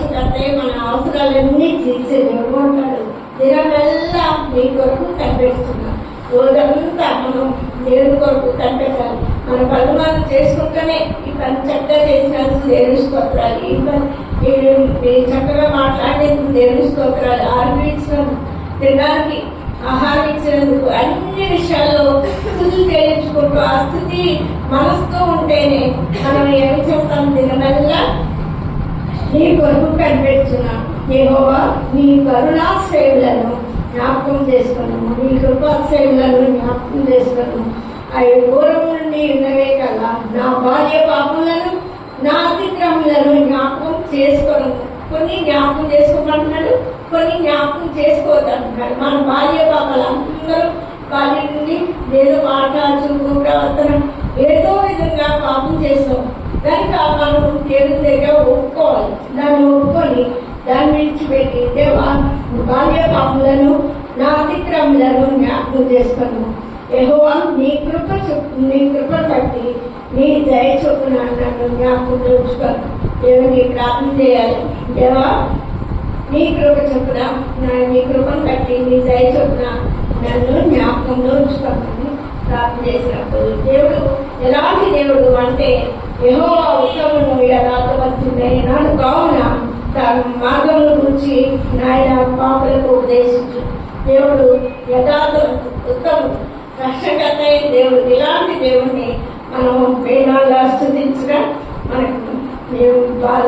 రక్షకంటే మన అవసరాలన్నీ తీర్చే దేవుడు ఉంటాడు. దినమెల్లా నీ కొరకు కనిపెడుతున్నాం. రోజంతా మనం దేవుని కొరకు కనిపెట్టాలి. మన పనులు మనం చేసుకుంటూనే ఈ పని చక్కగా చేసినందుకు దేవుని స్తోత్రాలు, ఈ పని చక్కగా మాట్లాడేందుకు దేవుని స్తోత్రాలు, ఆరోగ్యం ఇచ్చినందుకు, తినడానికి ఆహారం ఇచ్చినందుకు, అన్ని విషయాల్లో స్థుతులు చేయించుకుంటూ ఆ స్థుతి మనసుతో ఉంటేనే మనం ఏమి చేస్తాం? దినమెల్లా నీ కొరకు కనిపెడుతున్నాం. యెహోవా నీ కరుణాశ్రయులను జ్ఞాపకం చేసుకున్నాము, నీ కృపాశ్రయులను జ్ఞాపకం చేసుకున్నాము. అవి పూర్వం నుండి ఉన్నవే కదా. నా బాల్య పాపములను నా అతిక్రమలను జ్ఞాపకం చేసుకోవడం. కొన్ని జ్ఞాపకం చేసుకోమంటున్నాడు, కొన్ని జ్ఞాపకం చేసుకోవద్దంటున్నాడు. మన బాల్య పాపాలు అందరూ బాల్యం నుండి ఏదో మాట, చూపు, ప్రవర్తన ఏదో విధంగా పాపం చేస్తాం. కనుక మనం దేవుని దగ్గర ఒప్పుకోవాలి. దాన్ని ఒప్పుకొని దాన్ని విడిచిపెట్టి దేవా బాల్య పాపములను నా అతిక్రమలను జ్ఞాపకం చేసుకున్నాము. యెహోవా నీ కృప బట్టి నీ దయ చొప్పున నన్ను జ్ఞాపకం ఉంచుకోను. దేవుని ప్రార్థన చేయాలి. దేవా నీ కృప చొప్పున నీ కృపను బట్టి నీ దయ చొప్పున నన్ను జ్ఞాపకంలో ఉంచుకోమని ప్రార్థన చేసినప్పుడు దేవుడు ఎలాంటి దేవుడు అంటే యెహోవా ఉత్తమును యథార్థవంతుడైనాడు కావున తన మార్గంలో గురించి నాయన పాపులకు ఉపదేశించు. దేవుడు యథార్థవంతుడు, ఉత్తముడు, రక్షకర్త అయిన దేవుడు. ఇలాంటి దేవుడిని మనం వేణాల్లో స్తుతించగా మనకు దేవుడు బాధ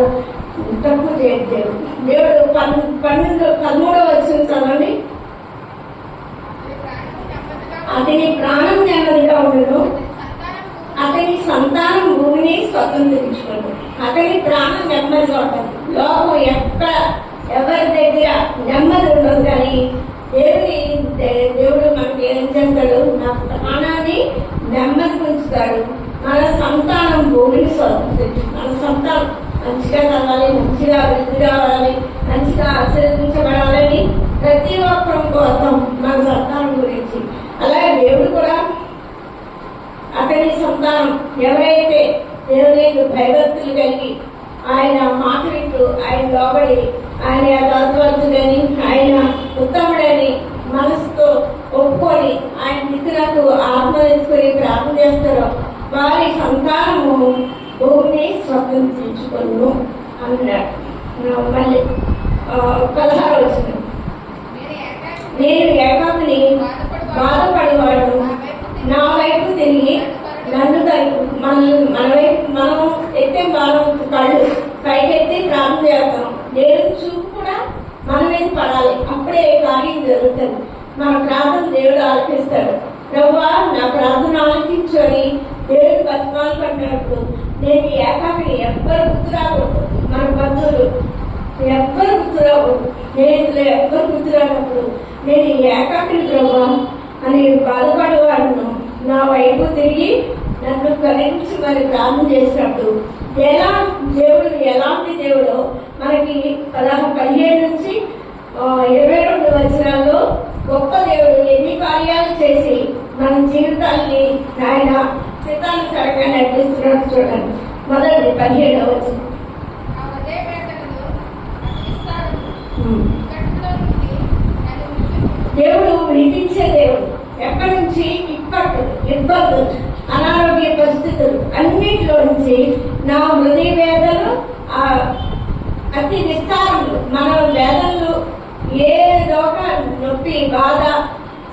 తక్కువ చేయడు. దేవుడు 13వ వచనం చదవండి. అతని ప్రాణం నెమ్మదిగా ఉండను, అతని సంతానం భూమిని స్వతంత్రించుకోండి. అతని ప్రాణం నెమ్మదిగా ఉంటుంది. లోకం ఎవరి దగ్గర నెమ్మది ఉండదు. కానీ దేవుడు మనకి ఏం చేస్తాడు? నా ప్రాణాన్ని నెమ్మది ఉంచుతాడు. మన సంతానం భూమిని స్వతంత్రించు. మన సంతానం మంచిగా చదవాలి, మంచిగా అభివృద్ధి కావాలి, మంచిగా ఆశీర్వదించబడాలని ప్రతి ఒక్కరి కోసం మన సంతానం గురించి. అలాగే దేవుడు కూడా అతని సంతానం ఎవరైతే దేవుని భయభక్తులు కలిగి ఆయన మాట వింటూ ఆయన లోబడి ఆయన యథార్థవంతుడని ఆయన ఉత్తముడని మనసుతో ఒప్పుకొని ఆయన దిక్కునకు ఆత్మ తెచ్చుకొని ప్రార్థన చేస్తారో వారి సంతానము భూమిని స్వతంత్రించుకొను అన్నాడు. మళ్ళీ 16 వచనం. నేను ఏకాకిని బాధపడేవాడు నా వైపు తిరిగి నన్ను మన వైపు మనం ఎత్తే బాధం కళ్ళు పైకెత్తి ప్రార్థన చేస్తాం. దేవుని చూపు కూడా మన మీద పడాలి. అప్పుడే కార్యం జరుగుతుంది. మన ప్రార్థన దేవుడు ఆలకిస్తాడు. ప్రభువా నా ప్రార్థన ఆలకించని దేవుడు బతిమాలు పడినప్పుడు నేను ఏకాకిని ఎవ్వరు గుర్తురాకూడదు. మన బంధువులు ఎవ్వరు గుర్తురాకూడదు, స్నేహితులు ఎవ్వరు గుర్తురానప్పుడు నేను ఏకాకిని ప్రభువా అని బాధపడేవాడును నా వైపు తిరిగి నన్ను కరించి మరి ప్రార్థన చేసినప్పుడు దేవుడు ఎలాంటి దేవుడో మనకి 15 నుంచి 22 వచనాల్లో గొప్ప దేవుడు ఎన్ని కార్యాలు చేసి మన జీవితాన్ని ఆయన చిత్తానుసారంగా నడిపిస్తున్నాడు. చూడండి, మొదటి 17వ వచనం. దేవుడు వినిపించే దేవుడు. ఎక్కడి నుంచి? ఇబ్బందులు, అనారోగ్య పరిస్థితులు అన్నింటిలో నుంచి నా హృదయ వేదనలు అతి విస్తారములు. మన వేదనలు ఏ రోగ నొప్పి, బాధ,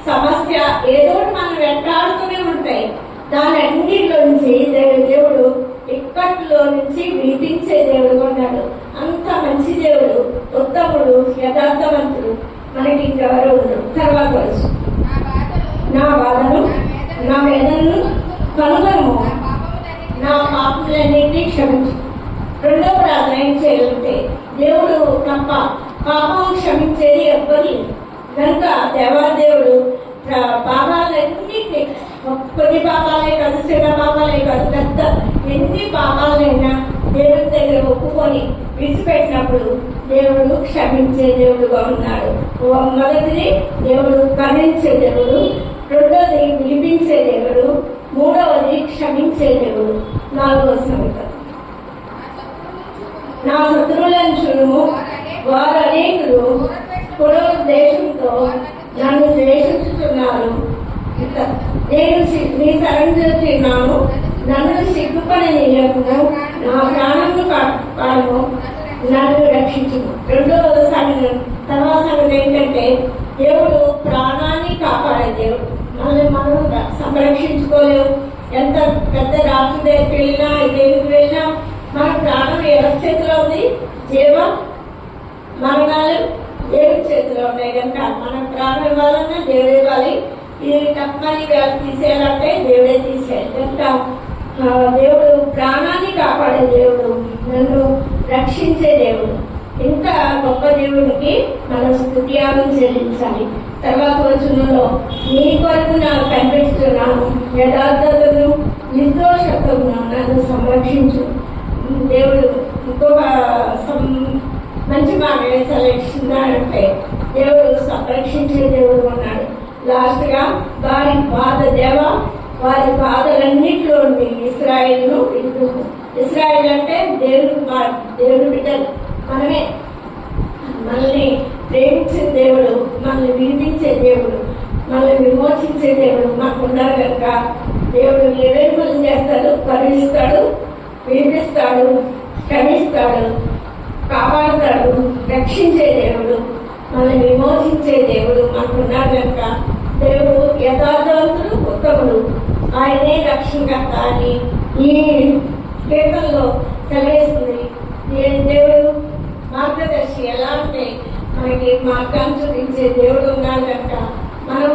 సమస్య ఏదో మనం వెంటాడుతూనే ఉంటాయి. దాని అన్నింటిలో నుంచి దేవుడు ఇక్కట్లో నుంచి వినిపించే దేవుడు ఉన్నాడు. అంత మంచి దేవుడు, ఉత్తముడు, యథార్థవంతుడు. మనకి ఇంకెవరో ఉండరు. తర్వాత వచ్చు నా బాధను నా వేదనను కనుగొను, నా పాపములన్నింటినీ క్షమించు. రెండో ప్రార్థన ఏం చేయాలంటే దేవుడు తప్ప పాపం క్షమించేది ఎవ్వరు లేదు. కనుక దేవాదేవుడు పాపాలన్నింటినీ, కొన్ని పాపాలే కాదు, చిన్న పాపాలే కాదు, పెద్ద ఎన్ని పాపాలైనా దేవుడి దగ్గర ఒప్పుకొని విడిచిపెట్టినప్పుడు దేవుడు క్షమించే దేవుడుగా ఉన్నాడు. మొదటిది దేవుడు కరుణించే దేవుడు, రెండోది విడిపించే దేవుడు, మూడవది క్షమించే దేవుడు. 4వ సంగతి నా శత్రువులను చూడుము, వారు అనేకులు పొడవు దేశంతో నన్ను ద్వేషించుతున్నారు. నేను నీ శరణున్నాను, నన్ను సిగ్గుపడి నీయము, నా ప్రాణమును కాపాడము, నన్ను రక్షించు. రెండవ సంగతి ఏంటంటే దేవుడు ప్రాణాన్ని కాపాడే దేవుడు. మనం సంరక్షించుకోలేము. ఎంత పెద్ద డాక్టర్ దగ్గరికి వెళ్ళినా దేనికి వెళ్ళినా మన ప్రాణం ఎవరి చేతిలో ఉంది? జీవ మరణాలు దేవుడి చేతిలో ఉన్నాయి కనుక మన ప్రాణం ఇవ్వాలన్నా దేవుడే ఇవ్వాలి. ఇది తప్పని వ్యాధి తీసేయాలంటే దేవుడే తీసేయాలి కనుక దేవుడు ప్రాణాన్ని కాపాడే దేవుడు, నన్ను రక్షించే దేవుడు. ఇంత గొప్ప దేవుడికి మనం స్తుతియాగం చెల్లించాలి. తర్వాత వచనంలో నీ కొరకు నాకు కనిపిస్తున్నాను, యథార్థతను నిర్దోషతను నన్ను సంరక్షించు. దేవుడు ఇంకొక మంచి మాట సెలక్షించాడంటే దేవుడు సంరక్షించే దేవుడు అన్నాడు. లాస్ట్ గా వారి వారి బాధలన్నింటిలో ఉండి ఇశ్రాయేలును విడుదల. ఇశ్రాయేల్ అంటే దేవుడు బిడ్డలు మనమే. మనల్ని ప్రేమించే దేవుడు, మనల్ని విడిపించే దేవుడు, మనల్ని విమోచించే దేవుడు మాకు ఉన్నారు కనుక దేవుడు ఏవేవి పనులు చేస్తాడు? కరుణిస్తాడు, విడిపిస్తాడు, క్షమిస్తాడు, కాపాడుతాడు, రక్షించే దేవుడు, మనల్ని విమోచించే దేవుడు మాకు ఉన్నారు కనుక దేవుడు యథార్థవంతుడు, ఉత్తముడు, ఆయనే రక్షణకర్త అని ఈ కీర్తనలో సెలవిస్తుంది. దేవుడు మార్గదర్శి. ఎలా అంటే మనకి మార్గాన్ని చూపించే దేవుడు ఉన్నాడు కనుక మనం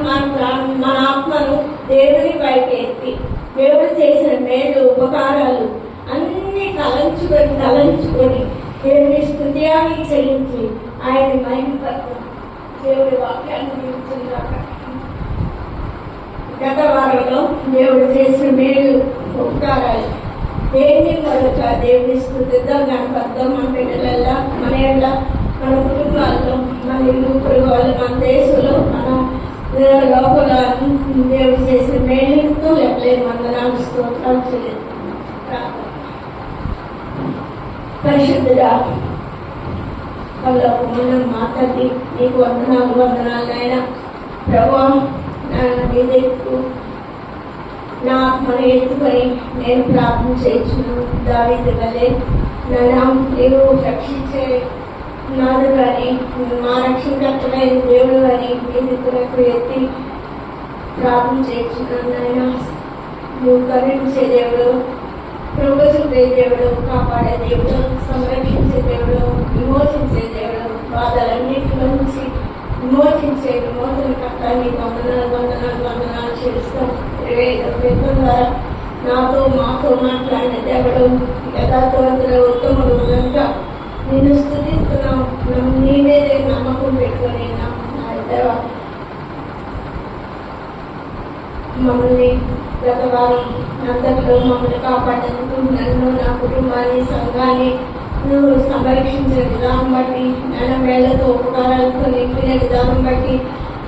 మన ఆత్మను దేవుని పైకి ఎత్తి దేవుడు చేసిన మేలు ఉపకారాలు అన్ని తలంచుకొని దేవుని స్తుతియాన్ని చెల్లించి ఆయన మహిమపడతాం. దేవుడి వాక్యాన్ని చూపించుగాక. గత వారంలో దేవుడు చేసిన మేలు ఉపకారాలు దేన్ని మరొక దేవుని స్తుతిద్దాం, గణపద్దాం. మన పిల్లల మన ఏళ్ళ మన కుటుంబాల్లో, మన ఇల్లు పొరుగు, మన దేశంలో, మన లోపల దేవుడు చేసిన మేలుతో లెక్కలేదు. వందనాలు స్తోత్రాలు చేయలేదు. పరిశుద్ధుడా వాళ్ళకు మనం మాట్లాడి నీకు వందనాలు అయినా ప్రభా నీకు నా ఆత్మను ఎత్తుకొని నేను ప్రార్థన చేయించును. దావీదు వలె నన్ను నీవు రక్షించే నాడు కానీ మా రక్షణకర్తమైన దేవుడు అని నీకు ఎత్తి ప్రార్థన చేయించున్నాను. నాయన నువ్వు కరుణించే దేవుడు, కృప చూపే దేవుడు, కాపాడే దేవుడు, సంరక్షించే దేవుడు, విమోచించే దేవుడు, బాధలన్నింటిలో నుంచి విమోచనకర్త నీకు వందనాలు చేస్తాం. 25 ద్వారా నాతో మాతో మాట్లాడిన దేవుడు, యథార్థవంతుడు, ఉత్తముడు కనుక నేను స్తుతిస్తున్నాం. నీ మీదే నమ్మకం పెట్టుకొని మమ్మల్ని గత వారం అంతట్లో మమ్మల్ని కాపాడేందుకు నన్ను, నా కుటుంబాన్ని, సంఘాన్ని నువ్వు సంరక్షించే విధానం బట్టి, వేళ్లతో ఉపకారాలతో నింపిన విధానం బట్టి,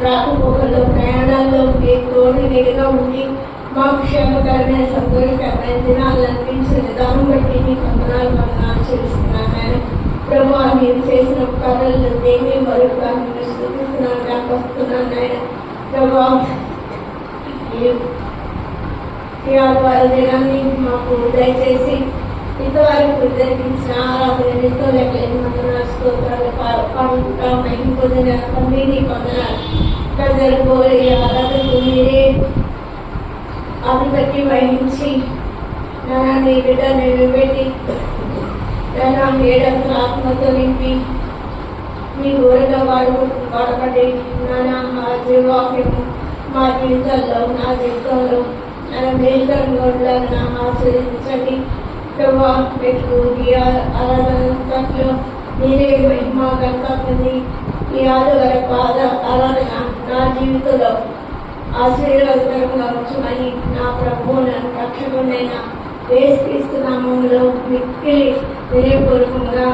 రాకపోకల్లో ప్రయాణాల్లో మీకు తోడు నీడుగా ఉండి మాకు క్షేమకరమైన సంతోషకరమైన దినాలు అనిపించే విధానం బట్టి నీకు వందనాలు చేస్తున్నాను. ఆయన ప్రభు మీరు చేసిన ఉపకారాలు దేవి మరొక స్థుతిస్తున్నాను, నాకు వస్తున్నాను. ఆయన ప్రభు ఈ ఆదివారం దినాన్ని మాకు దయచేసి ఇంతవరకు జరిపించిన ఆరాధన ఎంతో లెక్కలేని వందనాలు స్తోత్రాలు పాడుకుంటా మహిమపొందిన మీది వందనాలు. జరగబోయే ఆరాధనకు మీరే ఆధిపత్యం వహించి నీ బిడ్డ నేను పెట్టి ఏడంత ఆత్మతో నింపి మీ ఊరగా వాడబడి మా జీవాక్యము మా జీవితాల్లో, నా జీవితంలో మేలుకరంగా ఆశ్రయించండి. ప్రభా మీకు ఈ ఆరాధనలో మీరే మహిమ గణపతిని ఈ ఆదివారపు ఆరాధన నా జీవితంలో ఆశీర్వాదకరంగా ఉంచమని నా ప్రభువు నన్ను రక్షకుడైన యేసుక్రీస్తు నామములో మిక్కిలి వినయపూర్వకంగా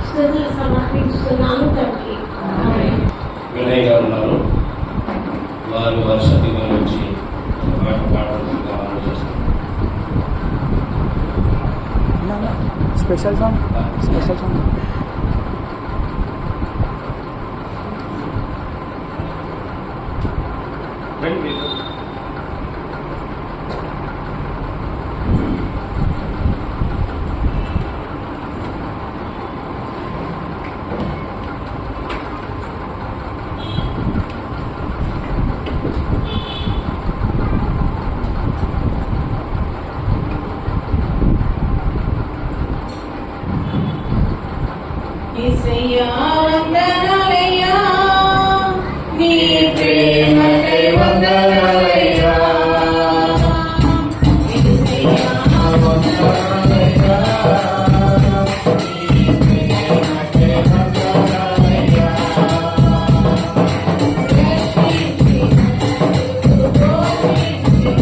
స్తుతులు సమర్పించుతున్నాను తండ్రి. వినయ్ గారు ఉన్నారు, వారు వర్షతి గురించి పాట పాడవలసిందిగా ఆలోచిస్తారు. స్పెషల్ సాంగ్ స్పెషల్ సాంగ్ యేసయ్యా వందనాలయ్యా నీ ప్రేమకై వందనాలయ్యా యేసయ్యా వందనాలయ్యా నీ ప్రేమకై వందనాలయ్యా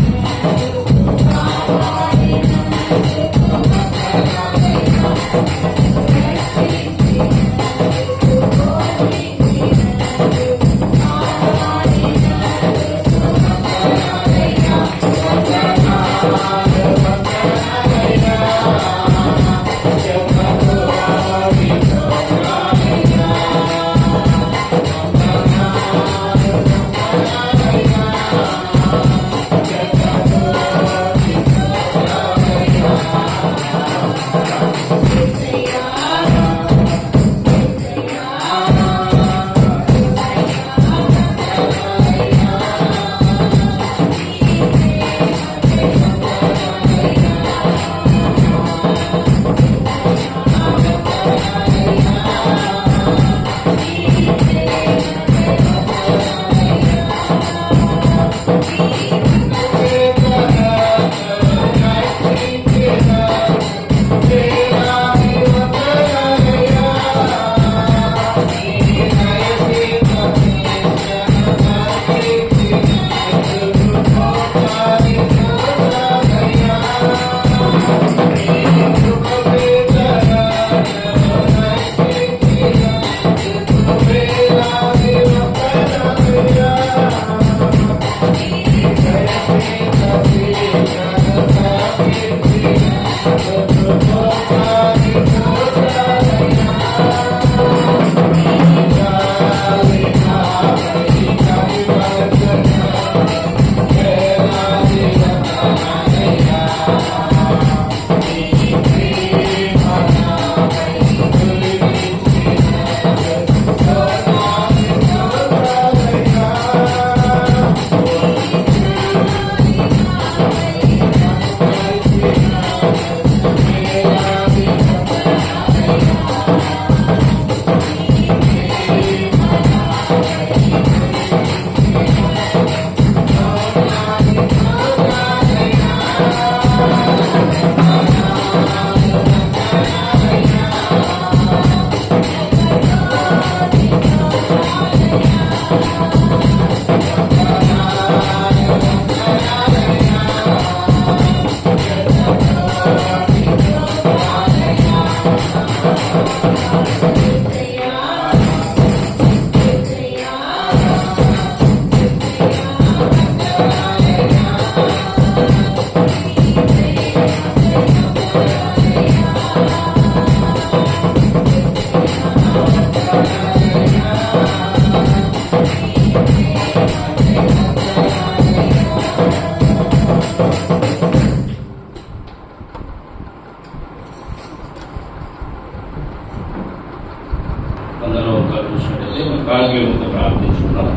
కాల్కీలతో ప్రార్థించుకున్నాం.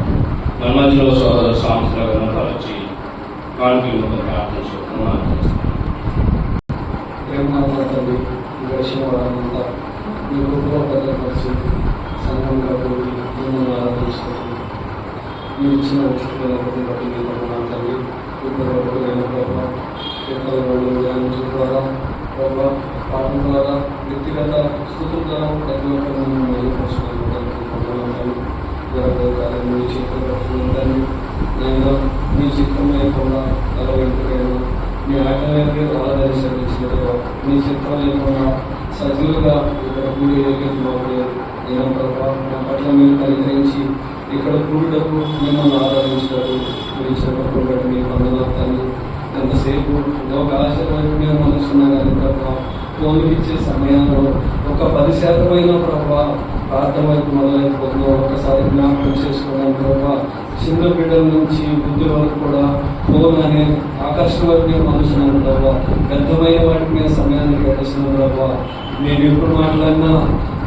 మన మధ్యలో సోదర సాంస్కృతిక వచ్చి కాల్కీలతో ప్రార్థించుకున్నాం. ప్రేమాతండి దర్శనవారంతా మీ కుటుంబ భద్రపరిచి సంఘంగా పోయి మిమ్మల్ని ఆరాధించుకోండి. మీరు ఇచ్చిన ఉచితమైన బట్టి మీ తండ్రి ఇప్పటివరకు అయిన ప్రభావ ధ్యానించడం ద్వారా ప్రభావ పాఠం ద్వారా వ్యక్తిగత స్థుతుల ద్వారా ప్రతి ఒక్కరు మెరుగుపరచుకోవడానికి మీ చిత్రం నేను మీ చిత్రం లేకుండా అలా వెంటనే మీ ఆటలకి ఆరాధన సరించినట్టుగా మీ చిత్రం లేకుండా సజీవుగా ఇక్కడ కూడి నేను ప్రభావ నా పట్ల మీరు కనికరించి ఇక్కడ కూడుటకు మిమ్మల్ని ఆరాధించినట్టు మీరు ఇచ్చినప్పుడు బట్టి మీ వందనార్థాన్ని ఎంతసేపు లోక ఆశ వైపు మేము మనసున్నా కానీ ప్రభావ ఫోన్కి ఇచ్చే సమయంలో ఒక 10% ప్రభావ ప్రార్థన వైపు మొదలైపోతుందో ఒకసారి జ్ఞాపకం చేసుకోవడానికి ప్రభావ చిన్న బిడ్డల నుంచి బుద్ధుల వరకు కూడా ఫోన్ అనే ఆకర్షణ వైపు మనుషులను ప్రభావ పెద్దమైన వాటి మీద సమయాన్ని కేటాయిస్తున్నాను ప్రభావ. నేను ఎప్పుడు మాట్లాడినా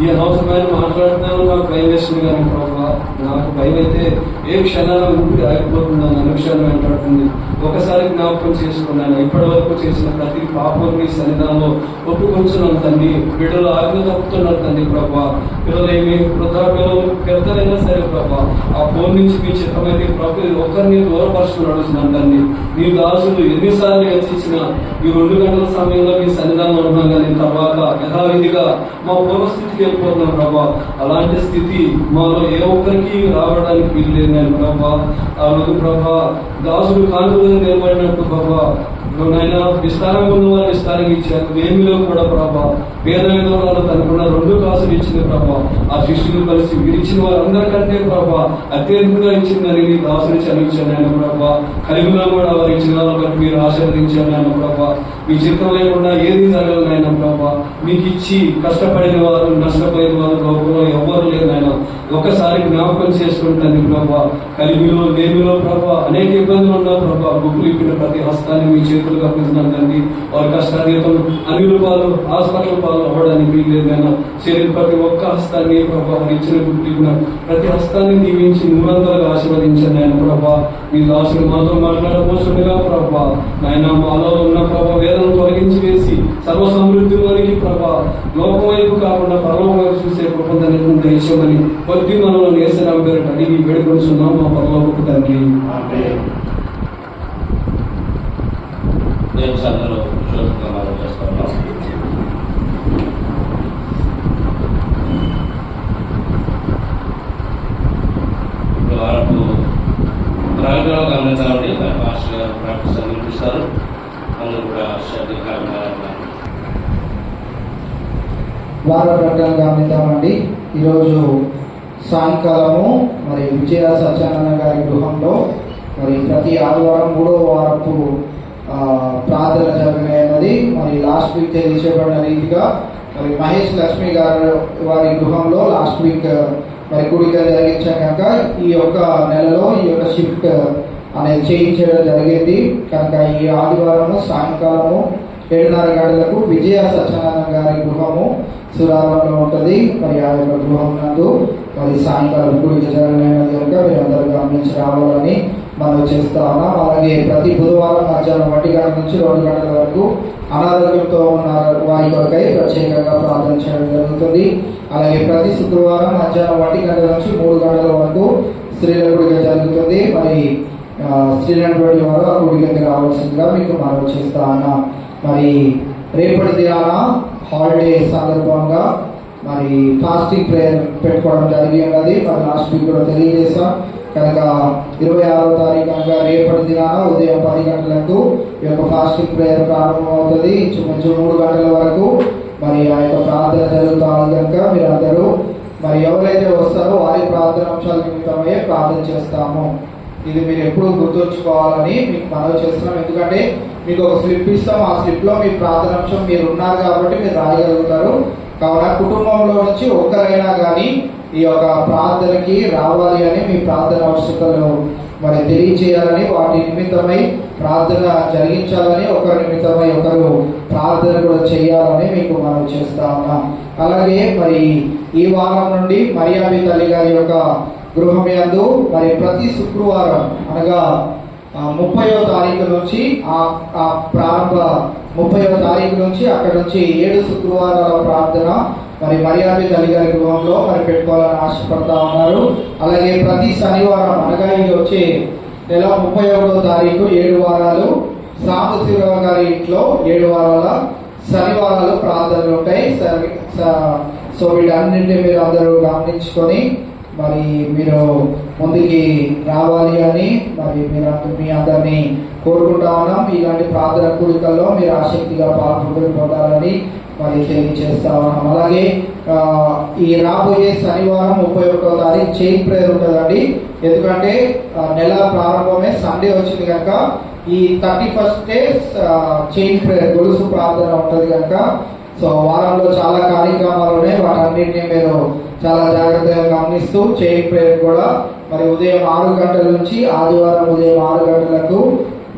ఈ అనవసరమైన మాట్లాడుతున్నాను నాకు భయం వేస్తుంది కానీ ప్రభావ నాకు భయం అయితే ఏ క్షణాల ఊపిరి ఆగిపోతుందని అనుక్షణం వెంటాడుతుంది. ఒకసారి జ్ఞాపకం చేసుకున్నాను, ఇప్పటి వరకు చేసిన ప్రతి పాపం మీ సన్నిధానంలో ఒప్పుకొంచున్నాను తండ్రి. బిడ్డలు ఆజ్ఞ తప్పుతున్నారు తండ్రి ప్రభావ. పిల్లలు ఏమి వృద్ధా పిల్లలు పెద్దలైనా సరే ప్రభావ ఆ ఫోన్ నుంచి మీ చిత్తమైతే ప్రభు ఒక్కరిని దూరపరుచుకుని నడుస్తున్నాను తండ్రి. మీ దాసులు ఎన్నిసార్లు హెచ్చించిన ఈ 2 గంటల సమయంలో మీ సన్నిధానంలో ఉన్నాం కానీ తర్వాత యథావిధిగా మా పూర్వస్థితికి వెళ్ళిపోతున్నాం ప్రభా. అలాంటి స్థితి మాలో ఏ ఒక్కరికి రావడానికి వీల్లేదు నేను ప్రభా. ఆ రోజు ప్రభా దాసుడు కానుకలు నిలబడినట్టు ప్రభా నాయన విస్తారంగా ఉన్న వారు విస్తారంగా ఇచ్చారు. వేమిలో కూడా ప్రభా పేద విధంలో తనకున్న 2 కాసులు ఇచ్చింది ప్రభా. ఆ శిష్యులు కలిసి విరిచిన వారందరికంటే ప్రభా అత్యధికంగా ఇచ్చిందని నీ దాసుని చదివించాను ఆయన ప్రభా. కలిగిలో కూడా వారు ఇచ్చిన బట్టి మీరు ఆశీర్వదించాను ఆయన ప్రభా. మీ చిత్తం లేకుండా ఏది జరగదు ఆయన ప్రభా. మీకు ఇచ్చి కష్టపడిన వారు నష్టపోయిన వారు లోపల ఎవ్వరు లేదు ఆయన. ఒకసారి జ్ఞాపకం చేసుకుంటాను ప్రభా. కలిగిలో వేమిలో ప్రభా అనేక ఇబ్బందులు ఉన్నా ప్రభా గుడ్లు ఇప్పిన ప్రతి హస్తాన్ని మీ చేతులు కప్పిస్తున్నాను తండ్రి. వారి కష్టాదీతం అనిల పాలు హాస్పిటల్ పాలు అవ్వడానికి వీల్లేదైనా శరీర ప్రతి ఒక్క హస్తాన్ని ప్రభా ఇచ్చిన గుడ్లు ప్రతి హస్తాన్ని దీవించి 300గా ఆశీర్వదించండి ఆయన ప్రభా. మీ దాసులు మాతో మాట్లాడబోతుండగా ప్రభా నాయన మాలో ఉన్న ప్రభా వేదనను తొలగించి వేసి సర్వ సమృద్ధిలోనికి ప్రభా లోకం వైపు కాకుండా పరలోకం వైపు చూసే కృపను దయచేయమని కొద్ది మనలో నేసరాం పేరు అడిగి వేడుకొంటున్నాం మా పరలోకపు తండ్రి. దేవస్థానంలో శోధనలు చేస్తున్నాం. వారు ప్రాంగణంలో గమనించాలండి మాస్టర్ గారు ప్రాక్టీస్ వినిపిస్తారు. అందరూ కూడా శ్రద్ధగా వార ప్రకటన గమనిద్దామండి. ఈరోజు సాయంకాలము మరి విజయ సత్యానంద గారి గృహంలో మరి ప్రతి ఆదివారం 3వ వారపు ప్రార్థన జరగనున్నది. మరి లాస్ట్ వీక్ తెలియచేయబడిన రీతిగా మరి మహేష్ లక్ష్మి గారు వారి గృహంలో లాస్ట్ వీక్ మరి కూడిక జరిగించాం కనుక ఈ యొక్క నెలలో ఈ యొక్క షిఫ్ట్ అనేది చేయించడం జరిగింది కనుక ఈ ఆదివారము సాయంకాలము 7:30 గంటలకు విజయ సత్యానంద గారి గృహము సురారంలో ఉంటుంది. మరి ఆ యొక్క గృహం నందు మరి సాయంకాలం కూడిక జరగనున్నది కనుక మీరు అందరూ గమనించి రావాలని మనం చేస్తా ఉన్నాం. అలాగే ప్రతి బుధవారం మధ్యాహ్నం 1 గంటల నుంచి 2 గంటల వరకు అనారోగ్యంతో ఉన్న వారి కొరకై ప్రత్యేకంగా ప్రార్థన చేయడం జరుగుతుంది. అలాగే ప్రతి శుక్రవారం మధ్యాహ్నం 1 గంటల నుంచి 3 గంటల వరకు స్త్రీల కూడిక జరుగుతుంది. మరి స్త్రీలటువంటి వారు ఆ కూడికకి రావాల్సిందిగా మీకు మనం చేస్తా ఉన్నాం. మరి రేపటి దినాన హాలిడే సందర్భంగా మరి ఫాస్టింగ్ ప్రేయర్ పెట్టుకోవడం జరిగి ఉన్నది. మరి లాస్ట్ వీక్ కూడా తెలియజేస్తాం కనుక 26వ తారీఖు అనగా రేపటి దినాన ఉదయం 10 గంటలకు ఈ యొక్క ఫాస్టింగ్ ప్రేయర్ ప్రారంభమవుతుంది. ఇంచుమించు 3 గంటల వరకు మరి ఆ యొక్క ప్రార్థన జరుగుతూ ఉంది కనుక మీరందరూ మరి ఎవరైతే వస్తారో వారి ప్రార్థన అంశాల నిమిత్తమై ప్రార్థన చేస్తాము. ఇది మీరు ఎప్పుడు గుర్తుంచుకోవాలని మీకు మనవి చేస్తున్నాం. ఎందుకంటే మీకు ఒక స్లిప్ ఇస్తాం, ఆ స్లిప్లో మీ ప్రార్థనాంశం మీరు ఉన్నారు కాబట్టి మీరు రాయగలుగుతారు. కావున కుటుంబంలో నుంచి ఒక్కరైనా కానీ ఈ యొక్క ప్రార్థనకి రావాలి అని మీ ప్రార్థన అవసరతలు మరి తెలియచేయాలని వాటి నిమిత్తమై ప్రార్థన జరిగించాలని ఒకరి నిమిత్తమై ఒకరు ప్రార్థన కూడా చేయాలని మీకు మనం చేస్తా ఉన్నాం. అలాగే మరి ఈ వారం నుండి మరియాబి తల్లి గారి యొక్క గృహం యందు మరి ప్రతి శుక్రవారం అనగా 30వ తారీఖు నుంచి ఆ ప్రారంభ 30వ తారీఖు నుంచి అక్కడ నుంచి 7 శుక్రవారాల ప్రార్థన మరి మరియాబి తల్లి గారి గృహంలో మరి పెట్టుకోవాలని ఆశపడతా ఉన్నారు. అలాగే ప్రతి శనివారం అనగా ఇది వచ్చే నెల 31వ తారీఖు 7 వారాలు సాంబశివరావు గారి ఇంట్లో 7 వారాల శనివారాలు ప్రార్థనలు ఉంటాయి. సో వీటన్నింటినీ మీరు అందరూ గమనించుకొని మరి మీరు ముందుకి రావాలి అని మరి మీరు మీ అందరినీ కోరుకుంటా ఉన్నాం. ఇలాంటి ప్రార్థన కూడికల్లో మీరు ఆసక్తిగా పొందాలని మరి తెలియజేస్తా ఉన్నాం. అలాగే ఈ రాబోయే శనివారం 31వ తారీఖు చైన్ ప్రేయర్ ఉంటుందండి. ఎందుకంటే నెల ప్రారంభమే సండే వచ్చింది కనుక ఈ 31st చైన్ ప్రేయర్ గొలుసు ప్రార్థన ఉంటుంది కనుక సో వారంలో చాలా కార్యక్రమాలు ఉన్నాయి, వాటన్నింటినీ మీరు చాలా జాగ్రత్తగా గమనిస్తూ చైన్ ప్రేయర్ కూడా మరి ఉదయం 6 గంటల నుంచి ఆదివారం ఉదయం 6 గంటలకు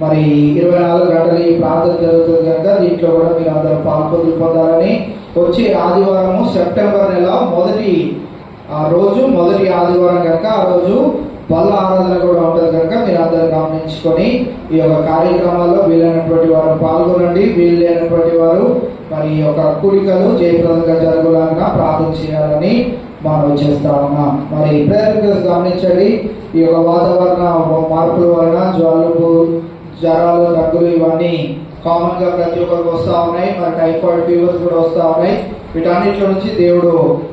మరి 24 గంటలు ఈ ప్రార్థన జరుగుతుంది కనుక దీంట్లో కూడా మీరు అందరూ పొందాలని. వచ్చే ఆదివారము సెప్టెంబర్ నెల మొదటి ఆదివారం కనుక ఆ రోజు బల్ల ఆరాధన కూడా ఉంటుంది కనుక మీరు అందరూ గమనించుకొని ఈ యొక్క కార్యక్రమాల్లో వీలైనటువంటి వారు పాల్గొనండి. వీలు లేనటువంటి వారు మరి ఈ యొక్క కూడికలు జయప్రదంగా జరగాలన్నా ప్రార్థన చేయాలని మనం చేస్తా ఉన్నాం. మరి ప్రేయర్ గమనించండి. ఈ యొక్క వాతావరణ మార్పుల వలన జ్వరాలు దగ్గులు ఇవన్నీ కామన్ గా ప్రతి ఒక్కరికి వస్తూ ఉన్నాయి. మరి టైఫాయిడ్ ఫీవర్స్ కూడా వస్తూ ఉన్నాయి. వీటన్నిటి నుంచి దేవుడు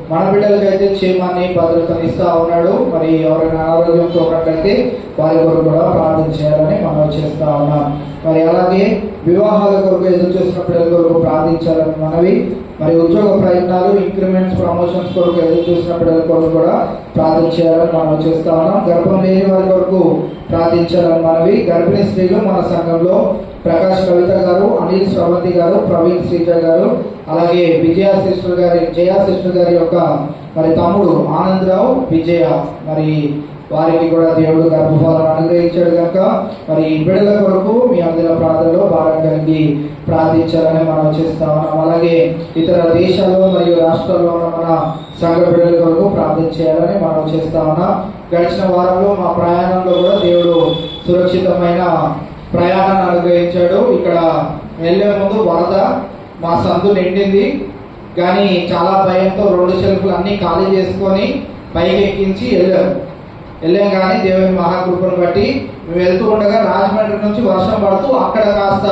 మన బిడ్డలకైతే క్షేమాన్ని భద్రతను ఇస్తా ఉన్నాడు. మరి ఎవరైనా అనారోగ్యంతో ఉన్నట్లయితే వారి కొరకు కూడా ప్రార్థన చేయాలని మనం చేస్తా ఉన్నాం. మరి అలాగే వివాహాల కొరకు ఎదురు చూస్తున్న పిల్లల కొరకు ప్రార్థించాలని మనవి. మరి ఉద్యోగ ప్రయత్నాలు ఇంక్రిమెంట్స్ ప్రమోషన్స్ కొరకు ఎదురు చూసిన పిల్లల కొరకు కూడా ప్రార్థన చేయాలని మనం చేస్తా ఉన్నాం. గర్భం లేని వారి కొరకు ప్రార్థించాలని మనవి. గర్భిణీ స్త్రీలు మన సంఘంలో ప్రకాష్ కవిత గారు, అనిల్ శ్రవంతి గారు, ప్రవీణ్ శ్రీజ గారు, అలాగే జయా సిస్టర్ గారి యొక్క మరి తమ్ముడు ఆనందరావు విజయ, మరి వారికి కూడా దేవుడు గర్భఫలాన్ని అనుగ్రహించాడు కనుక మరి బిడ్డల కొరకు మీ అందరి ప్రార్థనలో భారం కలిగి ప్రార్థించాలని మనం చేస్తా ఉన్నాం. అలాగే ఇతర దేశాల్లో మరియు రాష్ట్రాల్లో ఉన్న మన సంఘ బిడ్డల కొరకు ప్రార్థన చేయాలని మనం చేస్తా ఉన్నాం. గడిచిన వారంలో మా ప్రయాణంలో కూడా దేవుడు సురక్షితమైన ప్రయాణాన్ని అనుగ్రహించాడు. ఇక్కడ వెళ్ళే ముందు వరద మా సందు నిండింది, కానీ చాలా భయంతో 2 షెల్ఫ్లు అన్నీ ఖాళీ చేసుకొని పైకి ఎక్కించి వెళ్ళాం. కానీ దేవుని మహాకృపను బట్టి మేము వెళ్తూ ఉండగా రాజమండ్రి నుంచి వర్షం పడుతూ అక్కడ కాస్త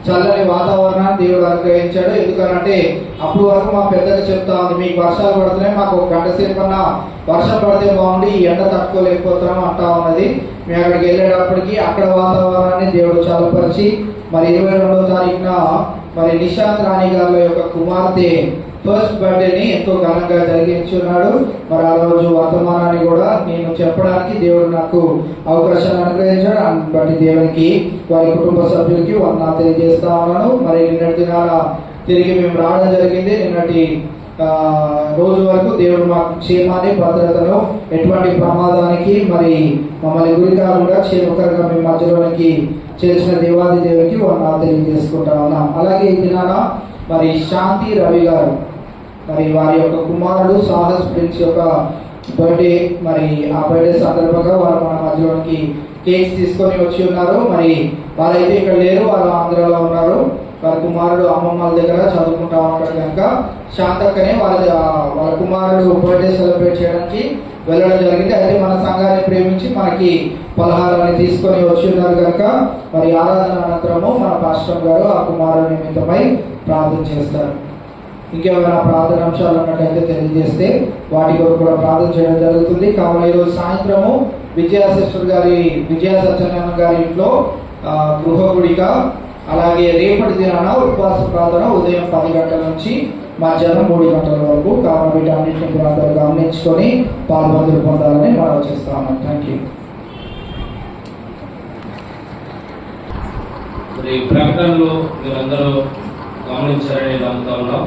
చల్లని వాతావరణాన్ని దేవుడు అనుగ్రహించాడు. ఎందుకనంటే అప్పుడు వరకు మా పెద్దగా చెప్తా ఉంది, మీకు వర్షాలు పడుతున్నాయి, మాకు 1 గంట సేపు అన్నా వర్షం పడితే బాగుండి, ఈ ఎండ తట్టుకోలేకపోతున్నాం అంటా ఉన్నది. మేము అక్కడికి వెళ్ళేటప్పటికి అక్కడ వాతావరణాన్ని దేవుడు చల్లపరిచి మరి 22వ తారీఖున మరి నిశాంత్ రాణి గారి యొక్క కుమార్తె ఫస్ట్ బర్త్డేని ఎంతో ఘనంగా జరిగించున్నాడు. మరి ఆ రోజు వర్తమానాన్ని కూడా నేను చెప్పడానికి దేవుడు నాకు అవకాశాన్ని అనుగ్రహించాడు. దాన్ని బట్టి దేవునికి వారి కుటుంబ సభ్యులకి వందనాలు తెలియజేస్తా ఉన్నాను. మరి నిన్నటి దినాల తిరిగి మేము రావడం జరిగింది. నిన్నటి రోజు వరకు దేవుడు మాకు క్షేమాన్ని భద్రతను ఎటువంటి ప్రమాదానికి మరి మమ్మల్ని గురి కాకుండా క్షేమకరంగా మీ మధ్యలోనికి చేసిన దేవాది దేవునికి వందనాలు తెలియజేసుకుంటా ఉన్నాం. అలాగే ఈ దినాన మరి శాంతి రవి గారు మరి వారి యొక్క కుమారుడు సాహస్ ప్రిన్స్ యొక్క బర్త్డే, మరి ఆ బర్త్డే సందర్భంగా వారు మన మధ్యలోనికి కేక్స్ తీసుకొని వచ్చి ఉన్నారు. మరి వారైతే ఇక్కడ లేరు, వాళ్ళు ఆంధ్రాలో ఉన్నారు. వారి కుమారుడు అమ్మమ్మల దగ్గర చదువుకుంటా ఉంటాడు కనుక శాంతక్కనే వాళ్ళ కుమారుడు బర్త్డే సెలబ్రేట్ చేయడానికి వెళ్ళడం జరిగింది. అయితే మన సంఘాన్ని ప్రేమించి మనకి పలహారాన్ని తీసుకొని వచ్చి ఉన్నారు కనుక మరి ఆరాధన అనంతరము మన పాస్టర్ గారు ఆ కుమారుడి నిమిత్తమై ప్రార్థన చేస్తారు. ఇంకేమైనా ప్రార్థన అంశాలు ఉన్నట్టయితే తెలియజేస్తే వాటి కొరకు కూడా ప్రార్థన చేయడం జరుగుతుంది. కావున ఈరోజు సాయంత్రము విజయ సత్యనారాయణ గారి ఇంట్లో గృహ గుడిక, అలాగే రేపటి దినాన ఉపవాస ప్రార్థన ఉదయం 10 గంటల నుంచి మధ్యాహ్నం 3 గంటల వరకు. కావున వీటన్నింటినీ కూడా అందరూ గమనించుకొని పాల్పొందులు పొందాలని మనం చేస్తాము. Thank you. మరి ప్రకటనలో మీరందరూ గమనించారని నమ్ముతా ఉన్నాం.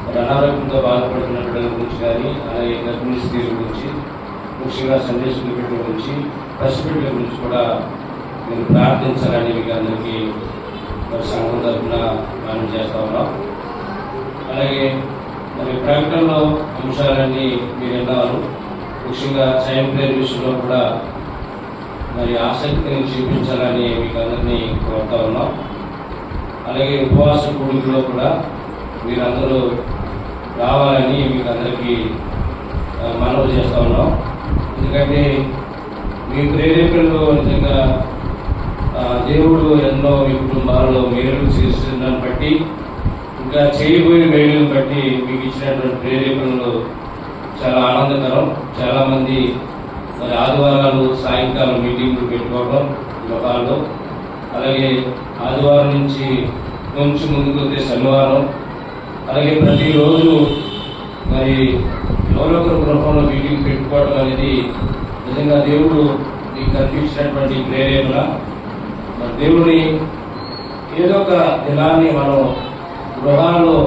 మరి అనారోగ్యంతో బాధపడుతున్న బిడ్డల గురించి కానీ, అలాగే గర్భిణీ స్త్రీల గురించి, ముఖ్యంగా సందేశ బిడ్డల గురించి, పసిబిడ్డల గురించి కూడా మీరు ప్రార్థించాలని మీకు అందరికీ మరి సంఘం తరఫున మనం చేస్తూ ఉన్నాం. అలాగే మరి ప్రకటనలో అంశాలన్నీ మీరు విన్నారు. ముఖ్యంగా చైన్ ప్రేయర్ విషయంలో కూడా మరి ఆసక్తిని చూపించాలని మీకు అందరినీ కోరుతా ఉన్నాం. అలాగే ఉపవాస కూడికలో కూడా మీరందరూ రావాలని మీకు అందరికీ మనవి చేస్తూ ఉన్నాం. ఎందుకంటే మీ ప్రేరేపణలో నిజంగా దేవుడు ఎన్నో మీ కుటుంబాలలో మేలు చేస్తుందని బట్టి, ఇంకా చేయబోయే మేలుని బట్టి మీకు ఇచ్చినటువంటి ప్రేరేపణలు చాలా ఆనందకరం. చాలామంది మరి ఆదివారాలు సాయంకాలం మీటింగ్లు పెట్టుకోవడం లోకాల్లో, అలాగే ఆదివారం నుంచి కొంచెం ముందుకు వస్తే శనివారం, అలాగే ప్రతిరోజు మరి ఎవరో ఒకరి గృహంలో మీటింగ్ పెట్టుకోవడం అనేది నిజంగా దేవుడు మీకు కల్పించినటువంటి ప్రేరేపణ. మరి దేవుని ఏదో ఒక దినాన్ని మనం గృహాల్లో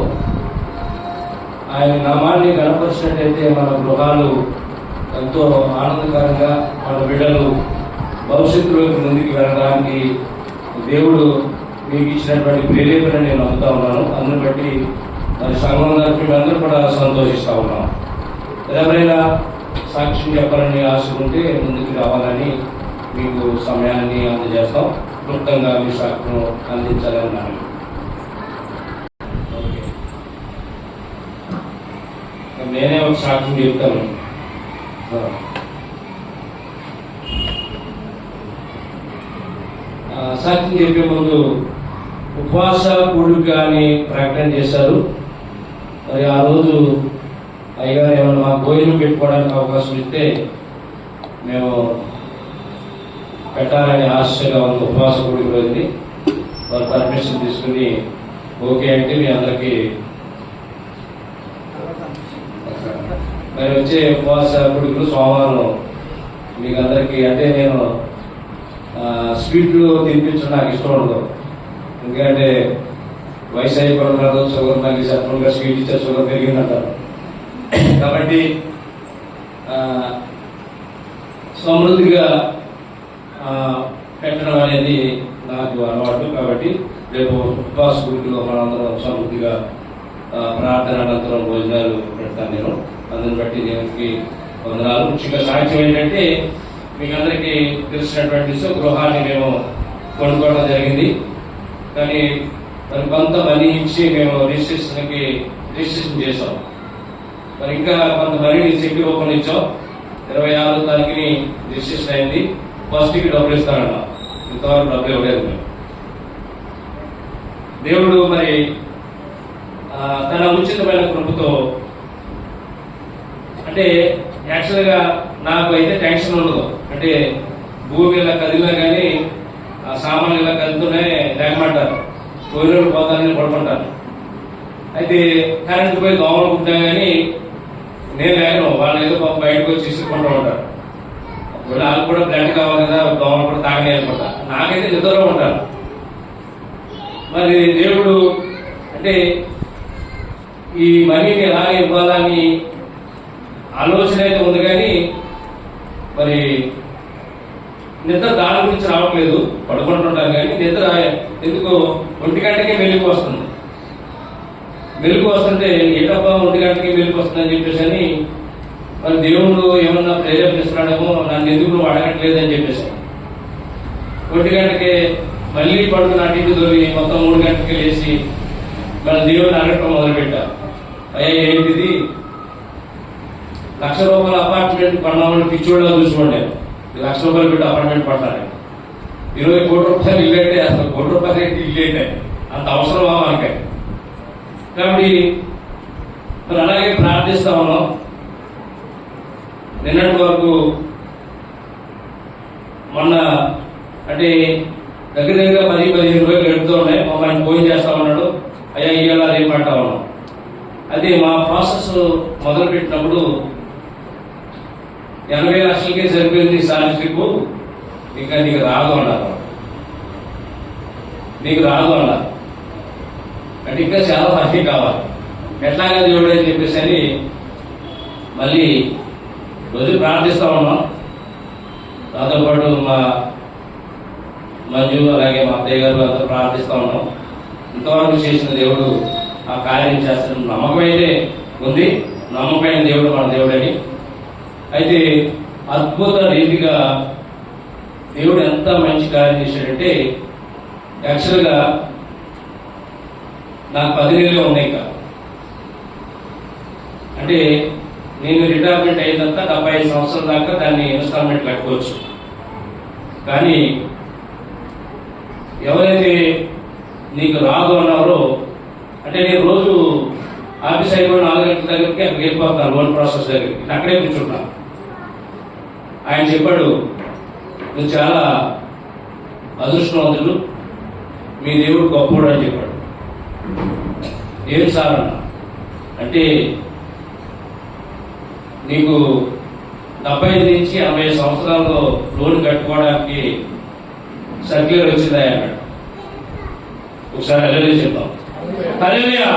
ఆయన నామాన్ని కనపరిచినట్టయితే మన గృహాలు ఎంతో ఆనందకరంగా మన బిడ్డలు భవిష్యత్తులోకి ముందుకు వెళ్ళడానికి దేవుడు మీకు ఇచ్చినటువంటి ప్రేరేపణ నేను నమ్ముతా ఉన్నాను. అందుని బట్టి మరి సంఘం తరఫున అందరూ కూడా సంతోషిస్తూ ఉన్నాం. ఎవరైనా సాక్ష్యం చెప్పాలని ఆశ ఉంటే ముందుకు రావాలని మీకు సమయాన్ని అందజేస్తాం. క్లుప్తంగా మీ సాక్ష్యం అందించాలని నాకు. నేనే ఒక సాక్ష్యం చెప్తాను. సాక్ష్యం చెప్పే ముందు ఉపవాస కూడిక అని ప్రకటన చేశారు. మరి ఆ రోజు అయ్యగారు ఏమైనా మాకు భోజనం పెట్టుకోవడానికి అవకాశం ఇస్తే మేము పెట్టాలని ఆశగా ఉంది. ఉపవాస కూడిక రోజుని వారు పర్మిషన్ తీసుకుని ఓకే అంటే మీ అందరికీ మరి వచ్చే ఉపవాస కూడికలు సోమవారం మీకు అందరికీ అంటే నేను స్వీట్లు తినిపించడం నాకు ఇష్టం ఉండదు. ఎందుకంటే వయసు అయిపోవడం కాదు, షుగర్ నాకు చెప్పడంగా స్వీట్ ఇచ్చే షుగర్ పెరిగిందంటారు. కాబట్టి సమృద్ధిగా పెట్టడం అనేది నాకు అలవాటు. కాబట్టి రేపు ఉపవాస గుడిలో మనందరం సమృద్ధిగా ప్రార్థన అనంతరం భోజనాలు పెడతాను నేను. అందుని బట్టి దేవునికి వందనాలు. ముఖ్యంగా సాక్ష్యం ఏంటంటే మీకు అందరికీ తెలిసినటువంటి గృహాన్ని మేము కొనుక్కోవడం జరిగింది. కానీ మరి కొంత మనీ ఇచ్చి మేము రిజిస్ట్రేషన్ చేసాం. మరి ఇంకా కొంత మనీని చెక్ రూపంలో ఇచ్చాం. 26వ తారీఖుని రిజిస్ట్రేషన్ అయింది. ఫస్ట్కి డబ్బులు ఇస్తానన్న, ఇంతవరకు డబ్బులు ఇవ్వలేదు మేము. దేవుడు మరి తన ఉచితమైన కృపతో అంటే యాక్చువల్గా నాకు అయితే టెన్షన్ ఉండదు. అంటే భూమి ఇలా కదిలినా కానీ ఆ సామాన్లు ఇలా కదులుతూనే లేకమంటారు, పోయినోళ్ళు పోతానని పడుకుంటారు. అయితే కరెంట్ పోయి దోమలు కుట్టినా కానీ నేను లేను, వాళ్ళు ఏదో బయటకు వచ్చి తీసుకుంటూ ఉంటారు. వాళ్ళు కూడా బ్లడ్ కావాలి కదా, దోమలు కూడా తాగనే అనుకుంటా. నాకైతే నిద్రలో ఉంటారు. మరి దేవుడు అంటే ఈ మనీని ఎలా ఇవ్వాలని ఆలోచన అయితే ఉంది, కానీ మరి నిద్ర దాని గురించి రావట్లేదు. పడుకుంటుంటాను కానీ నిద్ర ఎందుకో 1 గంటకే మెలుగు వస్తుంది. మెలుగు వస్తుంటే ఏటబ్బా 1 గంటకే మెలుగు వస్తుందని చెప్పేసి అని మరి దేవుడు ఏమన్నా ప్రేరేపిస్తున్నాడేమో, నన్ను ఎందుకు నువ్వు అడగట్లేదని చెప్పేసి 1 గంటకే మళ్ళీ పడుకుని అటు ఇటు దొరికి మొత్తం 3 గంటలకి లేచి మన దేవుడిని అడగటం మొదలుపెట్టా. అయ్యా ఏంటిది, ₹1,00,000 అపార్ట్మెంట్ కొన్నామని పిచ్చోళ్ళ చూసుకోండి. ₹1,00,000 పెట్టి అపార్ట్మెంట్ పట్టాలి. 20 కోట్ల రూపాయలు ఇల్లు అంటే అసలు ₹1 కోట్ల రూపాయలు ఇల్లు అయితే అంత అవసరమా మనకి? కాబట్టి మరి అలాగే ప్రార్థిస్తా ఉన్నాం. నిన్నటి వరకు మొన్న అంటే దగ్గర 10-15 రోజులు గడుపుతూ ఉన్నాయి. మమ్మల్ని ఫోన్ చేస్తా ఉన్నాడు, అయ్యా ఇయ్యాలా రేపు అంటా ఉన్నాం. అయితే మా ప్రాసెస్ మొదలు పెట్టినప్పుడు 80 లక్షలకే సరిపోయింది సారి ట్రిప్, ఇంకా నీకు రాదు అన్నారు. నీకు రాదు అన్నారు అంటే ఇంకా చాలా మనీ కావాలి, ఎట్లాగా దేవుడు అని చెప్పేసి అని మళ్ళీ రోజు ప్రార్థిస్తా ఉన్నాం. దాంతోపాటు మా మంజు అలాగే మా అత్తయ్య గారు అందరూ ప్రార్థిస్తా ఉన్నాం. ఇంతవరకు చేసిన దేవుడు ఆ కార్యం చేస్తున్న నమ్మకం అయితే ఉంది. నమ్మకమైన దేవుడు మన దేవుడని. అయితే అద్భుత రీతిగా దేవుడు ఎంత మంచి కార్యం చేశాడంటే యాక్చువల్గా నాకు 10 నెలలు ఉన్నాయి. ఇంకా అంటే నేను రిటైర్మెంట్ అయినంత 75 సంవత్సరాల దాకా దాన్ని ఇన్స్టాల్మెంట్ కట్టుకోవచ్చు. కానీ ఎవరైతే నీకు రాదు అన్నారో అంటే నేను రోజు ఆఫీస్ అయిపోయిన 4 గంటల దగ్గరికి అక్కడికి వెళ్ళిపోతాను, లోన్ ప్రాసెస్ దగ్గరికి. అక్కడే కూర్చుంటాను. ఆయన చెప్పాడు, నువ్వు చాలా అదృష్టవంతుడు, మీ దేవుడు గొప్పవాడు అని చెప్పాడు. ఏం సార్ అన్న అంటే నీకు 75 నుంచి 80 సంవత్సరాల్లో లోన్ కట్టుకోవడానికి సర్క్యులర్ వచ్చిందా అన్నాడు. ఒకసారి అల్లరి చెప్తాం. హల్లెలూయా,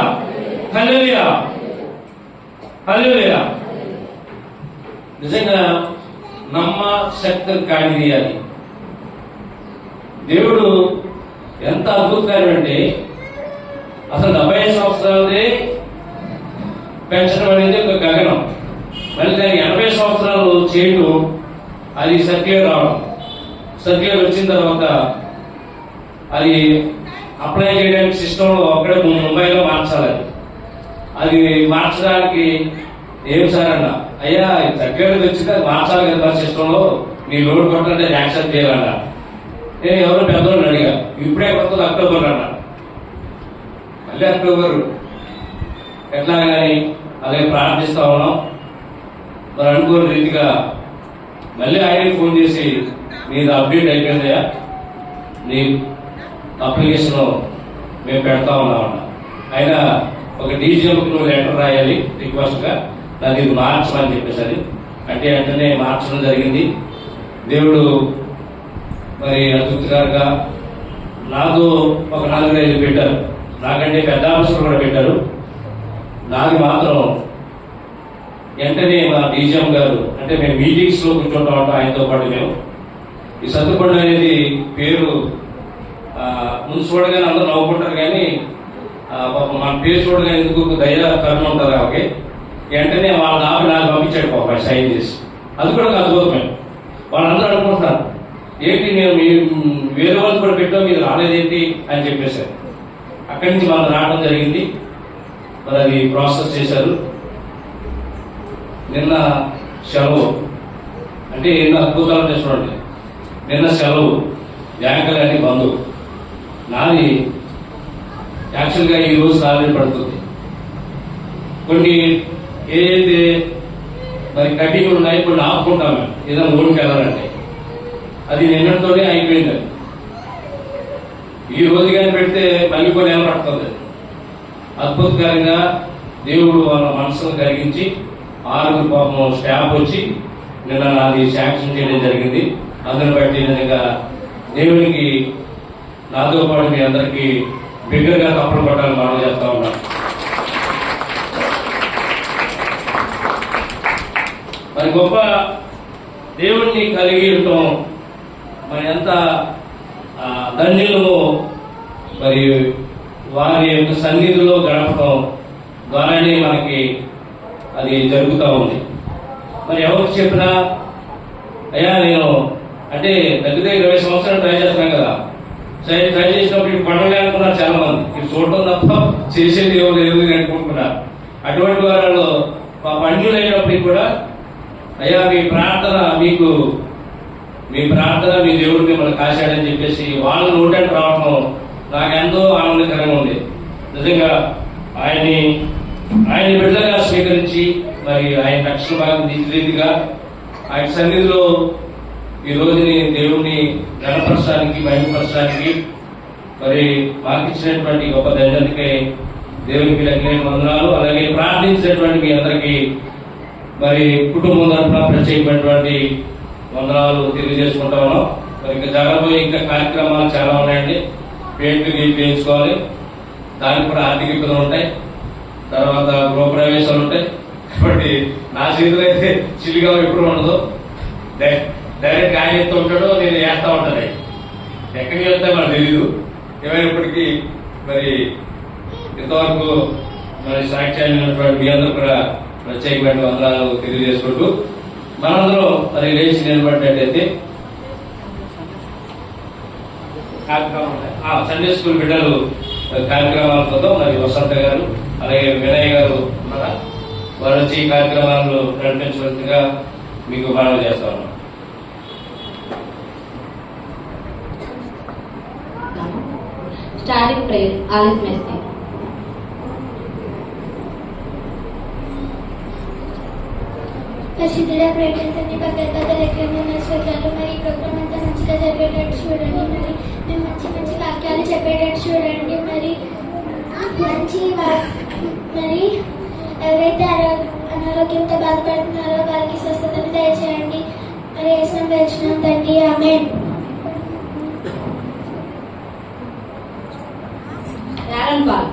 హల్లెలూయా, హల్లెలూయా. నిజంగా నమ్మ శక్తి కానిది అది. దేవుడు ఎంత అద్భుతకరం అంటే అసలు 70 సంవత్సరాలదే పెంచడం అనేది ఒక గగనం. మళ్ళీ దానికి 80 సంవత్సరాలు చేయడం, అది సర్క్యులర్ రావడం. సర్క్యులర్ వచ్చిన తర్వాత అది అప్లై చేయడానికి సిస్టంలో అక్కడే ముంబైలో మార్చాలి. అది మార్చడానికి ఏం సార్ అన్న, అయ్యా సర్క్యులర్ వచ్చింది అది మార్చాలి కదా సిస్టంలో, నీ లోడ్ కొట్టంటే యాక్సెప్ట్ చేయాలన్న. నేను ఎవరో పెద్దవాళ్ళని అడిగా, ఇప్పుడే కొత్తది అక్టోబర్ అన్న. మళ్ళీ అక్టోబర్ ఎట్లా కానీ అలాగే ప్రార్థిస్తా ఉన్నాం. మరి అనుకోని రీతిగా మళ్ళీ ఆయనకి ఫోన్ చేసి నీది అప్డేట్ అయిపోయిందయ్యా, నీ అప్లికేషన్ మేము పెడతా ఉన్నామన్న. ఆయన ఒక డీజీఎంకి నువ్వు లెటర్ రాయాలి రిక్వెస్ట్గా, నాకు ఇది మార్చమని చెప్పేసరి అంటే వెంటనే మార్చడం జరిగింది. దేవుడు మరి అద్భుతకరంగా నాకు ఒక 4-5 పెట్టారు, నాకంటే పెద్ద ఆఫీసర్ కూడా పెట్టారు. నాకు మాత్రం వెంటనే మా డీజీఎం గారు, అంటే మేము మీటింగ్స్ లో కూర్చుంటా ఉంటాం ఆయనతో పాటు. మేము ఈ సత్తుకొండ అనేది పేరు ముందు చూడగానే అందరూ నవ్వుకుంటారు, కానీ మన పేరు చూడగానే ఎందుకు దయ కరుణ ఉంటుంది. ఓకే, వెంటనే వాళ్ళ ఆవిడ నాకు పంపించాడు పాప సైన్ చేసి. అది కూడా ఒక అద్భుతమే. వాళ్ళందరూ అనుకుంటున్నారు ఏంటి నేను వేరే వాళ్ళు కూడా పెట్టాం మీరు రాలేదేంటి అని చెప్పేశారు. అక్కడి నుంచి వాళ్ళు రావడం జరిగింది. మరి అది ప్రాసెస్ చేశారు. నిన్న సెలవు, అంటే ఎన్నో అద్భుతాలు చేస్తున్నాండి. నిన్న సెలవు, బ్యాంకులు అన్ని బంధు. నాది యాక్చువల్గా ఈ రోజు సాలరీ పడుతుంది. కొన్ని ఏదైతే మరి కటింగ్లు ఉన్నాయి కొన్ని ఆపుకుంటాం మేము ఏదైనా ఊరికి వెళ్ళాలంటే, అది నిన్నటితోనే అయిపోయింది. ఈ రోజు కానీ పెడితే మళ్ళీ కొన్ని నెల పడుతుంది. అద్భుతకరంగా దేవుడు వాళ్ళ మనసును కలిగించి 6 పాపం స్టాఫ్ వచ్చి నిన్న నాది శాంక్షన్ చేయడం జరిగింది. అందుని బట్టి నిజంగా దేవునికి నాతో పాటు మీ అందరికీ బిగ్గరగా తప్పుడు పట్టాలని మనం చేస్తా ఉన్నాం. మరి గొప్ప దేవుణ్ణి కలిగి ఉండటం మరి ఎంత ధన్యులమో, మరి వారి యొక్క సన్నిధిలో గడపడం ద్వారానే మనకి అది జరుగుతూ ఉంది. మరి ఎవరికి చెప్పినా అయ్యా నేను అంటే దగ్గర 20 సంవత్సరాలు ట్రై చేస్తున్నాం కదా, సరే ట్రై చేసినప్పుడు ఇప్పుడు పండుగ అనుకున్నారు చాలా మంది, ఇది చూడటం తప్ప చేసేది ఏమో లేదు అనుకుంటున్నారు. అటువంటి వారిలో మా పండుగలు అయినప్పటికీ కూడా అయ్యా మీ ప్రార్థన మీ దేవుడు మిమ్మల్ని కాశాడని చెప్పేసి వాళ్ళ నోటంటే రావటం నాకు ఎంతో ఆనందకరంగా ఉంది. నిజంగా ఆయన బిడ్డగా స్వీకరించి మరి ఆయన రక్షణ భాగం రీతిగా ఆయన సన్నిధిలో ఈ రోజుని దేవుణ్ణి గణపరచడానికి మహిమపరచడానికి మరి మాకు ఇచ్చినటువంటి గొప్ప ధన్యతకై దేవునికి లెక్కలేని వందనాలు. అలాగే ప్రార్థించినటువంటి మీ అందరికీ మరి కుటుంబం తరఫున ప్రత్యేకమైనటువంటి వందనాలు తెలియజేసుకుంటా ఉన్నాం. మరి ఇంకా జరగబోయే ఇంకా కార్యక్రమాలు చాలా ఉన్నాయండి. పేట్లు గీట్లు వేయించుకోవాలి, దానికి కూడా ఆర్థిక ఇబ్బందులు ఉంటాయి, తర్వాత గృహప్రవేశాలు ఉంటాయి. కాబట్టి నా చేతిలో అయితే చిల్లిగా ఎప్పుడు ఉండదు, డైరెక్ట్ ఆయన ఎత్తు ఉంటాడో నేను వేస్తా ఉంటాను. ఎక్కడికి వెళ్తే మనకు తెలీదు. ఏమైనప్పటికీ మరి ఇంతవరకు మరి సాక్ష్యాన్ని మీ అందరూ కూడా ప్రత్యేకమైన వందనాలు తెలియజేసుకుంటూ మనందరూ మరి లేచి నిలబడినట్టయితే సండే స్కూల్ బిడ్డలు కార్యక్రమాలతో మరి వసంత గారు అలాగే వినయ్ గారు ఉన్నారా, వారు వచ్చి ఈ కార్యక్రమాలను నడిపించవలసిందిగా మీకు మనవి చేస్తా ఉన్నాం. Starting prayer, Alice Messi. ప్రసిద్ధుడ ప్రకటించండి భద్రత లెక్కలు స్వచ్ఛాలు మరి ఈ ప్రోగ్రామ్ అంతా మంచిగా జరిగేటట్టు చూడండి. మరి మేము మంచి మంచి వాక్యాలు చెప్పేటట్టు చూడండి. మరి మరి ఎవరైతే అనారోగ్యంతో బాధపడుతున్నారో వారికి స్వస్థతను దయచేయండి. మరి వేసిన వేసినాం తండ్రి, ఆమేన్. Aaron Paul.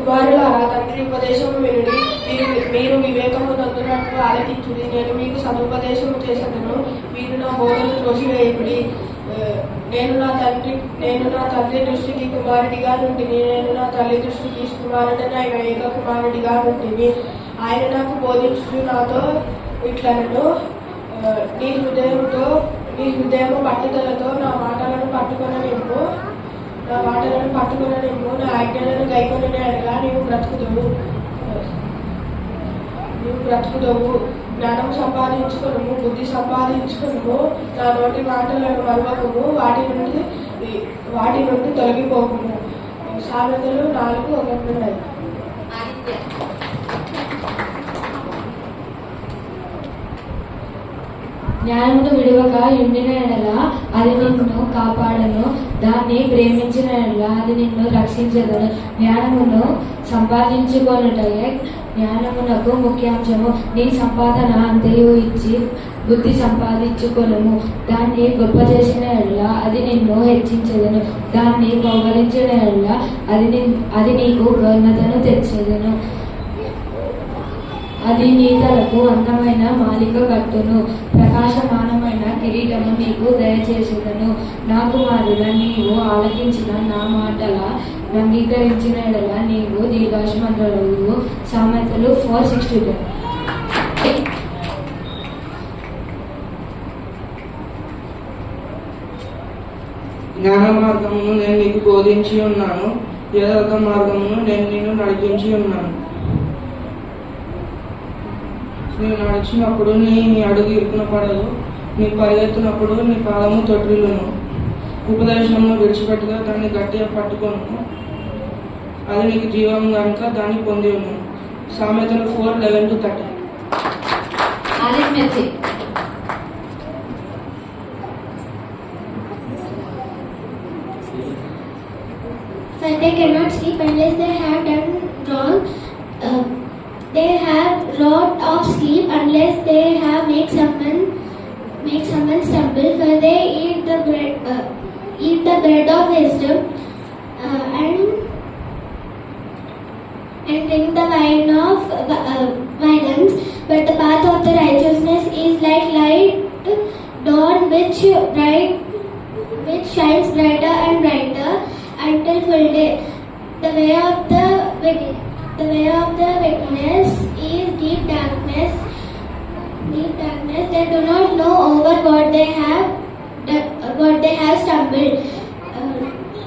కుమారులారా, తండ్రి ఉపదేశము వినుడి, మీరు వివేకము నొందినట్లు ఆలకించుడి. నేను మీకు సదుపదేశము చేసేదను, మీరు నా బోధను త్రోసివేయుడి. నేను నా తండ్రి దృష్టికి కుమారుడిగా నుండిని, నేను నా తల్లి దృష్టికి కుమారుడనైన ఏక కుమారుడిగా నుండిని. ఆయన నాకు బోధించు నాతో ఇట్లనను, నీ హృదయము పట్టుదలతో నా మాటలను పట్టుకొననిమ్ము, నా ఆజ్ఞలను గైకొనినట్లుగా నీవు బ్రతుకుదవు. జ్ఞానం సంపాదించుకొనుము, బుద్ధి సంపాదించుకొనుము. నా నోటి మాటలను మరువకము, వాటి నుండి తొలగిపోకుము. సామెతలు 4:1. జ్ఞానమును విడువక ఉండిన ఎడల అది నిన్ను కాపాడను, దాన్ని ప్రేమించిన ఎడల అది నిన్ను రక్షించదను. జ్ఞానమును సంపాదించుకొనుటయే జ్ఞానమునకు ముఖ్యాంశము. నీ సంపాదన అంతయు ఇచ్చి బుద్ధి సంపాదించుకొనుము. దాన్ని గొప్ప చేసిన ఎడల అది నిన్ను హెచ్చించదను, దాన్ని కౌగలించిన ఎడల అది నీకు ఘనతను తెచ్చేదను. అది నీ తలకు అందమైన మాలిక కట్టును, ప్రకాశమానమైన కిరీటము నీకు దయచేసేదను. నా కుమారుడ, నీవు ఆలకించిన నా మాటల అంగీకరించిన ఎడల నీవు దీర్ఘాయుష్మంతుడవు. సామెతలు 4:62. జ్ఞాన మార్గమును నేను నీకు బోధించి ఉన్నాను, యథార్థ మార్గమును నేను నిన్ను నడిపించి ఉన్నాను. నీవు నడిచినప్పుడు నీ అడుగు ఇరుకున పడదు, నీ పరిగెత్తినప్పుడు నీ పాదము తొట్టిల్లును. ఉపదేశమును విడిచిపెట్టుగా దాన్ని గట్టిగా పట్టుకొను, అది నీకు జీవం కనుక దాన్ని పొంది ఉన్నాను. సామెతలు 4:11-13. For they cannot sleep unless they have done wrong. They have lot of sleep unless they have make someone stumble. For they eat the bread of wisdom and drink the wine of violence. But the path of the righteousness is like light dawn, which shines brighter and brighter until full day. The way of the wickedness is deep darkness. They do not know over what they have stumbled.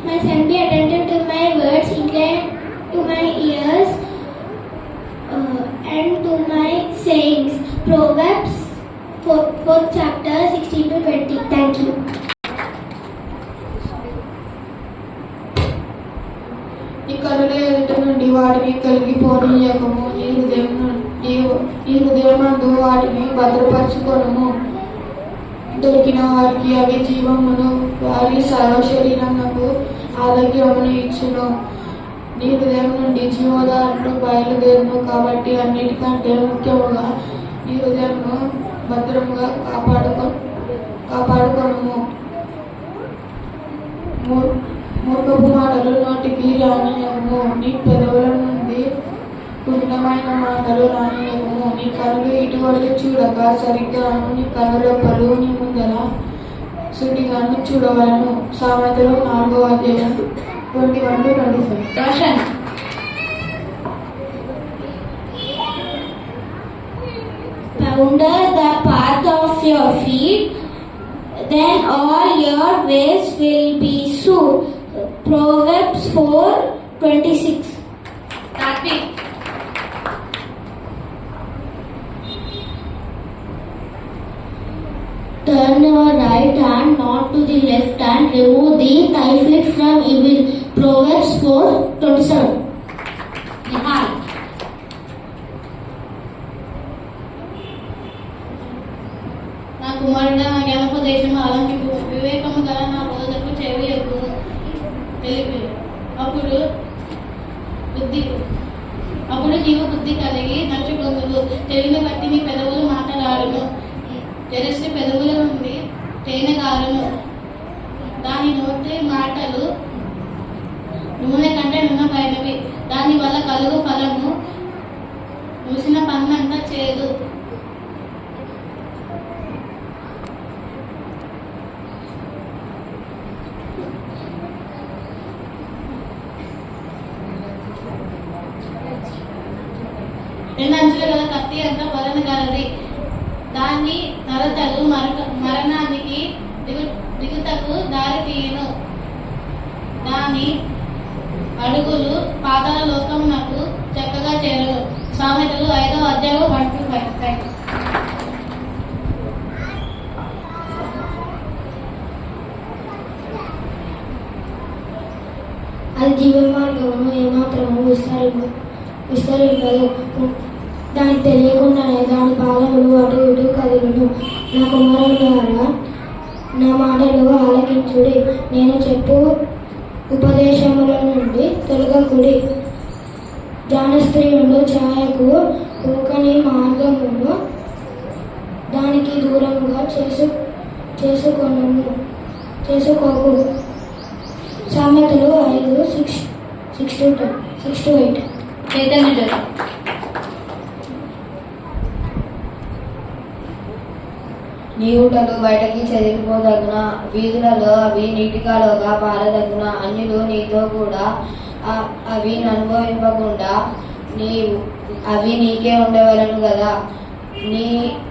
My son, be attentive to my words, incline to my ears and to my sayings. Proverbs 4th chapter 16-20. Thank you. నీ కనుల ఎదుట నుండి వాటిని కలిగిపోనీయకము, నీ హృదయమందు వాటిని భద్రపరచుకొనుము. దొరికిన వారికి అవి జీవమును, వారి సర్వ శరీరమునకు ఆరోగ్యమును ఇచ్చును. నీ హృదయం నుండి జీవోదారులు బయలుదేరును. కాబట్టి అన్నిటికంటే ముఖ్యముగా నీ హృదయమును భద్రముగా కాపాడుకొనుము. మూర్ఖపు మాటలు నోటికి రానియము, నీ పెదవుల నుండి పుణ్యమైన మాటలు రానియము. నీ కనులు ఇటువంటి చూడక సరిగ్గాను నీ కనురెప్పలు నీ ముందర సుటిగాను చూడవలను. సామెతలు 4:21-25. Ponder the path of your feet, then all your ways will be sure. Proverbs 4:26. Turn your right hand not to the left hand, remove the thy feet from evil. Proverbs 4:27. నా కుమారుడ, నా జ్ఞానోపదేశము ఆలంకింపు, వివేకము గల నా బోధకు చెవి ఎక్కువ తెలిపి. అప్పుడు నీవు బుద్ధి కలిగి నడుచుకొందువు. తెలివిని బట్టి నీ పెదవులు మాట్లాడాడును. తెరసి పెదవుల నుండి తేనె కారును. దాని నోటి మాటలు నూనె కంటే నూనె పైనవి. దాని వల్ల కలుగు ఫలము మూసిన పన్నంతా చేదు. రెండు అంచులు గల కత్తి అంత వలన గలది. దాన్ని నరతలు మరణానికి దిగుటకు దారి తీయను. దాని అడుగులు పాతాళ లోకమునకు చక్కగా చేరదు. సామెతలు 5వ అధ్యాయం 1-5. అది జీవ మార్గమును ఏమాత్రము విస్తరింపదు. దానికి తెలియకుండానే దాని పాదములు అటు ఇటు కదులును. నా కుమారులారా, నా మాటలు ఆలకించుడి. నేను చెప్పు ఉపదేశముల నుండి తొలగకుడి. జ్ఞానస్త్రీయుడు ఛాయకు పూకని మార్గమును దానికి దూరముగా చేసుకోకు. సామెతలు 5:6-8. చైతన్యుడు నీ ఊటలు బయటకి చెదిరిపోదగున, వీధులలో అవి నీటికాలుగా పారదగున. అన్యులు నీతో కూడా అవి అనుభవింపకుండా అవి నీకే ఉండవలను కదా.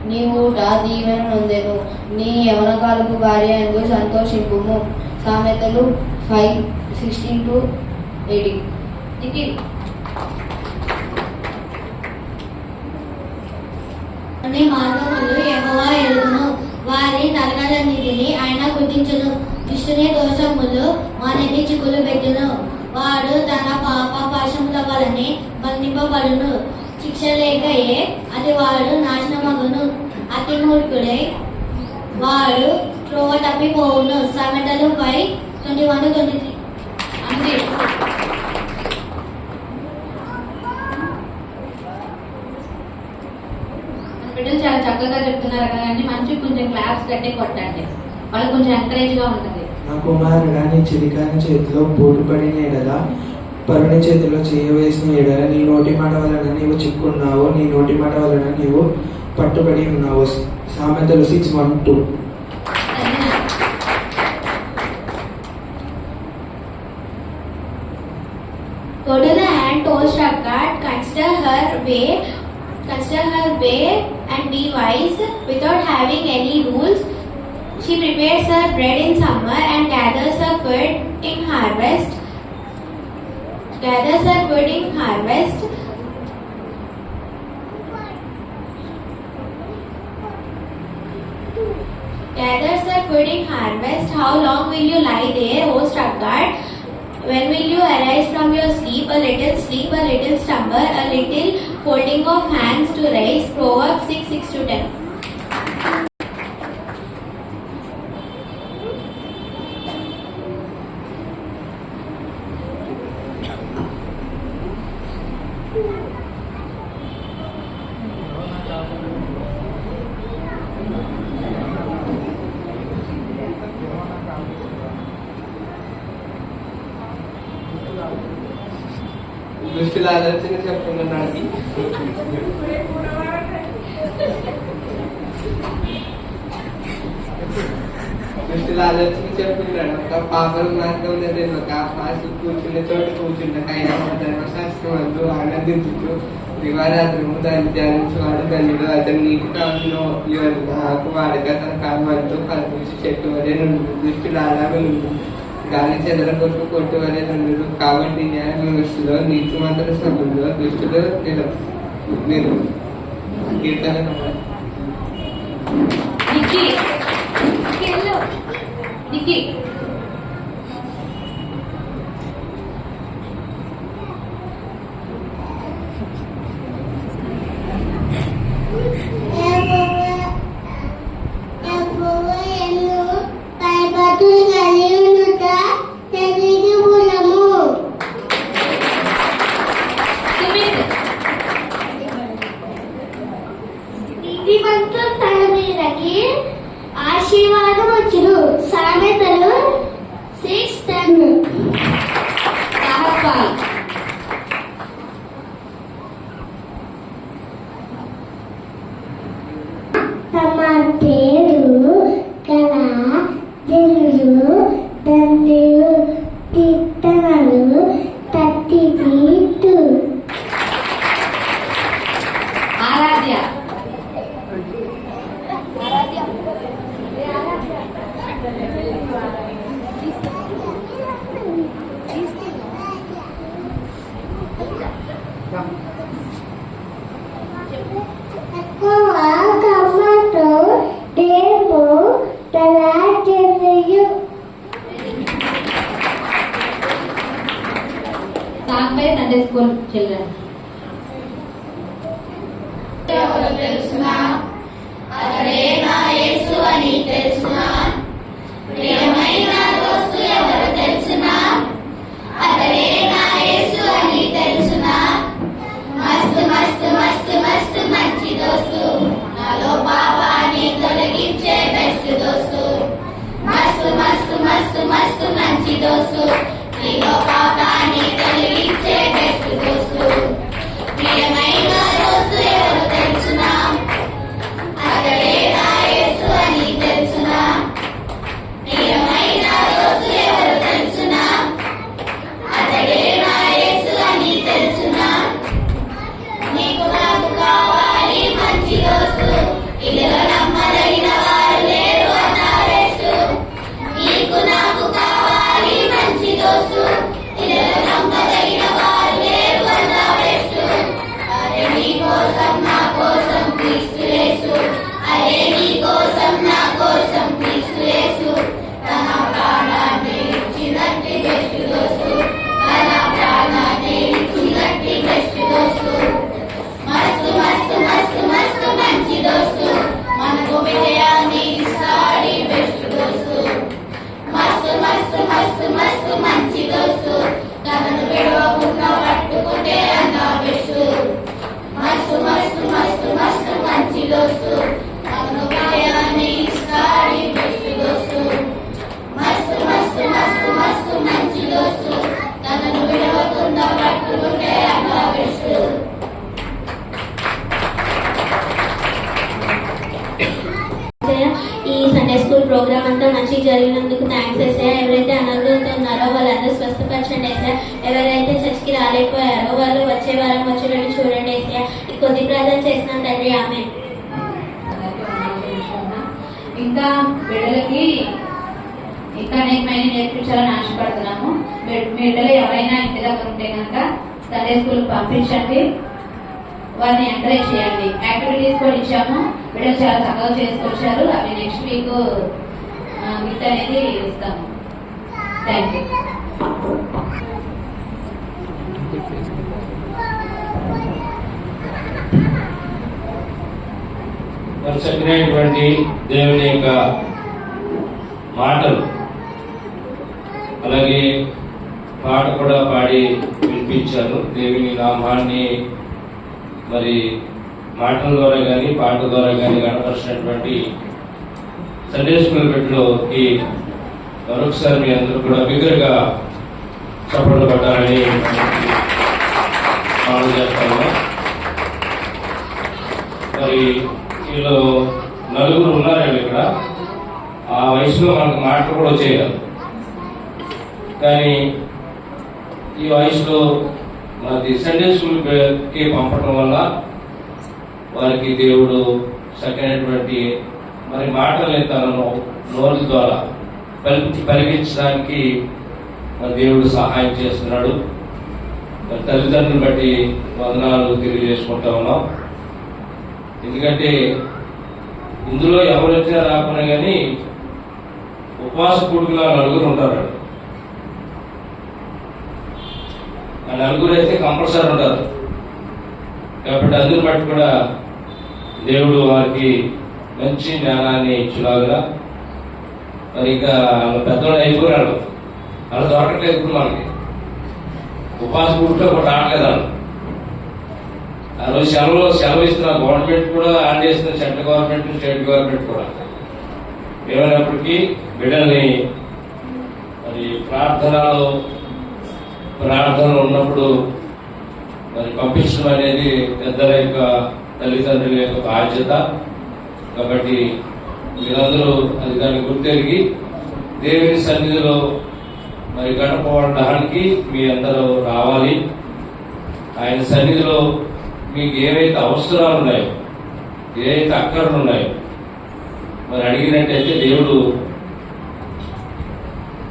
నీ ఊట దీవెన నొందెను, నీ యవనకాలపు భార్య ఎందు సంతోషింపుము. సామెతలు 5:16-18. అన్ని మార్గములు యెహోవా ఎరుగును, వారి నరకలన్నిటిని ఆయన గుర్తించును. దుష్టుని దోషములు వారిని చిక్కులు పెట్టును. వాడు తన పాప పాశముల వలనే బంధింపబడును. శిక్ష లేకయే అది వాడు నాశనమగును. అతి మూర్ఖుడై వాడు త్రోవ తప్పిపోవును. సామెతలు 5:21-23. అంతే. బిడ్డలు చాలా చక్కగా చెప్తున్నారు కదా అండి. మంచి కొంచెం క్లాప్స్ కట్టి కొట్టండి, వాళ్ళు కొంచెం ఎంకరేజ్ గా ఉంటుంది. నా కుమారుడా, నీ చిలికాని చేతిలో పోటుపడిన ఎడల, పరుని చేతిలో చేయవేసిన ఎడల, నీ నోటి మాట వలన నీవు చిక్కున్నావు, నీ నోటి మాట వలన నీవు పట్టుబడి ఉన్నావు. సామెతలు 6:1-2. Go to the hand, told Shaggat, consider her way and be wise. Without having any rules, she prepares her bread in summer and gathers her food in harvest. Gathers her food in harvest. Gathers her food in harvest. How long will you lie there, O Shaggat? When will you arise from your sleep? A little sleep, a little slumber, a little folding of hands to rise. Proverbs 6:6-10. దృష్టిలో ఆలోచన చెప్తున్నాడు. దృష్టిలో ఆలోచన చెప్తున్నాడు. ఒక పాపల మార్గం నేను ఒక పాసి కూర్చున్న చోట కూర్చున్న ధర్మశాస్త్రం అంటూ ఆనందించుతూ దివారాత్రము దాన్ని ధ్యానించేవాడు ధన్యుడు. అతను నీటి కాలంలో నాకు వాడక తన కాలంతో కనిపించి చెట్టు వలె నుండి దృష్టిలో అలాగే నుండి గాలి కొట్టు వలె నుండు. కాబట్టి న్యాయ వ్యవస్థలో నీతి మాత్ర సభ్యుల్లో దృష్టిలో నేను కీర్తన ఆశీర్వాదం వచ్చును. సామెతలు 6:10. Song by Sunday School children. ఎవరు తెలుసునా అతడే నా యేసు అని తెలుసునా ప్రియమైన దోస్తు ఎవరు తెలుసునా అతడే నా యేసు అని తెలుసునా మస్తు మస్తు మస్తు మస్తు మంచి దోస్తు నాలో పాపాన్ని తొలగించే బెస్ట్ దోస్తు మస్తు మస్తు మస్తు మస్తు మంచి దోస్తు నీలో పాపాన్ని తొలగించే బెస్ట్ దోస్తు ప్రియమైన దోస్తు ఎవరు తెలుసునా అతడే నా యేసు అని తెలుసునా ప్రియమైన దోస్తు ఎవరు తెలుసునా అతడే నా యేసు అని తెలుసునా నీకు నాకు కావాలి మంచి దోస్తు ఇదిలో నమ్మదగిన వారు లేరు అన్న బెస్ట్ నీకు నాకు కావాలి మంచి దోస్తు ఇదిలో నమ్మదగిన వారు లేరు అన్న బెస్ట్ అదే నీ కోసం నా కోసం క్రీస్తు యేసు అదే నీ కోసం నా కోసం క్రీస్తు యేసు తన ప్రాణాన్ని ఇచ్చినట్టి బెస్ట్ దోస్తు తన ప్రాణాన్ని ఇచ్చినట్టి బెస్ట్ దోస్తు మస్తు మస్తు మస్తు మస్తు మంచి దోస్తు మనకు విజయాన్ని ఇస్తాడి బెస్ట్ దోస్తు మస్తు మస్తు మస్తు మస్తు మంచి దోస్తు తనను విడవకుండా పట్టుకుంటే అన్న బెస్ట్ మస్తు మస్తు మస్తు మస్తు మంచి దోస్తు మనకు విజయాన్ని ఇస్తాడి బెస్ట్ దోస్తు మస్తు మస్తు మస్తు మస్తు మంచి దోస్తు తనను విడవకుండా పట్టుకుంటే అన్న బెస్ట్ ఈ సండే స్కూల్ ప్రోగ్రామ్ అంతా మంచిగా జరిగినందుకు థ్యాంక్స్ వేసాయా. ఎవరైతే అనారోగ్యంతో ఉన్నారో వాళ్ళందరూ స్వస్థపరచండి వేసాయా. ఎవరైతే చర్చికి రాలేకపోయారో వాళ్ళు వచ్చే వారం వచ్చేటట్టు చూడండి వేసాయా. ఈ కొద్ది ప్రార్థన చేసిన తండ్రి ఆమె. ఇంకా బిడ్డలకి ఇంకా అనేకమైన నేర్పించాలని ఆశపడుతున్నాము. మీ బిడ్డలు ఎవరైనా ఇంటి దగ్గర ఉంటే కనుక సండే స్కూల్ పంపించండి, వారిని ఎంకరేజ్ చేయండి. యాక్టివిటీస్ కూడా ఇచ్చాము, బిడ్డలు చాలా చక్కగా చేసుకొచ్చారు. అవి నెక్స్ట్ వీక్ గిఫ్ట్ అనేది ఇస్తాము. Thank you. మరి చెప్పినటువంటి దేవుని యొక్క మాటలు అలాగే పాట కూడా పాడి వినిపించారు. దేవుని నామాన్ని మరి మాటల ద్వారా కానీ పాట ద్వారా కానీ కనపరిచినటువంటి సండే స్కూల్ బిడ్డలకి మరొకసారి మీ అందరూ కూడా బిగ్గరగా చప్పట్లు పట్టాలని మనం చేస్తాము. మరి వీళ్ళు నలుగురు ఉన్నారండి ఇక్కడ. ఆ వయసులో మనకు మాటలు కూడా వచ్చేయగలరు, కానీ ఈ వయసులో మనది సండే స్కూల్కి పంపడం వల్ల వారికి దేవుడు చక్కనటువంటి మరి మాటల్ని తనను నోరు ద్వారా పలికించడానికి మరి దేవుడు సహాయం చేస్తున్నాడు. మరి తల్లిదండ్రులను బట్టి వందనాలు తెలియజేసుకుంటా ఉన్నాం. ఎందుకంటే ఇందులో ఎవరు వచ్చినా రాకుండా కానీ ఉపవాస కూడుకులా నలుగురు ఉంటారు. ఆ నలుగురు అయితే కంపల్సరీ ఉంటారు. కాబట్టి అందుని బట్టి కూడా దేవుడు వారికి మంచి జ్ఞానాన్ని ఇచ్చేలాగా మరి ఇంకా పెద్దవాళ్ళు అయిపోయారు. అలా దొరకట్లేదు. ఇప్పుడు మనకి ఉపవాస కూడుకులో ఒకటి ఆడలేదు వాళ్ళు. ఆ రోజు సెలవు ఇస్తున్న గవర్నమెంట్ కూడా ఆన్ చేస్తున్న, సెంట్రల్ గవర్నమెంట్ స్టేట్ గవర్నమెంట్ కూడా. ఏమైనప్పటికీ బిడ్డల్ని మరి ప్రార్థనలు ఉన్నప్పుడు మరి పంపించడం అనేది పెద్దల యొక్క తల్లిదండ్రుల యొక్క బాధ్యత. కాబట్టి మీరందరూ అది దాన్ని గుర్తెరిగి దేవుని సన్నిధిలో మరి గడపడానికి మీ అందరూ రావాలి. ఆయన సన్నిధిలో మీకు ఏవైతే అవసరాలు ఉన్నాయో, ఏవైతే అక్కర్లు ఉన్నాయో మరి అడిగినట్టయితే దేవుడు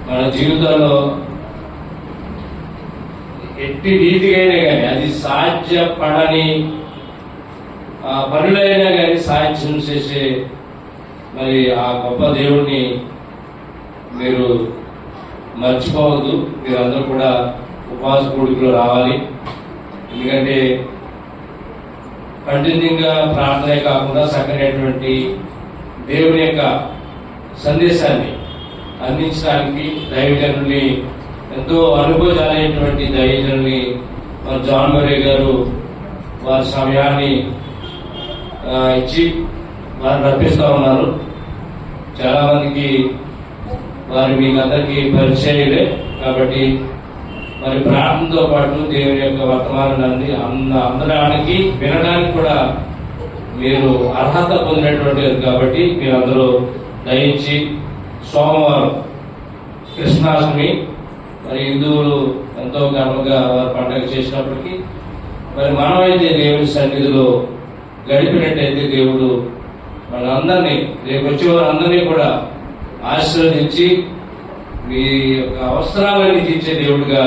మన జీవితంలో ఎట్టి రీతికైనా కానీ అది సాధ్యపడని పనులైనా కానీ సాధ్యం చేసే మరి ఆ గొప్ప దేవుడిని మీరు మర్చిపోవద్దు. మీరందరూ కూడా ఉపవాస కూడికలో రావాలి. ఎందుకంటే కంటిన్యూగా ప్రార్థనే కాకుండా చక్కనటువంటి దేవుని యొక్క సందేశాన్ని అందించడానికి దైవజనుల్ని, ఎంతో అనుభవజాలైనటువంటి దైవజనుల్ని మన జాన్ మరే గారు వారి సమయాన్ని ఇచ్చి వారిని రప్పిస్తూ ఉన్నారు. చాలా మందికి వారి మీకు అందరికీ పరిచయలే కాబట్టి మరి ప్రార్థనతో పాటు దేవుని యొక్క వర్తమానాన్ని అందడానికి వినడానికి కూడా మీరు అర్హత పొందినటువంటిది కాబట్టి మీరందరూ దయించి సోమవారం కృష్ణాష్టమి మరి హిందువులు ఎంతో ఘనంగా వారి పండుగ చేసినప్పటికీ మరి మనమైతే దేవుని సన్నిధిలో గడిపినట్టయితే దేవుడు వాళ్ళందరినీ రేపు వచ్చే వారందరినీ కూడా ఆశీర్వదించి మీ యొక్క అవసరాలని తీర్చే దేవుడిగా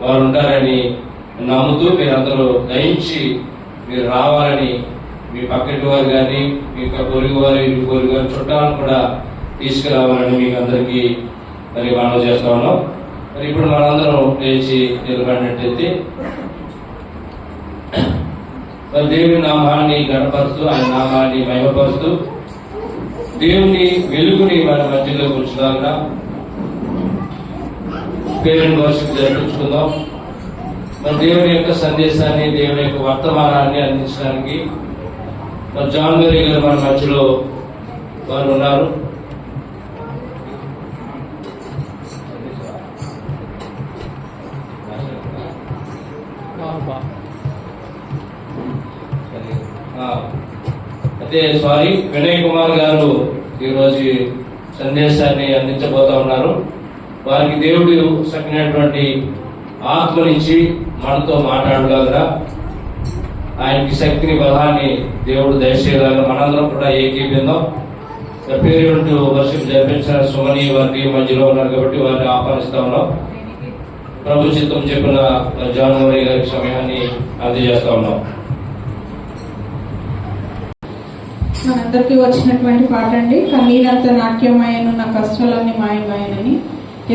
వారు ఉంటారని నమ్ముతూ మీరందరూ దయించి మీరు రావాలని మీ పక్కటి వారు కానీ మీ పొరుగు వారి చుట్టాలను కూడా తీసుకురావాలని మీకు అందరికీ మరి మనం చేస్తా ఉన్నాం. మరి ఇప్పుడు మనందరం లేచి నిలబడినట్టయితే మరి దేవుని నామాన్ని గణపరుస్తూ ఆయన నామాన్ని మహిమపరుస్తూ దేవుని వెలుగుని మన మధ్యలో కూర్చున్నాక పేరెంట్ వర్షిప్ జరిపించుకుందాం. మరి దేవుని యొక్క సందేశాన్ని, దేవుని యొక్క వర్తమానాన్ని అందించడానికి మరి జాన్ మరీ గారు మన మధ్యలో వారు ఉన్నారు. అయితే వినయ్ కుమార్ గారు ఈరోజు సందేశాన్ని అందించబోతా ఉన్నారు. వారికి దేవుడు సకినటువంటి ఆత్మనిచ్చి మనతో మాట్లాడగలరా, ఆయనకి శక్తిని బలాన్ని దేవుడు దయచేయగలరా. మనందరం కూడా ఏకీపిందాం. పేరెంట్ వర్షిప్ జరిపించిన సుమని వారి మధ్యలో ఉన్నారు కాబట్టి వారిని ఆహ్వానిస్తా ఉన్నాం. ప్రభు చిత్తం చెప్పిన జాన్ మరీ గారి సమయాన్ని అందజేస్తా ఉన్నాం. మనందరికీ వచ్చినటువంటి పాట అండి. కన్నీరంత నాట్యమాయను నా కష్టాలన్నీ మాయమాయనని.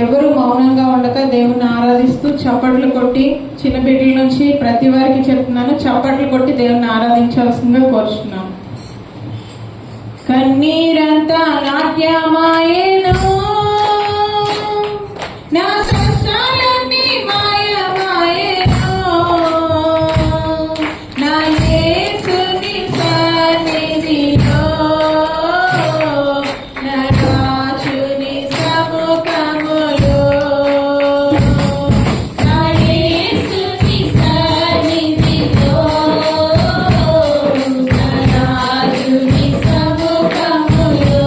ఎవరు మౌనంగా ఉండక దేవుని ఆరాధిస్తూ చప్పట్లు కొట్టి, చిన్న బిడ్డల నుంచి ప్రతి వారికి చెప్తున్నాను, చప్పట్లు కొట్టి దేవుని ఆరాధించాల్సిందిగా కోరుచున్నాను. కన్నీరంతా నాట్యమాయను నా కష్టాలన్నీ మాయమాయను, నా యేసుని సన్నిధిలో నా రాజుని సముఖములో, నా యేసుని సన్నిధిలో నా రాజుని సముఖములో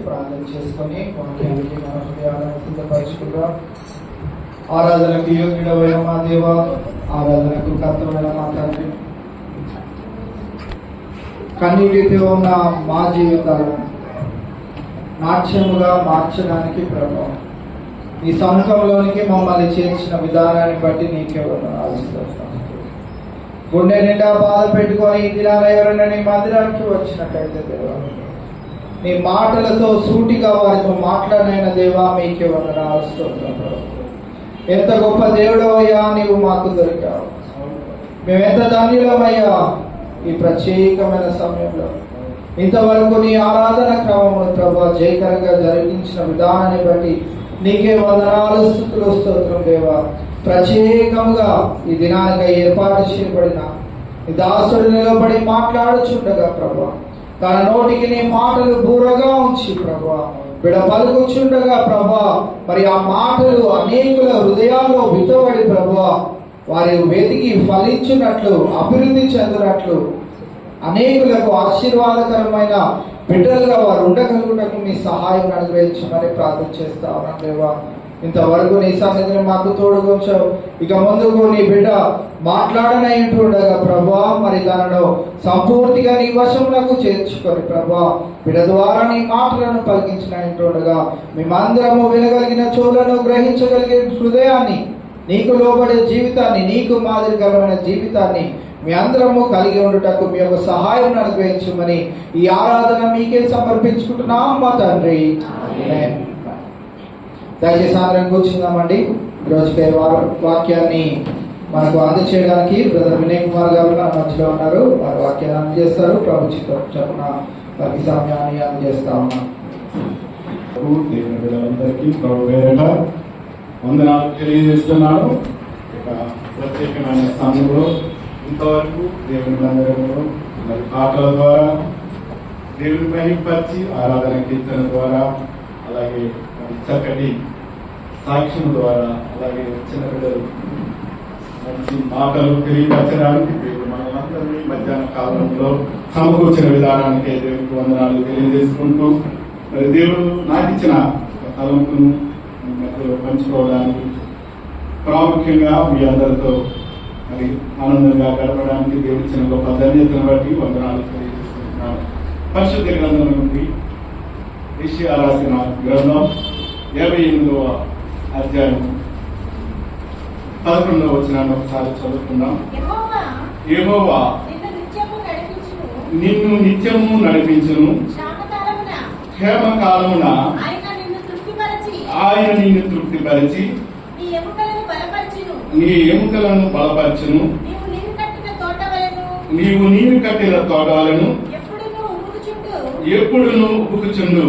ప్రార్థన చేసుకొని వాక్యానికి మన హృదయాలను సిద్ధపరచుకుందాం. ఆరాధనకు యోగ్యుడమైన మా దేవ, ఆరాధనకు కర్తమైన మా తండ్రి, కన్నీటితో ఉన్న మా జీవితాలను నాట్యముగా మార్చడానికి ప్రభావం ఈ సముఖంలోనికి మమ్మల్ని చేర్చిన విధానాన్ని బట్టి నీకే వందనాలు. గుండె నిండా బాధ పెట్టుకొని ఈ దినాన ఎవరైనా నీ మందిరానికి వచ్చినట్లయితే దేవా, నీ మాటలతో సూటిగా వారితో మాట్లాడిన దేవా మీకే వందనాలు. ఎంత గొప్ప దేవుడు అయ్యా నీవు మాకు దొరికావు. మేమెంత ధన్యులమయ్యా ఈ ప్రత్యేకమైన సమయంలో. ఇంతవరకు నీ ఆరాధన క్రమమును ప్రభు జయకరంగా జరిగించిన విధానాన్ని బట్టి నీకే వందనాలు, స్తుతులు, స్తోత్రం దేవా. ప్రత్యేకంగా ఈ దినానికి ఏర్పాటు చేయబడిన ఈ దాసుడు నిలబడి మాట్లాడుచుండగా ప్రభా, తన నోటికి నీ మాటలు బూరగా ఉంచి ప్రభా బిడ పలుకుచుండగా ప్రభా, మరి ఆ మాటలు అనేకుల హృదయాల్లో విత్తబడి ప్రభా వారి వెతికి ఫలించినట్లు, అభివృద్ధి చెందినట్లు, అనేకులకు ఆశీర్వాదకరమైన బిడ్డలుగా వారు ఉండగలుగుటకు మీ సహాయం అనుగ్రహించమని ప్రార్థన చేస్తా ఉన్నాం దేవా. ఇంతవరకు నీ సన్నిధిని మాకు తోడుకొచ్చావు. ఇక ముందుకు నీ బిడ్డ మాట్లాడనైంటుండగా ప్రభా, మరి తనను సంపూర్తిగా నీ వశమునకు చేర్చుకొని ప్రభా బిడ్డ ద్వారా నీ మాటలను పలికించినట్టుండగా మేమందరము వినగలిగిన చెవులను, గ్రహించగలిగే హృదయాన్ని, నీకు లోబడే జీవితాన్ని, నీకు మాదిరికరమైన జీవితాన్ని మీ అందరము కలిగి ఉండుటకు మీ యొక్క సహాయం అనుగ్రహించమని ఈ ఆరాధన మీకే సమర్పించుకుంటున్నాం మా తండ్రి. దయచేసి అందరం కూర్చుందామండి. ఈరోజు వాక్యాన్ని మనకు అందచేయడానికి బ్రదర్ వినయ్ కుమార్ గారు మన మధ్యలో ఉన్నారు. వారు వాక్యాన్ని అందజేస్తారు. ప్రభు చిత్తం వారికి సమయాన్ని అందజేస్తా ఉన్నాం. దేవుని బిడ్డలందరికీ ప్రభు పేరుగా వందనాలు తెలియజేస్తున్నాను. ఇక ప్రత్యేకమైన సమయంలో ఇంతవరకు దేవుని మందిరంలో మరి పాటల ద్వారా దేవుని మహిమపరిచి ఆరాధన కీర్తన ద్వారా, అలాగే చక్కటి సాక్ష్యం ద్వారా, అలాగే చిన్న బిడ్డలు మంచి మాటలు తెలియపరచడానికి దేవుడు మనమందరినీ మధ్యాహ్న కాలంలో సమకూర్చిన విధానానికి దేవునికి వందనాలు తెలియజేసుకుంటూ, మరి దేవుడు నాకు ఇచ్చిన తలంపును మధ్యలో పంచుకోవడానికి, ప్రాముఖ్యంగా మీ అందరితో మరి ఆనందంగా గడపడానికి దేవుడు ఇచ్చిన గొప్ప ధన్యతను బట్టి వందనాలు తెలియజేసుకుంటున్నాను. పరిశుద్ధ గ్రంథం నుండి యెషయా రాసిన గ్రంథం 58వ అధ్యాయం 11వ వచనాన్ని ఒకసారి చదువుకుందాం. యెహోవా నిన్ను నిత్యము నడిపించును, క్షేమకాలమున ఆయన నిన్ను తృప్తిపరిచి నీ ఎముకలను బలపరచును, నీవు నీరు కట్టిన తోటలను ఎప్పుడును ఉబుకుచుండు,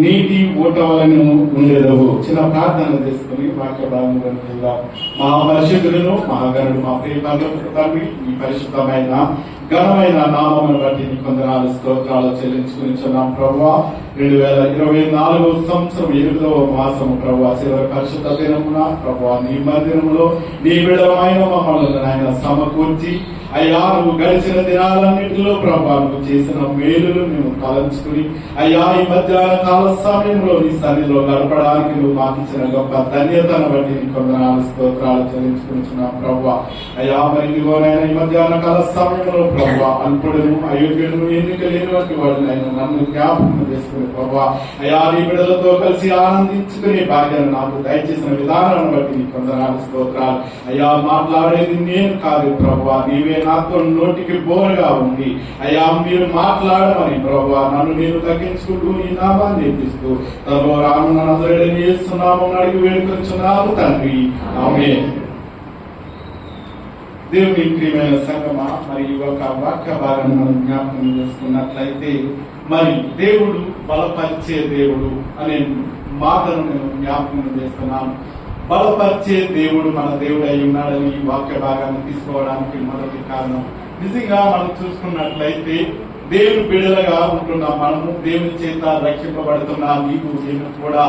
నీటి ఊట వలెను ఉండేదవు. చిన్న ప్రార్థన చేసుకుని వాక్య భాగంగా మహాపరిశుద్ధులను మహాగణుడు మా ప్రియమైన తండ్రి, ఈ పరిశుద్ధమైన ఘనమైన నామమును బట్టి నీ కొందనాలు స్తోత్రాలు చెల్లించుకునిచున్నాం ప్రభువా. 2024 సంవత్సరం 8వ మాసము ప్రభువా, చివరి పరిశుద్ధ దినమున ప్రభువా నీ మందిరములో నీ బిడ్డలమైన మమ్మల్ని ఆయన సమకూర్చి అయ్యా నువ్వు గడిచిన దినాలన్నింటిలో ప్రభా నువ్వు చేసిన మేలులు మేము తలంచుకుని అయ్యా ఈ మధ్యాహ్న కాల సమయంలో నీ సన్నిధిలో గడపడానికి నువ్వు మాకు ఇచ్చిన గొప్ప ధన్యతను బట్టి నీ కొందనాలు స్తోత్రాలు చెల్లించుకుంటున్నాం ప్రభా. అయ్యా మరి ఇదిగోనైనా ఈ మధ్యాహ్న కాల సమయంలో ప్రభా అల్పుడును అయోగ్యుడును ఎన్నిక లేనివంటి వాడిని ఆయన నన్ను జ్ఞాపకం చేసుకుని ప్రభా అయ్యా నీ బిడ్డలతో కలిసి ఆనందించుకునే భాగ్యాన్ని నాకు దయచేసిన విధానాన్ని బట్టి నీ కొందనాలు స్తోత్రాలు. అయ్యా మాట్లాడేది నేను కాదు ప్రభా, నీవే నాతో నోటికి బోరగా ఉంది. అయ్యా మీరు మాట్లాడమని ప్రభా నన్ను నేను తగ్గించుకుంటూ నీ నామాన్ని ఎత్తిస్తూ త్వరలో రానున్న నజరేయుడైన యేసు నామమున అడిగి వేడుకొనుచున్నాము తండ్రి, ఆమేన్. దేవుని ప్రియమైన సంగమా, మరి ఒక వాక్య భాగాన్ని మనం జ్ఞాపకం చేసుకున్నట్లయితే మరి దేవుడు బలపరిచే దేవుడు అనే మాటను నేను జ్ఞాపకం చేస్తున్నాను. బలపరిచే దేవుడు మన దేవుడు అయి ఉన్నాడని ఈ వాక్య భాగాన్ని తీసుకోవడానికి మొదటి కారణం. నిజంగా మనం చూసుకున్నట్లయితే దేవుని బిడ్డలుగా ఉంటున్న మనము, దేవుని చేత రక్షింపబడుతున్న నీకు నేను కూడా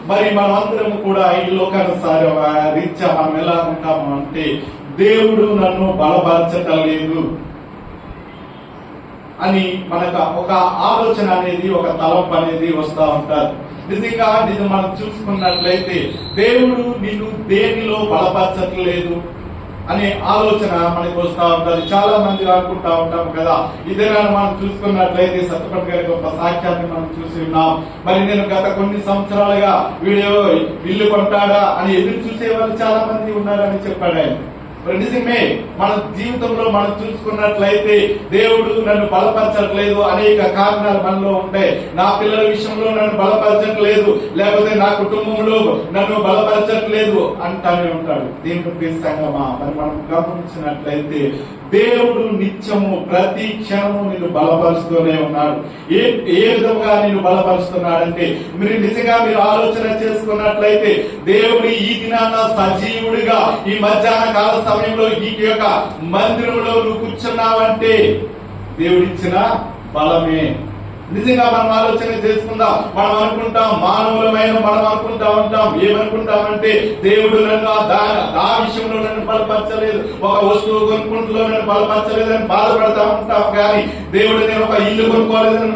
మరి మనమందరం కూడా ఈ లోకానుసార రీత్యా మనం ఎలా ఉంటాము అంటే దేవుడు నన్ను బలపరచటం లేదు, అని మనకు ఒక ఆలోచన అనేది, ఒక తలంపు అనేది వస్తూ ఉంటారు. నిజంగా మనం చూసుకున్నట్లయితే దేవుడు నిన్ను దేనిలో బలపరచట్లేదు అనే ఆలోచన మనకు వస్తూ ఉంటుంది. చాలా మంది అనుకుంటా ఉంటాం కదా. ఇదేనా మనం చూసుకున్నట్లయితే సత్యపతి గారి గొప్ప సాక్ష్యాన్ని మనం చూసి ఉన్నాం. మరి నేను గత కొన్ని సంవత్సరాలుగా వీడియో ఇల్లు కొంటాడా అని ఎదురు చూసే వాళ్ళు చాలా మంది ఉన్నారని చెప్పాడు ఆయన. నిజమే, మన జీవితంలో మనం చూసుకున్నట్లయితే దేవుడు నన్ను బలపరచట్లేదు, అనేక కారణాలు మనలో ఉంటాయి. నా పిల్లల విషయంలో నన్ను బలపరచట్లేదు, లేకపోతే నా కుటుంబంలో నన్ను బలపరచట్లేదు అంటానే ఉంటాడు. దీని సంగమా మరి మనం గమనించినట్లయితే దేవుడు నిత్యము ప్రతి క్షణము నిన్ను బలపరుస్తూనే ఉన్నాడు. ఏ విధంగా నిన్ను బలపరుస్తున్నాడంటే మీరు నిజంగా మీరు ఆలోచన చేసుకున్నట్లయితే దేవుడు ఈ దినాన సజీవుడిగా ఈ మధ్యాహ్న కాల సమయంలో ఈ యొక్క మందిరంలో నువ్వు కూర్చున్నావంటే దేవుడిచ్చిన బలమే. నిజంగా మనం ఆలోచన చేసుకుందాం. మనం అనుకుంటాం మానవులమైన మనం అనుకుంటా ఉంటాం, ఏమనుకుంటామంటే దేవుడు నన్ను ఆ విషయంలో నన్ను బలపరచలేదు, ఒక వస్తువు కొనుక్కుంటూ నన్ను బలపరచలేదని బాధపడతా ఉంటాం. కానీ దేవుడు నేను ఒక ఇల్లు కొనుక్కోలేదని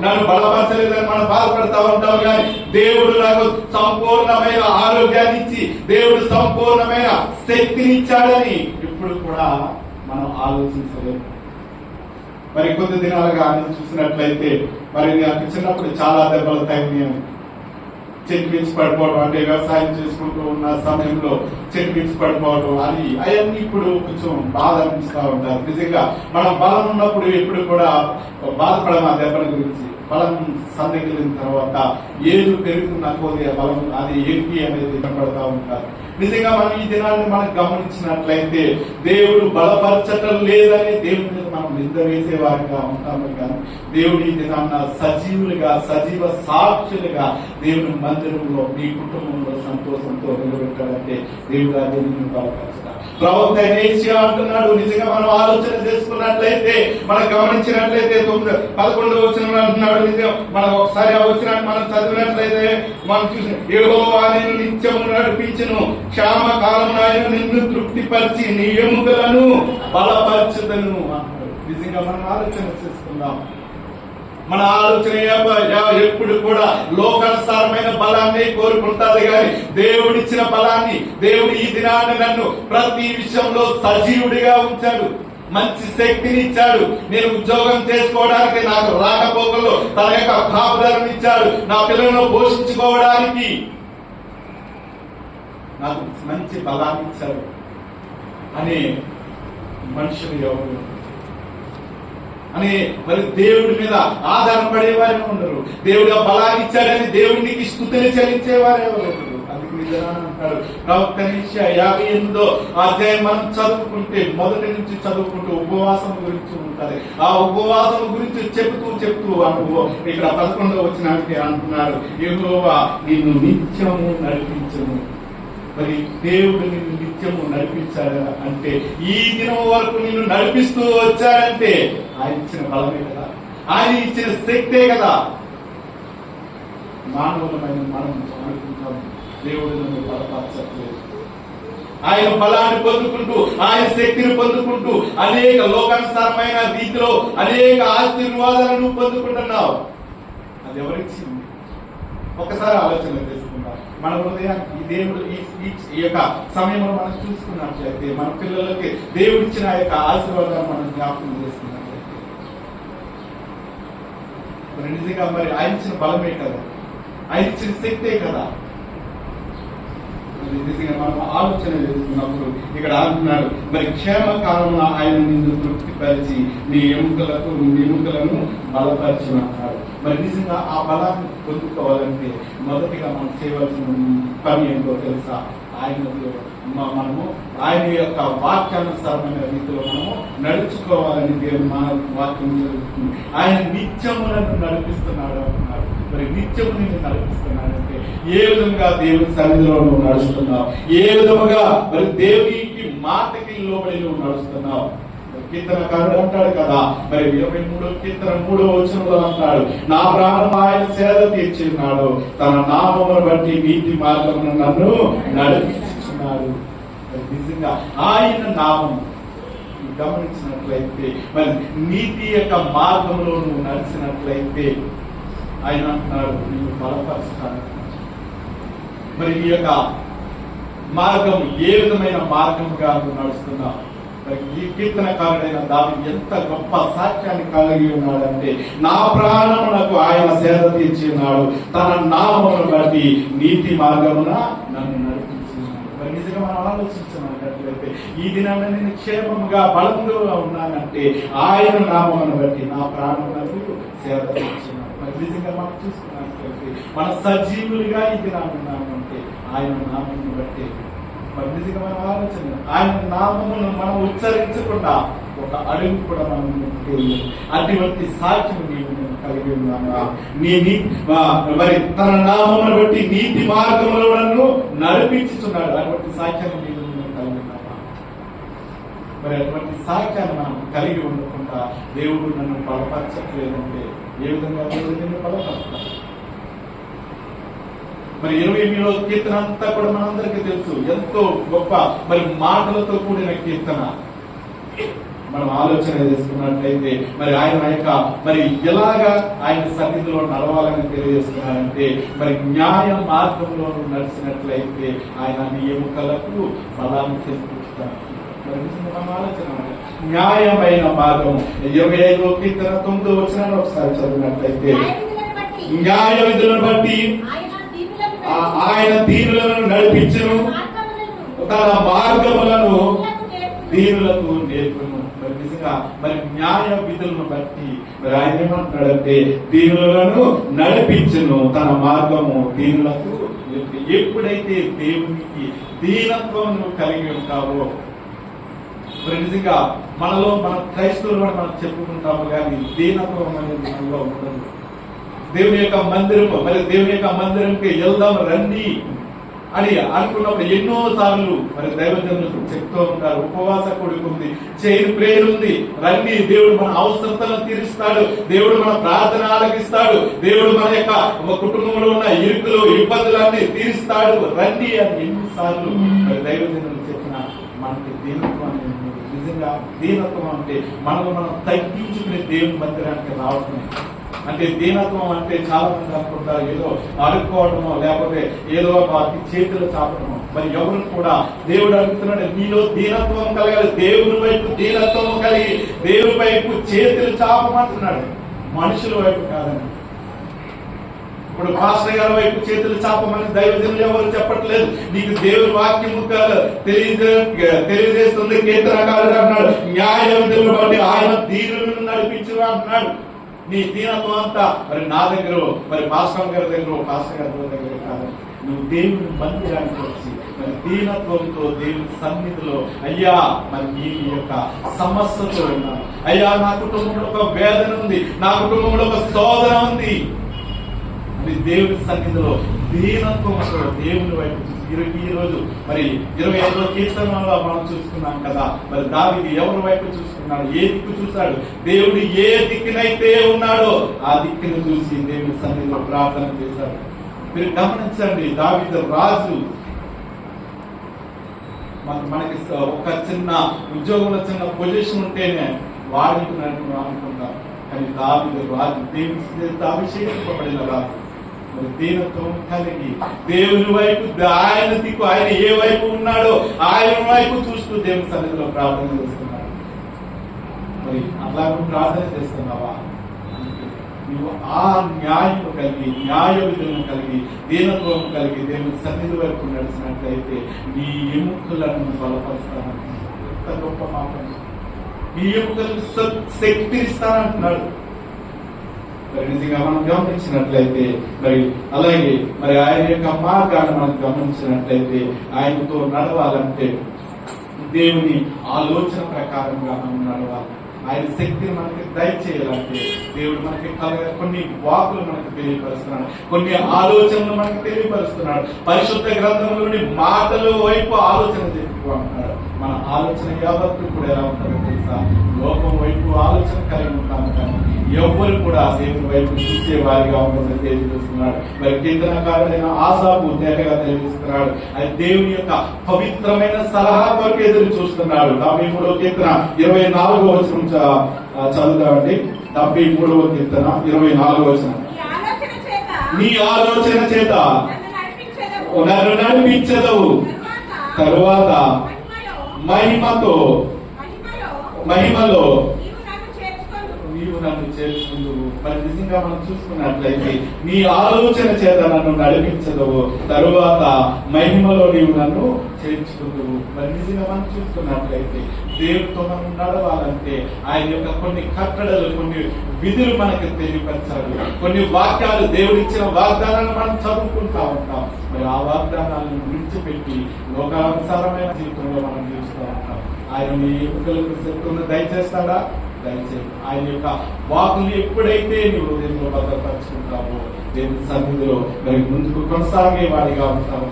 నన్ను బలపరచలేదని మనం బాధపడతా ఉంటాం. కానీ దేవుడు నాకు సంపూర్ణమైన ఆరోగ్యాన్ని ఇచ్చి, దేవుడు సంపూర్ణమైన శక్తిని ఇచ్చాడని ఇప్పుడు కూడా మనం ఆలోచించలేదు. మరి కొద్ది దినాలుగా చూసినట్లయితే మరి నాకు చిన్నప్పుడు చాలా దెబ్బలు తగినాయి. చెట్టు పడిపోవడం, అంటే వ్యవసాయం చేసుకుంటూ ఉన్న సమయంలో చెట్టు పడిపోవడం అని అవన్నీ ఇప్పుడు కొంచెం బాధ అనిపిస్తూ ఉంటారు. నిజంగా మనం బలం ఉన్నప్పుడు ఎప్పుడు కూడా బాధపడము ఆ దెబ్బల గురించి. బలం సందిగిలిన తర్వాత ఏది పెరుగుతున్న కొద్ది బలం అది ఏంటి అనేది కనపడతా ఉంటారు. నిజంగా మనం ఈ దినాన్ని మనం గమనించినట్లయితే దేవుడు బలపరచటం లేదని దేవుడి మీద మనం నింద వేసేవారిగా ఉంటాము. కానీ దేవుడి ఈ దినాన్న సజీవులుగా, సజీవ సాక్షులుగా దేవుని మందిరంలో మీ కుటుంబంలో సంతోషంతో నిలబెట్టాలంటే దేవుడు ఆ దేవుని బలపరచడం. ప్రవక్త యెషయా అంటున్నాడు. నిజంగా మనం ఆలోచన చేసుకున్నట్లయితే, మనం గమనించినట్లయితే 11వ వచనంలో అంటున్నాడు. నిజం మనం ఒకసారి ఆ వచనాన్ని మనం చదివినట్లయితే మనం చూసి యెహోవా నిన్ను నిత్యము నడిపించును, క్షామ కాలం ఆయన నిన్ను తృప్తిపరిచి నీ ఎముకలను బలపరచుదను అంటాడు. నిజంగా మనం ఆలోచన చేసుకుందాం. మన ఆలోచన ఎప్పుడు కూడా లోకానుసారమైన బలాన్ని కోరుకుంటారు. కానీ దేవుడిచ్చిన బలాన్ని, దేవుడు ఈ దినాన్ని నన్ను ప్రతి విషయంలో సజీవుడిగా ఉంచాడు, మంచి శక్తిని ఇచ్చాడు. నేను ఉద్యోగం చేసుకోవడానికి నాకు రాకపోకల్లో తన యొక్క కాపుదలను ఇచ్చాడు. నా పిల్లలను పోషించుకోవడానికి నాకు మంచి బలాన్ని ఇచ్చాడు అనే మనుషులు ఎవరు అని మరి దేవుడి మీద ఆధారపడేవారు ఉండరు. దేవుడు బలాన్ని ఇచ్చాడని దేవుడికి స్తుతులు చెల్లించేవారు ఎవరు. అందుకు నిజంగా అంటాడు ప్రవక్త యెషయా 58వ అధ్యాయం మనం చదువుకుంటే మొదటి నుంచి చదువుకుంటూ ఉపవాసం గురించి ఉంటది. ఆ ఉపవాసం గురించి చెప్తూ అనుభవం ఇక్కడ 11వ వచనానికి అంటున్నాడు, యెహోవా నిన్ను నిత్యము నడిపించును. మరి దేవుడు నిన్ను నిత్యము నడిపించాడు అంటే ఈ దినం వరకు నిన్ను నడిపిస్తూ వచ్చాడంటే ఆయన ఇచ్చిన బలమే కదా, ఆయన ఇచ్చిన శక్తే కదా. మానవులమైన మనం అనుకుంటాం దేవుడు నన్ను బలపరచట్లేదు. ఆయన బలాన్ని పొందుకుంటూ, ఆయన శక్తిని పొందుకుంటూ అనేక లోకానుసారమైన రీతిలో అనేక ఆశీర్వాదాలను పొందుకుంటున్నావు. అది ఎవరిచ్చింది? ఒకసారి ఆలోచన చేసుకుందాం. మన హృదయానికి ఈ దేవుడు ఈ యొక్క సమయంలో మనం చూసుకున్నట్లయితే, మన పిల్లలకి దేవుడిచ్చిన ఆ యొక్క ఆశీర్వాదాన్ని మనం జ్ఞాపకం చేసుకున్నట్లయితే మరి నిజంగా మరి ఆయన ఇచ్చిన బలమే కదా, ఆయన ఇచ్చిన శక్తే కదా. నిజంగా మనం ఆలోచన చేసుకున్నప్పుడు ఇక్కడ అంటున్నాడు, మరి క్షేమ కాలంలో ఆయన నిన్ను తృప్తిపరిచి నీ ఎముకలను బలపరిచినాడు. మరి నిజంగా ఆ బలాన్ని పొందుకోవాలంటే మొదటిగా మనం చేయవలసిన పని ఏంటో తెలుసా? మనము ఆయన యొక్క వాక్యానుసారమైన రీతిలో మనము నడుచుకోవాలని దేవుడు మన వాక్యం జరుగుతుంది. ఆయన నిత్యములను నడిపిస్తున్నాడు అంటున్నాడు. మరి నిత్యము నిన్ను నడిపిస్తున్నాడంటే ఏ విధంగా దేవుని సన్నిధిలో నువ్వు నడుస్తున్నావు, ఏ విధముగా మరి దేవునికి మాటకి లోబడి నువ్వు నడుస్తున్నావు. కీర్తనకారుడు అంటాడు కదా, మరి 23వ కీర్తన 3వ వచనంలో అంటాడు, నా ప్రాణం ఆయన సేద తీర్చున్నాడు, తన నామమును బట్టి నీతి మార్గమును నన్ను నడిపించుచున్నాడు. నిజంగా ఆయన నామం గమనించినట్లయితే, మరి నీతి యొక్క మార్గంలో నువ్వు నడిచినట్లయితే ఆయన అంటున్నాడు నీవు బలపరుస్తాను. మరి ఈ యొక్క మార్గం ఏ విధమైన మార్గంగా నువ్వు నడుస్తున్నావు? మరి ఈ కీర్తనకారుడైన దావీదు ఎంత గొప్ప సాక్ష్యాన్ని కలిగి ఉన్నాడంటే, నా ప్రాణమునకు ఆయన సేద తీర్చి ఉన్నాడు, తన నామమును బట్టి నీతి మార్గమున నన్ను నడిపించున్నాడు. మరి నిజంగా మనం ఆలోచించినట్లయితే ఈ దినాన్ని నేను క్షేమంగా బలంగా ఉన్నానంటే ఆయన నామమును బట్టి నా ప్రాణమునకు సేద తీర్చినాడు. మరి నిజంగా మనం చూసుకున్నట్లయితే మన సజీవులుగా ఈ దినాన్ని ఉన్నామంటే ఆయన నామమును బట్టి. మరి నిజంగా మన ఆలోచన ఆయన నామమును మనం ఉచ్చరించకుండా ఒక అడుగు కూడా మనం అటువంటి సాక్ష్యం నీవు కలిగి ఉన్నామా? మరి తన నామమును బట్టి నీతి మార్గములో నన్ను నడిపించుచున్నాడు. అటువంటి సాక్ష్యాన్ని నీవు కలిగి ఉన్నామా? మరి అటువంటి సాక్ష్యాన్ని మనం కలిగి ఉండకుండా దేవుడు నన్ను బలపరచట్లేదంటే ఏ విధంగా దేవుడు నిన్ను బలపరుస్తాడు? మరి 28వ కీర్తన అంతా కూడా మనందరికీ తెలుసు, ఎంతో గొప్ప మరి మాటలతో కూడిన కీర్తన. మనం ఆలోచన చేసుకున్నట్లయితే మరి ఆయన యొక్క మరి ఎలాగా ఆయన సన్నిధిలో నడవాలని తెలియజేస్తున్నారంటే, మరి న్యాయ మార్గంలో నడిచినట్లయితే ఆయన నీ ఎముకలకు బలాన్ని చేకూరుస్తాడు. మన ఆలోచన న్యాయమైన మార్గం. 25వ కీర్తన 9వ వచనాన్ని ఒకసారి చదివినట్లయితే, న్యాయ విధులను బట్టి ఆయన దీనులను నడిపించును, తన మార్గములను దీనులకు నేర్పును. నిజంగా మరి న్యాయ విధులను బట్టి మరి ఆయన ఏమంటున్నాడంటే దీనులను నడిపించును, తన మార్గము దీనులకు. ఎప్పుడైతే దేవునికి దీనత్వం కలిగి ఉంటావో, మరి నిజంగా మనలో మన క్రైస్తవులు మనం చెప్పుకుంటాము, కానీ దీనత్వం అనేది మనలో ఉండదు. దేవుని యొక్క మందిరం, మరి దేవుని యొక్క మందిరంకి వెళ్దాం రండి అని అనుకున్నప్పుడు ఎన్నో సార్లు మరి దైవజనులు చెప్తూ ఉంటారు, ఉపవాస కొడుకు ఉంది, చైన్ ప్రేయర్ ఉంది, రండి, దేవుడు మన అవసరతలను తీరుస్తాడు, దేవుడు మన ప్రార్థన ఆలకిస్తాడు, దేవుడు మన యొక్క కుటుంబంలో ఉన్న ఇరుకులు ఇబ్బందులన్నీ తీరుస్తాడు, రండి అని ఎన్నిసార్లు మరి దైవజనులు చెప్పిన మనకి దీనత్వం నిజంగా దీనత్వం అంటే మనల్ని మనం తగ్గించుకునే దేవుని మందిరానికి రావటమే. అంటే దీనత్వం అంటే చాలా మంది అనుకుంటారు ఏదో అడుక్కోవడమో లేకపోతే ఏదో చేతులు చాపడమో. మరి ఎవరు కూడా దేవుడు అడుగుతున్నాడు, నీలో దీనత్వం కలగాలి, దేవుని వైపు దీనత్వం కలిగి దేవుని వైపు చేతులు చాపమంటున్నాడు, మనుషుల వైపు కాదని. ఇప్పుడు పాస్టర్ గారి వైపు చేతులు చాపమని దైవజనులు ఎవరు చెప్పట్లేదు, నీకు దేవుని వాక్యము తెలియజేస్తుంది. కీర్తనకారుడు అన్నాడు, న్యాయ విధులను బట్టి ఆయన దీనులను నడిపించు అంటున్నాడు. నీ దీనత్వం అంతా మరి నా దగ్గర మరి పాస్టర్ గారి దగ్గర పాస్టర్ గారి దగ్గర కాదు, నువ్వు దేవుని మందిరానికి వచ్చి మరి దీనత్వంతో దేవుని సన్నిధిలో, అయ్యా మరి నీ యొక్క సమస్యతో ఉన్నాను, అయ్యా నా కుటుంబంలో ఒక వేదన ఉంది, నా కుటుంబంలో ఒక శోధన ఉంది అని దేవుని సన్నిధిలో దీనత్వంతో దేవుని వైపు చూసి ఈ రోజు మరి 25వ కీర్తనలో మనం చూసుకున్నాం కదా, మరి దావీదు ఎవరి వైపు చూసుకున్నాడు, ఏ దిక్కు చూశాడు? దేవుడు ఏ దిక్కునైతే ఉన్నాడో ఆ దిక్కును చూసి దేవుని సన్నిధిలో ప్రార్థన చేశాడు. మీరు గమనించండి, దావీదు రాజు, మనకి ఒక చిన్న ఉద్యోగంలో చిన్న పొజిషన్ ఉంటేనే వాడుకుంటున్నట్టు అనుకుంటాం, కానీ దావీదు రాజు, దేవుని అభిషేకింపబడిన రాజు. మరి దీనత్వం కలిగి దేవుని వైపు, ఆయన దిక్కు, ఆయన ఏ వైపు ఉన్నాడో ఆయన వైపు చూస్తూ దేవుని సన్నిధిలో ప్రార్థన చేస్తున్నాడు. మరి అట్లా ప్రార్థన చేస్తున్నావా? నువ్వు ఆ న్యాయం కలిగి, న్యాయ విధులను కలిగి, దీనత్వం కలిగి దేవుని సన్నిధి వైపు నడిచినట్లయితే నీ ఎముకలను బలపరుస్తానంటున్నాడు. ఎంత గొప్ప మాట! నీ ఎముకలకు శక్తి ఇస్తానంటున్నాడు. మరి నిజంగా మనం గమనించినట్లయితే మరి అలాగే మరి ఆయన యొక్క మార్గాన్ని మనం గమనించినట్లయితే ఆయనతో నడవాలంటే దేవుని ఆలోచన ప్రకారంగా మనం నడవాలి. ఆయన శక్తిని మనకి దయచేయాలంటే దేవుడు మనకి కొన్ని వాకులు మనకు తెలియపరుస్తున్నాడు, కొన్ని ఆలోచనలు మనకు తెలియపరుస్తున్నాడు. పరిశుద్ధ గ్రంథంలోని మాటల వైపు ఆలోచన చెప్పుకుంటున్నాడు. మన ఆలోచన యావత్తు కూడా ఎలా ఉంటుందో తెలుసా? లోకం వైపు ఆలోచన కలిగి ఉంటాము, కానీ ఎవ్వరు కూడా దేవుని వైపు చూసే వారిగా ఉంటుందని తెలియజేస్తున్నాడు. మరి కీర్తనకారుడైన ఆసాపు తేటగా తెలియజేస్తున్నాడు. అది దేవుని యొక్క పవిత్రమైన సలహా కొరకు ఎదురు చూస్తున్నాడు. 73వ కీర్తన 24వ వచనం చదువుతామండి. 73వ కీర్తన 24వ వచనం. నీ ఆలోచన చేత నన్ను నడిపించదవు, తరువాత మహిమలో నీవు నన్ను చేర్చుకుందువు. మరి నిజంగా మనం చూసుకున్నట్లయితే నీ ఆలోచన చేత నన్ను నడిపించదవు, తరువాత మహిమలో నీవు నన్ను చేర్చుకుందువు. మరి నిజంగా మనం చూసుకున్నట్లయితే దేవుడితో మనం నడవాలంటే ఆయన యొక్క కొన్ని కట్టడలు, కొన్ని విధులు మనకు తెలియపరచాలి. కొన్ని వాక్యాలు, దేవుడిచ్చిన వాగ్దానాలను మనం చదువుకుంటా ఉంటాం. మరి ఆ వాగ్దానాలను విడిచిపెట్టి లోకానుసారమైన జీవితంలో మనం జీవిస్తూ ఉంటాం. ఆయన మీ ఎముకలకు శక్తులను దయచేస్తాడా? దయచేసి ఆయన యొక్క వాకులు ఎప్పుడైతే నీ హృదయంలో భద్రపరుచుకుంటావో దేవుని సన్నిధిలో మరి ముందుకు కొనసాగే వాడిగా ఉంటావు.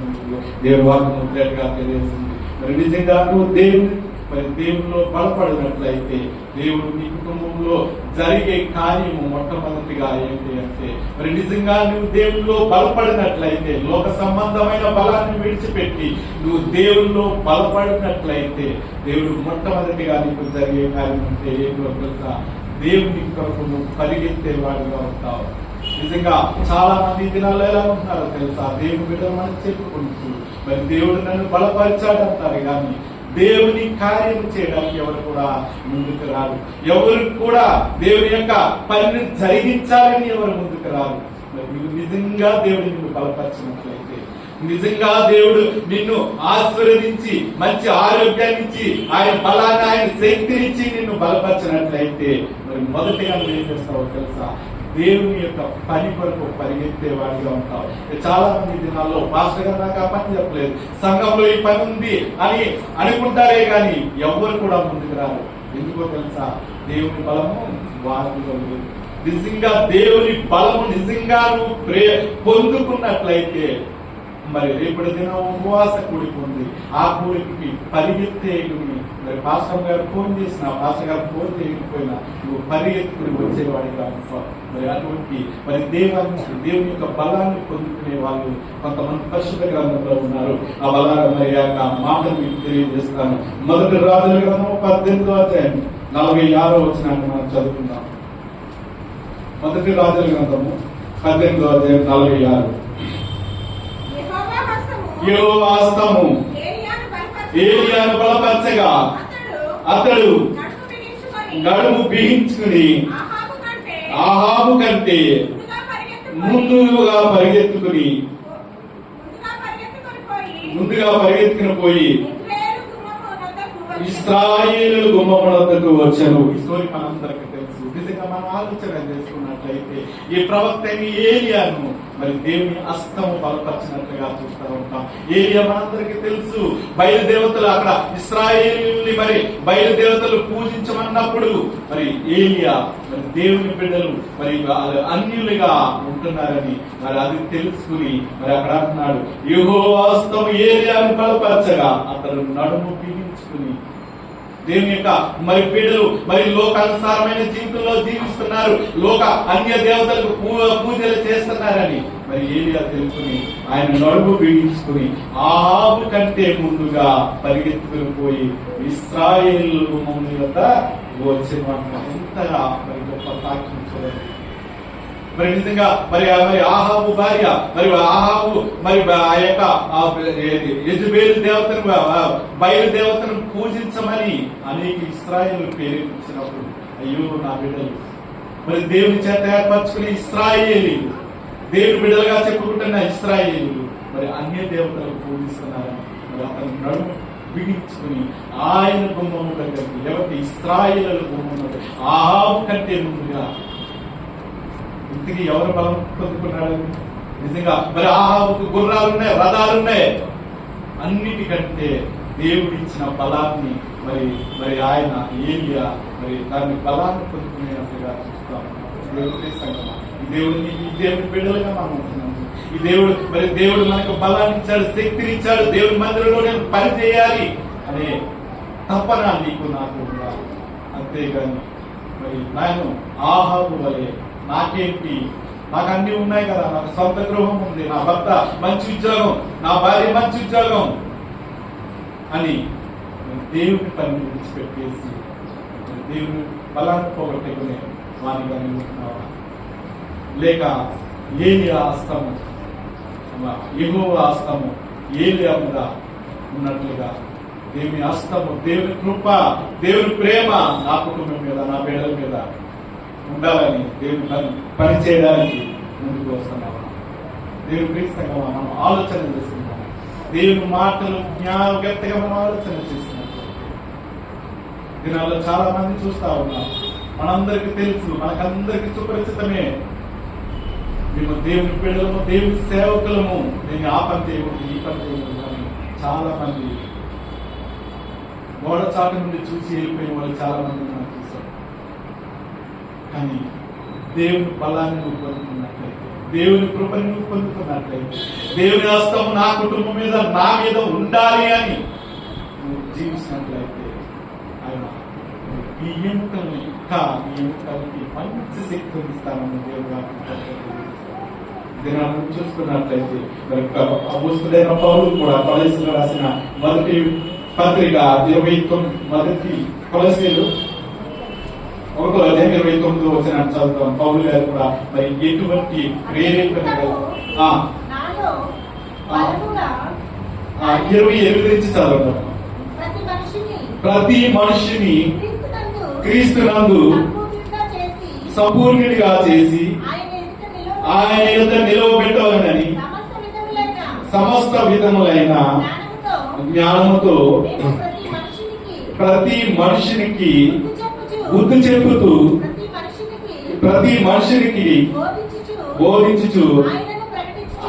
దేవుని వాక్యం గా తెలియజేస్తుంది. మరి నిజంగా నువ్వు దేవునిలో బలపడినట్లయితే దేవుడు నీ కుటుంబంలో జరిగే కార్యము మొట్టమొదటిగా ఏంటి అంటే, మరి నిజంగా నువ్వు దేవునిలో బలపడినట్లయితే, లోక సంబంధమైన బలాన్ని విడిచిపెట్టి నువ్వు దేవునిలో బలపడినట్లయితే దేవుడు మొట్టమొదటిగా నీకు జరిగే కార్యం అంటే ఏంటో తెలుసా? దేవుని కొరకు నువ్వు పరిగెత్తే వాడిగా ఉంటావు. నిజంగా చాలా మంది దినాల్లో ఎలా ఉంటున్నారో తెలుసా? దేవుని బిడ్డలు మనకు చెప్పుకుంటూ మరి దేవుడు నన్ను బలపరిచాడు అంటారు, కానీ దేవుని కార్యం చేయడానికి ఎవరు కూడా ముందుకు రారు. ఎవరు కూడా దేవుని యొక్క పనిని జరిగించాలని ఎవరు ముందుకు రారు. మరి నువ్వు నిజంగా దేవుడిని నువ్వు బలపరిచినట్లయితే, నిజంగా దేవుడు నిన్ను ఆశీర్వదించి మంచి ఆరోగ్యాన్ని ఇచ్చి ఆయన బలాన్ని, ఆయన శక్తినిచ్చి నిన్ను బలపరిచినట్లయితే మరి మొదటిగా నువ్వు ఏం చేస్తావో తెలుసా? దేవుని యొక్క పని కొరకు పరిగెత్తే వాడిగా ఉంటావు. చాలా మంది దినాల్లో పాస్టర్ గారు నాకు ఆ పని చెప్పలేదు, సంఘంలో ఈ పని ఉంది అని అనుకుంటారే కానీ ఎవరు కూడా ముందుకు రారు. ఎందుకో తెలుసా? దేవుని బలము వారిలో లేదు. నిజంగా దేవుని బలము నిజంగా నువ్వు పొందుకున్నట్లయితే మరి రేపటి దినం ఉపవాస కూడిక ఉంది. ఆ కూడికి పరిగెత్తే మరి పాస్టర్ గారు ఫోన్ చేసిన, పాస్టర్ గారు ఫోన్ చేయకపోయినా నువ్వు పరిగెత్తుకుని వచ్చేవాడిగా ఉంటావు. మరి అటువంటి మరి దేవుని యొక్క బలాన్ని పొందుకునే వాళ్ళు కొంతమంది పరిశుద్ధ గ్రంథంలో ఉన్నారు. ఆ బలాన్ని మరి యొక్క మాటలు మీకు తెలియజేస్తాను. 1 రాజుల గ్రంథం 18వ అధ్యాయం 46వ వచనాన్ని మనం చదువుకుందాం. 1 రాజుల గ్రంథము 18వ అధ్యాయం 46. యెహోవా హస్తము ఏలియాను బలపరచగా అతడు నడుము బిగించుకుని ఆహాబు కంటే ముందుగా పరిగెత్తుకుని పోయి ఇశ్రాయేలు గుమ్మమునకు వచ్చాను. ఈ స్టోరీ మనందరికీ తెలుసు. నిజంగా మనం ఆలోచన చేసుకున్నట్లయితే ఈ ప్రవక్త ఏలియాను మరి దేవుని హస్తము బలపరిచినట్లుగా చూస్తూ ఉంటాం. ఏలియా మనందరికీ తెలుసు, బయలుదేవతలు అక్కడ ఇశ్రాయేలుని మరి బయలుదేవతలు పూజించమన్నప్పుడు మరి ఏలియా మరి దేవుని బిడ్డలు మరి అన్యులుగా ఉంటున్నారని మరి అది తెలుసుకుని మరి అక్కడ అంటున్నాడు, యెహోవా హస్తము ఏలియాను బలపరచగా అతడు నడుము బిగించుకుని. దేవుని యొక్క మరి బిడ్డలు మరి లోకానుసారమైన జీవితంలో జీవిస్తున్నారు, లోక అన్య దేవతలకు పూజలు చేస్తున్నారని మరి ఏలియా తెలుసుకుని ఆయన నడుము బిగించుకుని ఆహాబు కంటే ముందుగా పరిగెత్తుకుని పోయి ఇశ్రాయేలు గుమ్మముల వద్ద వచ్చేమాట. ఎంతగా మరి గొప్ప సాక్ష్యం చూడండి. మరి నిజంగా మరి ఆహాబు భార్య మరి ఆహాబు మరి ఆ యొక్క యెజబేలు దేవతను బయలుదేవతను పూజించమని అనేక ఇశ్రాయేలు ప్రేరేపించినప్పుడు అయ్యో నా బిడ్డలు మరి దేవుని చేత ఏర్పరచుకుని ఇశ్రాయేలు దేవుని బిడ్డలుగా చెప్పుకుంటున్న ఇశ్రాయేలు మరి అన్య దేవతలను పూజిస్తున్నారని మరి అతను నడుము బిగించుకుని ఆయన గుమ్మము దగ్గరికి, ఎవరికి ఇశ్రాయేలు గుమ్మము ఆహాబు కంటే ముందుగా ఇంటికి ఎవరు బలం పొందుకున్నాడు? నిజంగా మరి ఆహాబుకు గుర్రాలున్నాయి, రథాలున్నాయి. అన్నిటికంటే దేవుడిచ్చిన బలాన్ని మరి ఆయన ఏలియా మరి దాన్ని బలాన్ని పొందుకునేట్టుగా చూస్తాం. దేవుడి సంగమా, ఈ దేవుడి బిడ్డలుగా మనం ఉంటున్నాము. ఈ దేవుడు మనకు బలాన్ని ఇచ్చాడు, శక్తిని ఇచ్చాడు. దేవుడి మందిరంలో నేను పని చేయాలి అనే తపన నీకు నాకు ఉండాలి. అంతేగాని మరి నేను ఆహాబు వలె నాకేంటి, నాకు అన్ని ఉన్నాయి కదా, నాకు సొంత గృహం ఉంది, నా భర్త మంచి ఉద్యోగం, నా భార్య మంచి ఉద్యోగం అని దేవుని పని విడిచిపెట్టేసి దేవుని బలాన్ని పోగొట్టుకునే వానిగా నిలుస్తున్నావా? లేక ఏలి హస్తము, యెహోవా హస్తము ఏలియా మీద ఉన్నట్లుగా దేవుని హస్తము, దేవుని కృప, దేవుని ప్రేమ నా కుటుంబం మీద, నా బిడ్డల మీద ఉండాలని దేవుని పని చేయడానికి ముందుకు వస్తున్నావా? దేవుని ప్రీతంగా మనం ఆలోచన చేస్తున్నాం. దేవుని మాటలు జ్ఞానగత్తగా మనం ఆలోచన చేస్తున్నట్టు దినాల్లో చాలా మంది చూస్తా ఉన్నాం. మనందరికీ తెలుసు, మనకందరికీ సుపరిచితమే, మేము దేవుని బిడ్డలము, దేవుని సేవకులము, నేను ఆ పని చేయకూడదు, ఈ పని చేయకూడదు అని చాలా మంది గోడ చాటు నుండి చూసి వెళ్ళిపోయిన వాళ్ళు చాలా మంది మనం చూసాం. కానీ దేవుని బలాన్ని నువ్వు పొందుకున్నట్లయితే, దేవుని కృపని నువ్వు పొందుకున్నట్లయితే, దేవుని హస్తము నా కుటుంబం మీద, నా మీద ఉండాలి అని నువ్వు జీవించినట్లయితే ఆయన ఈ ఎముకల్ని ఇంకా ఈ ఎముకలకి మంచి శక్తిని ఇస్తానని దేవుడు దినాలను చూసుకున్నట్లయితే అపోస్తలుడైన పౌలు కూడా కొలస్సీయులకు రాసిన మొదటి పత్రిక 29 మొదటి కొలస్సీయులు 1:29 వచనం చదువుతాం. పౌలు గారు కూడా మరి ఎటువంటి ప్రేరేపణ 28 నుంచి చదువుతాం. ప్రతి మనిషిని క్రీస్తునందు సంపూర్ణుడిగా చేసి ఆయన యొద్ద నిలవబెట్టవాలని సమస్త విధములైన జ్ఞానముతో ప్రతి మనిషినికి బుద్ధి చెప్పుతూ ప్రతి మనిషినికి బోధించుచు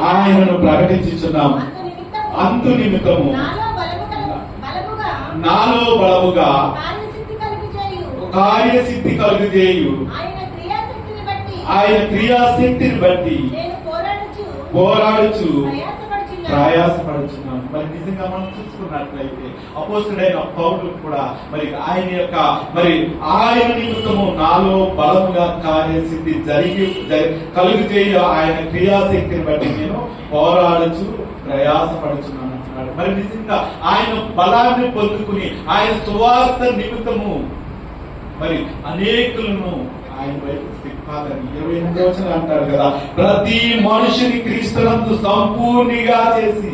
ఆయనను ప్రకటించుచున్నాం. అంతు నిమిత్తము నాలో బలముగా కార్యసిద్ధి కలుగజేయు ఆయన క్రియాశక్తిని బట్టి పోరాడుచు ప్రయాసపడుచున్నాను. మరి నిజంగా మనం చూసుకున్నట్లయితే అపోస్తలుడైన పౌలు కూడా మరి ఆయన యొక్క మరి ఆయన నిమిత్తము నాలో బలముగా కార్యసిద్ధి కలుగజేయ ఆయన క్రియాశక్తిని బట్టి నేను పోరాడుచు ప్రయాసపడుచున్నాను అంటున్నాడు. మరి నిజంగా ఆయన బలాన్ని పొందుకుని ఆయన సువార్త నిమిత్తము మరి అనేకులను ఆయన వైపు దిక్కాలని 28వ వచనం అంటారు కదా, ప్రతి మనిషిని క్రీస్తునందు సంపూర్ణిగా చేసి.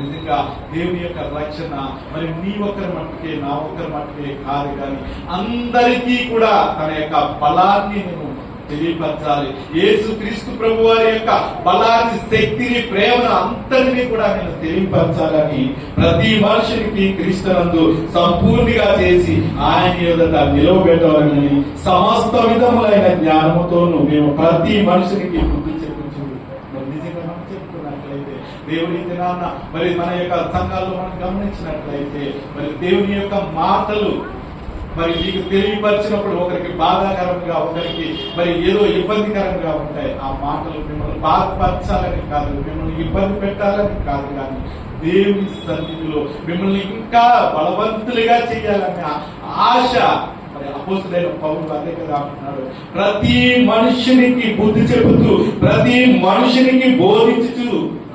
నిజంగా దేవుని యొక్క రక్షణ మరి నీ ఒక్కరి మట్టుకే, నా ఒక్కరి మట్టుకే కాదు, కానీ అందరికీ కూడా తన యొక్క బలాన్ని నేను తెలియపరచాలి. యేసు క్రీస్తు ప్రభు వారి యొక్క బలాన్ని, శక్తిని, ప్రేమను అంతటినీ కూడా నేను తెలియపరచాలని ప్రతి మనిషికి క్రీస్తునందు సంపూర్ణిగా చేసి ఆయన ఎదుట నిలవబెట్టాలని సమస్త విధములైన జ్ఞానముతోను మేము ప్రతి మనిషికి బుద్ధి చెప్పుచు. మరి నిజంగా మనం చెప్పుకున్నట్లయితే దేవుని దినాన్న మరి మన యొక్క సంఘాల్లో మనం గమనించినట్లయితే మరి దేవుని యొక్క మాటలు మరి మీకు తెలియపరిచినప్పుడు ఒకరికి బాధాకరంగా, ఒకరికి మరి ఏదో ఇబ్బందికరంగా ఉంటాయి. ఆ మాటలు మిమ్మల్ని బాధపరచాలని కాదు, మిమ్మల్ని ఇబ్బంది పెట్టాలని కాదు, కానీ దేవుని సన్నిధిలో మిమ్మల్ని ఇంకా బలవంతులుగా చేయాలనే ఆశ మరి అపోస్తలుడైన పౌలు అదే కదా అంటున్నాడు. ప్రతి మనుషునికి బుద్ధి చెబుతూ ప్రతి మనుషునికి బోధించుతూ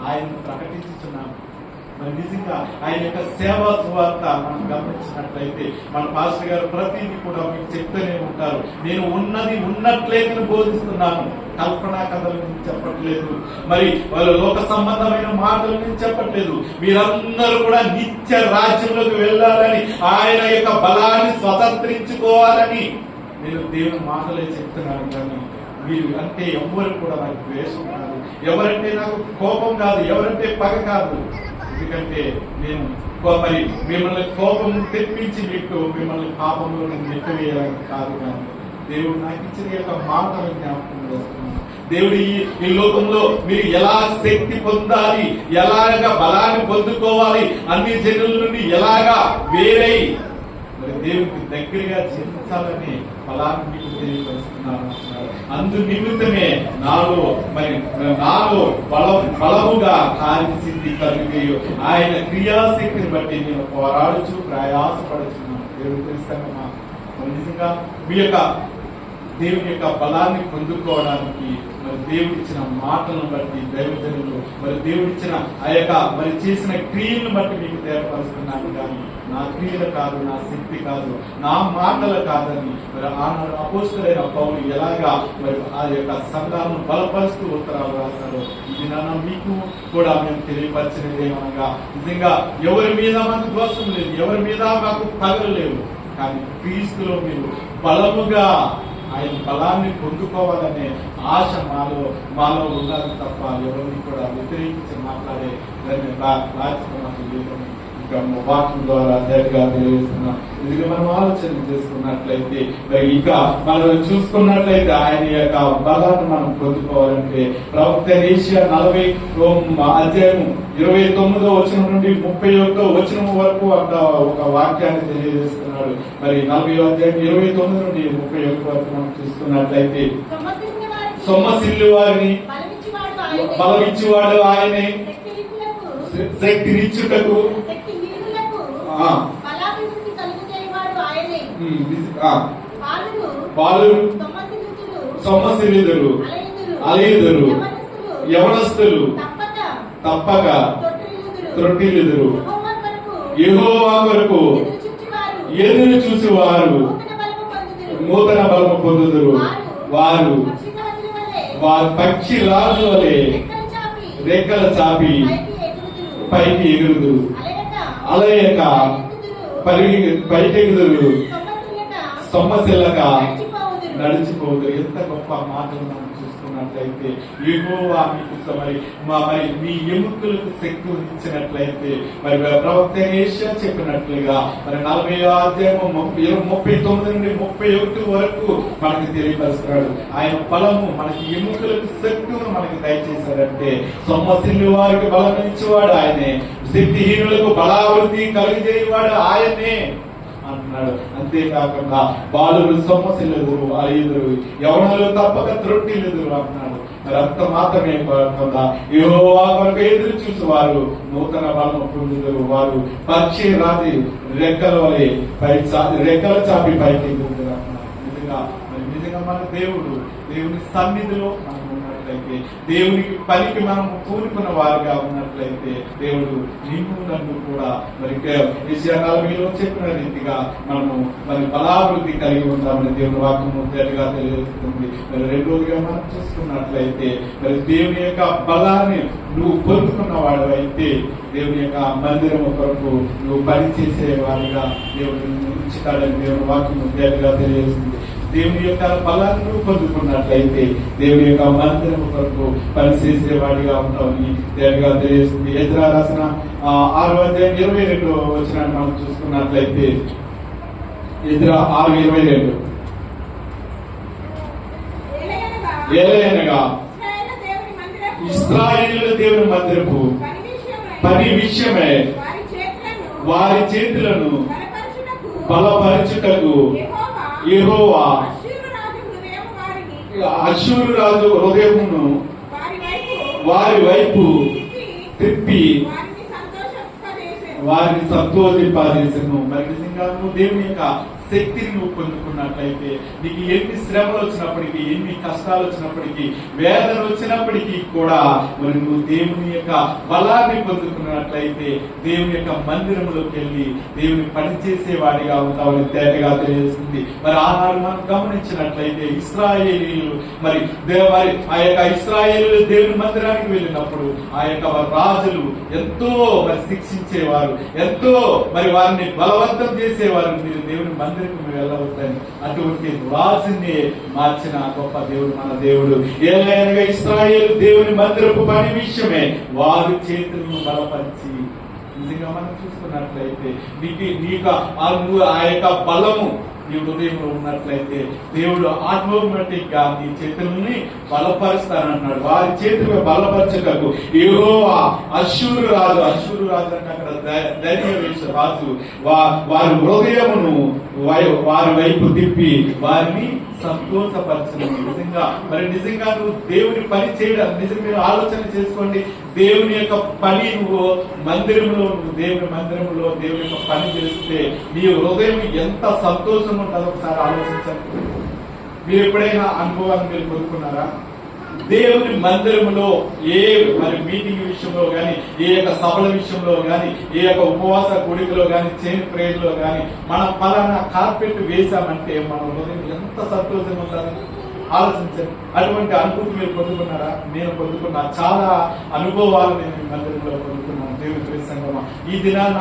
ఆయన ప్రకటించుతున్నాను. మరి నిజంగా ఆయన యొక్క సేవా సువార్త మనం గమనించినట్లయితే మన పాస్టర్ గారు ప్రతిదీ కూడా మీకు చెప్తూనే ఉంటారు. నేను ఉన్నది ఉన్నట్లే నేను బోధిస్తున్నాను, కల్పనా కథలు నేను చెప్పట్లేదు, మరి వాళ్ళ లోక సంబంధమైన మాటలు నేను చెప్పట్లేదు. మీరందరూ కూడా నిత్య రాజ్యంలోకి వెళ్ళాలని, ఆయన యొక్క బలాన్ని స్వతంత్రించుకోవాలని నేను దేవుని మాటలే చెప్తున్నాను. కానీ మీరు అంటే ఎవరు కూడా నాకు ద్వేషం కాదు, ఎవరంటే నాకు కోపం కాదు, ఎవరంటే పగ కాదు. ఎందుకంటే నేను మరి మిమ్మల్ని కోపం తెప్పించి మీకు మిమ్మల్ని పాపంలో నెట్టివేయాలని కాదు, కానీ దేవుడు నాకు ఇచ్చిన యొక్క మాటను జ్ఞాపకం చేస్తున్నాను. దేవుడు ఈ లోకంలో మీరు ఎలా శక్తి పొందాలి, ఎలాగా బలాన్ని పొందుకోవాలి, అన్ని జనుల నుండి ఎలాగా వేరై మరి దేవునికి దగ్గరగా జీవించాలని బలాన్ని మీకు తెలియపరుస్తున్నాను. అందు నిమిత్తమే నాలో బలముగా కార్యసిద్ధి కలిగేయు ఆయన క్రియాశక్తిని బట్టి నేను పోరాడుచు ప్రయాసపడుచున్నాను. దేవుడు తెలుస్తానమ్మా. నిజంగా మీ యొక్క దేవుని యొక్క బలాన్ని పొందుకోవడానికి మరి దేవుడిచ్చిన మాటలను బట్టి దైవజనులు మరి దేవుడిచ్చిన ఆ యొక్క మరి చేసిన క్రియలను బట్టి మీకు తేటపరుస్తున్నాను. కానీ నా క్రియలు కాదు, నా శక్తి కాదు, నా మాటలు కాదని మరి ఆనాడు అపోస్తలుడైన పౌలు ఎలాగా మరి ఆ యొక్క సంఘాలను బలపరుస్తూ ఉత్తరాలు రాశారు. ఇది నాన్న మీకు కూడా మేము తెలియపరిచినది ఏమనగా, నిజంగా ఎవరి మీద మాకు దోషం లేదు, ఎవరి మీద మాకు పగలు లేవు, కానీ క్రీస్తులో మీరు బలముగా ఆయన బలాన్ని పొందుకోవాలనే ఆశ మాలో ఉన్నది తప్ప ఎవరిని కూడా వ్యతిరేకించి మాట్లాడే బాధ్యత మాకు లేదని ఇంకా వాక్యం ద్వారా డైరెక్ట్గా తెలియజేస్తున్నాం. ఇది మనం ఆలోచన చేసుకున్నట్లయితే మరి ఇంకా మనం చూసుకున్నట్లయితే ఆయన యొక్క బలాన్ని మనం పొందుకోవాలంటే ప్రవక్త ఏషియా 40వ అధ్యాయం 29వ వచనం నుండి 31వ వచనం వరకు అంట ఒక వాక్యాన్ని తెలియజేస్తున్నాడు. మరి 40వ అధ్యాయం 29 నుండి 31 వరకు మనం చూసుకున్నట్లయితే, సొమ్మసిల్లు వారిని బలమిచ్చేవాడు ఆయనే, శక్తినిచ్చుటకు వాళ్ళు సొమ్మసిల్లుదురు, అలయుదురు, యవనస్తులు తప్పక త్రొట్టిల్లుదురు. యెహోవా కొరకు ఎదురు చూసి వారు నూతన బలము పొందుదురు. వారు పక్షి రాజు వలె రెక్కలు చాపి పైకి ఎగురుదురు, అలయక పైకెగుదురు, సొమ్మసిల్లక నడిచిపోదురు. ఎంత గొప్ప మాటలు మనం చూసుకున్నట్లయితే, యెహోవా మీకు మరి మీ ఎముకలకు శక్తి ఇచ్చినట్లయితే మరి ప్రవక్త యేషయా చెప్పినట్లుగా మరి 40వ అధ్యాయం 39 నుండి 31 వరకు మనకి తెలియపరుస్తున్నాడు. ఆయన బలము మనకి ఎముకలకు శక్తిని మనకి దయచేశాడంటే, సొమ్మసిల్లు వారికి బలం ఇచ్చేవాడు ఆయనే, శక్తిహీనులకు బలావృతి కలిగజేయవాడు ఆయనే అంటున్నాడు. అంతేకాకుండా బాలురు సొమ్మసిల్లుదురు, అలయుదురు, యవనులు తప్పక త్రొట్టిల్లుదురు అంటున్నాడు. మరి అంత మాత్రమే కాకుండా యెహోవా కొరకు ఎదురు చూసి వారు నూతన బలము పొందుదురు. వారు పక్షి రాజు రెక్కల వలె రెక్కలు చాపి పైకి ఎగురుదురు అంటున్నారు. నిజంగా మన దేవుని సన్నిధిలో మనం ఉన్నట్లయితే, దేవునికి పనికి మనం కూరుకున్న వారిగా ఉన్నట్లయితే, దేవుడు నిన్ను నన్ను కూడా మరి యెషయా 40లో చెప్పిన రీతిగా మనము మరి బలాభివృద్ధి కలిగి ఉంటామని దేవుని వాక్యము తేటగా తెలియజేస్తుంది. మరి రెండోదిగా మనం చూసుకున్నట్లయితే, మరి దేవుని యొక్క బలాన్ని నువ్వు పొందుకున్న వాడు అయితే దేవుని యొక్క మందిరము కొరకు నువ్వు పని చేసే వారిగా దేవుడు ఉంచుతాడని దేవుని వాక్యము తేటగా తెలియజేస్తుంది. దేవుని యొక్క బలాన్ని నువ్వు పొందుకున్నట్లయితే దేవుని యొక్క మందిరం కొరకు పనిచేసేవాడిగా ఉంటామని తేటగా తెలియజేస్తుంది. ఎజ్రా రాసిన 6వ అధ్యాయం 22వ వచనాన్ని మనం చూసుకున్నట్లయితే, ఎజ్రా 6:22, ఏలయనగా ఇశ్రాయేలు దేవుని మందిరపు పని విషయమై వారి చేతులను బలపరచుటకు యెహోవా అష్షూరు రాజు హృదయమును వారి వైపు తిప్పి వారిని సంతోషింపజేసెను. మరి నిజంగా నువ్వు దేవుని యొక్క శక్తిని నువ్వు పొందుకున్నట్లయితే, నీకు ఎన్ని శ్రమలు వచ్చినప్పటికీ, ఎన్ని కష్టాలు వచ్చినప్పటికీ, వేదన వచ్చినప్పటికీ కూడా మరి నువ్వు దేవుని యొక్క బలాన్ని పొందుకున్నట్లయితే దేవుని యొక్క మందిరంలోకి వెళ్ళి దేవుని పనిచేసేవాడిగా ఉంటావని తేటగా తెలియజేస్తుంది. మరి ఆనాడు మనం గమనించినట్లయితే ఇశ్రాయేలీయులు మరి ఆ యొక్క ఇశ్రాయేలీయులు దేవుని మందిరానికి వెళ్ళినప్పుడు ఆ యొక్క రాజులు ఎంతో మరి శిక్షించేవారు, ఎంతో మరి వారిని బలవంతం చేసేవారు. మీరు దేవుని మందిరం వెళ్ళవద్దని అటువంటి రాజుని మార్చిన గొప్ప దేవుడు మన దేవుడు. ఏలైనగా ఇశ్రాయేలు దేవుని మందిరపు పని విషయమే వారి చేతులను బలపరిచి, నిజంగా మనం చూసుకున్నట్లయితే నీకు ఆ యొక్క బలము నీ హృదయంలో ఉన్నట్లయితే దేవుడు ఆటోమేటిక్ గా నీ చేతులని బలపరుస్తానంటున్నాడు. వారి చేతులు బలపరచటకు యెహోవా అష్షూరు రాజు అంటే అక్కడ ధైర్యవేశ రాజు వారి హృదయమును వారి వైపు తిప్పి వారిని సంతోషపరచను. నిజంగా నువ్వు దేవుని పని చేయడం నిజంగా మీరు ఆలోచన చేసుకోండి. దేవుని యొక్క పని నువ్వు దేవుని మందిరంలో దేవుని యొక్క పని చేస్తే నీ హృదయం ఎంత సంతోషం ఉంటుందో ఒకసారి ఆలోచించండి. మీరు ఎప్పుడైనా అనుభవాన్ని మీరు పొందుకున్నారా? దేవుని మందిరంలో మీటింగ్ విషయంలో కానీ, ఏ యొక్క సభల విషయంలో కానీ, ఏ యొక్క ఉపవాస కూడికలో కానీ, చైన్ ప్రేయర్లో కానీ మనం పలానా కార్పెట్ వేశామంటే మన హృదయం ఎంత సంతోషంగా ఉంటుంది ఆలోచించండి. అటువంటి అనుభూతి మీరు పొందుకున్నారా? నేను పొందుకున్నా. చాలా అనుభవాలు నేను ఈ మందిరంలో పొందుకున్నాను. దేవుని సంగమా, ఈ దినాన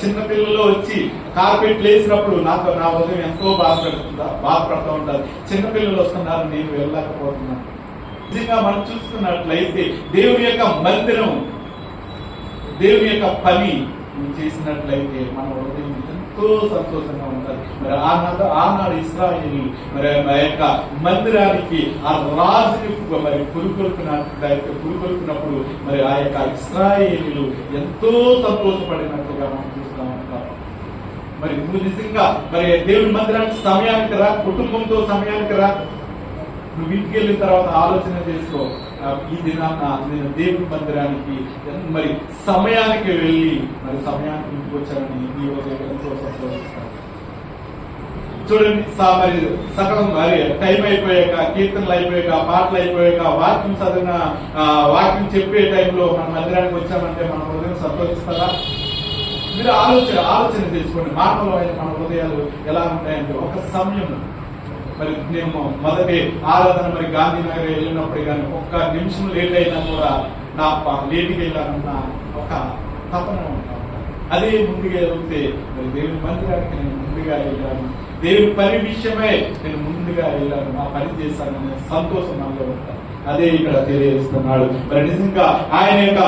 చిన్న పిల్లలు వచ్చి కార్పెట్ వేసినప్పుడు నా హృదయం ఎంతో బాధపడుతూ ఉంటుంది. చిన్నపిల్లలు వస్తున్నారు, నేను వెళ్ళలేకపోతున్నాను. నిజంగా మనం చూసుకున్నట్లయితే దేవుని యొక్క మందిరం, దేవుని యొక్క పని చేసినట్లయితే మన హృదయం ఎంతో సంతోషంగా ఉంటుంది. ఆనాడు ఇశ్రాయేలీయులు ఆ యొక్క మందిరానికి ఆ రాజుని పురుకొల్పినప్పుడు ఆ యొక్క ఇశ్రాయేలీయులు ఎంతో సంతోషపడినట్లుగా మనం చూస్తూ ఉంటాం. నువ్వు నిజంగా దేవుని మందిరానికి సమయానికి రా, కుటుంబంతో సమయానికి రా. నువ్వు ఇంటికి వెళ్ళిన తర్వాత ఆలోచన చేసుకో, ఈ దినాన్న నేను దేవుని మందిరానికి సమయానికి వెళ్ళి సమయానికి ఇంటికి వచ్చానని ఈ రోజు ఎంతో సంతోషిస్తాను. చూడండి, సకలం టైం అయిపోయాక, కీర్తనలు అయిపోయాక, పాటలు అయిపోయాక, వాక్యం చదివిన వాక్యం చెప్పే టైంలో మన మందిరానికి వచ్చామంటే మన హృదయం సంతోషిస్తారా? మీరు ఆలోచన చేసుకోండి. మానవులైన మన హృదయాలు ఎలా ఉంటాయంటే ఒక సమయం మేము మొదటి ఆరాధన గాంధీనగర్ వెళ్ళినప్పుడు కానీ ఒక్క నిమిషం లేట్ అయినా కూడా నా లేట్కి వెళ్ళానన్న ఒక తపన ఉంటాను. అదే ముందుగా వెళ్తే దేవుని మందిరానికి నేను ముందుగా వెళ్ళాను, దేవుని పని విషయమై నేను ముందుగా వెళ్ళాను, ఆ పని చేశాననే సంతోషం నాలో ఉంటాను. అదే ఇక్కడ తెలియజేస్తున్నాడు. నిజంగా ఆయన యొక్క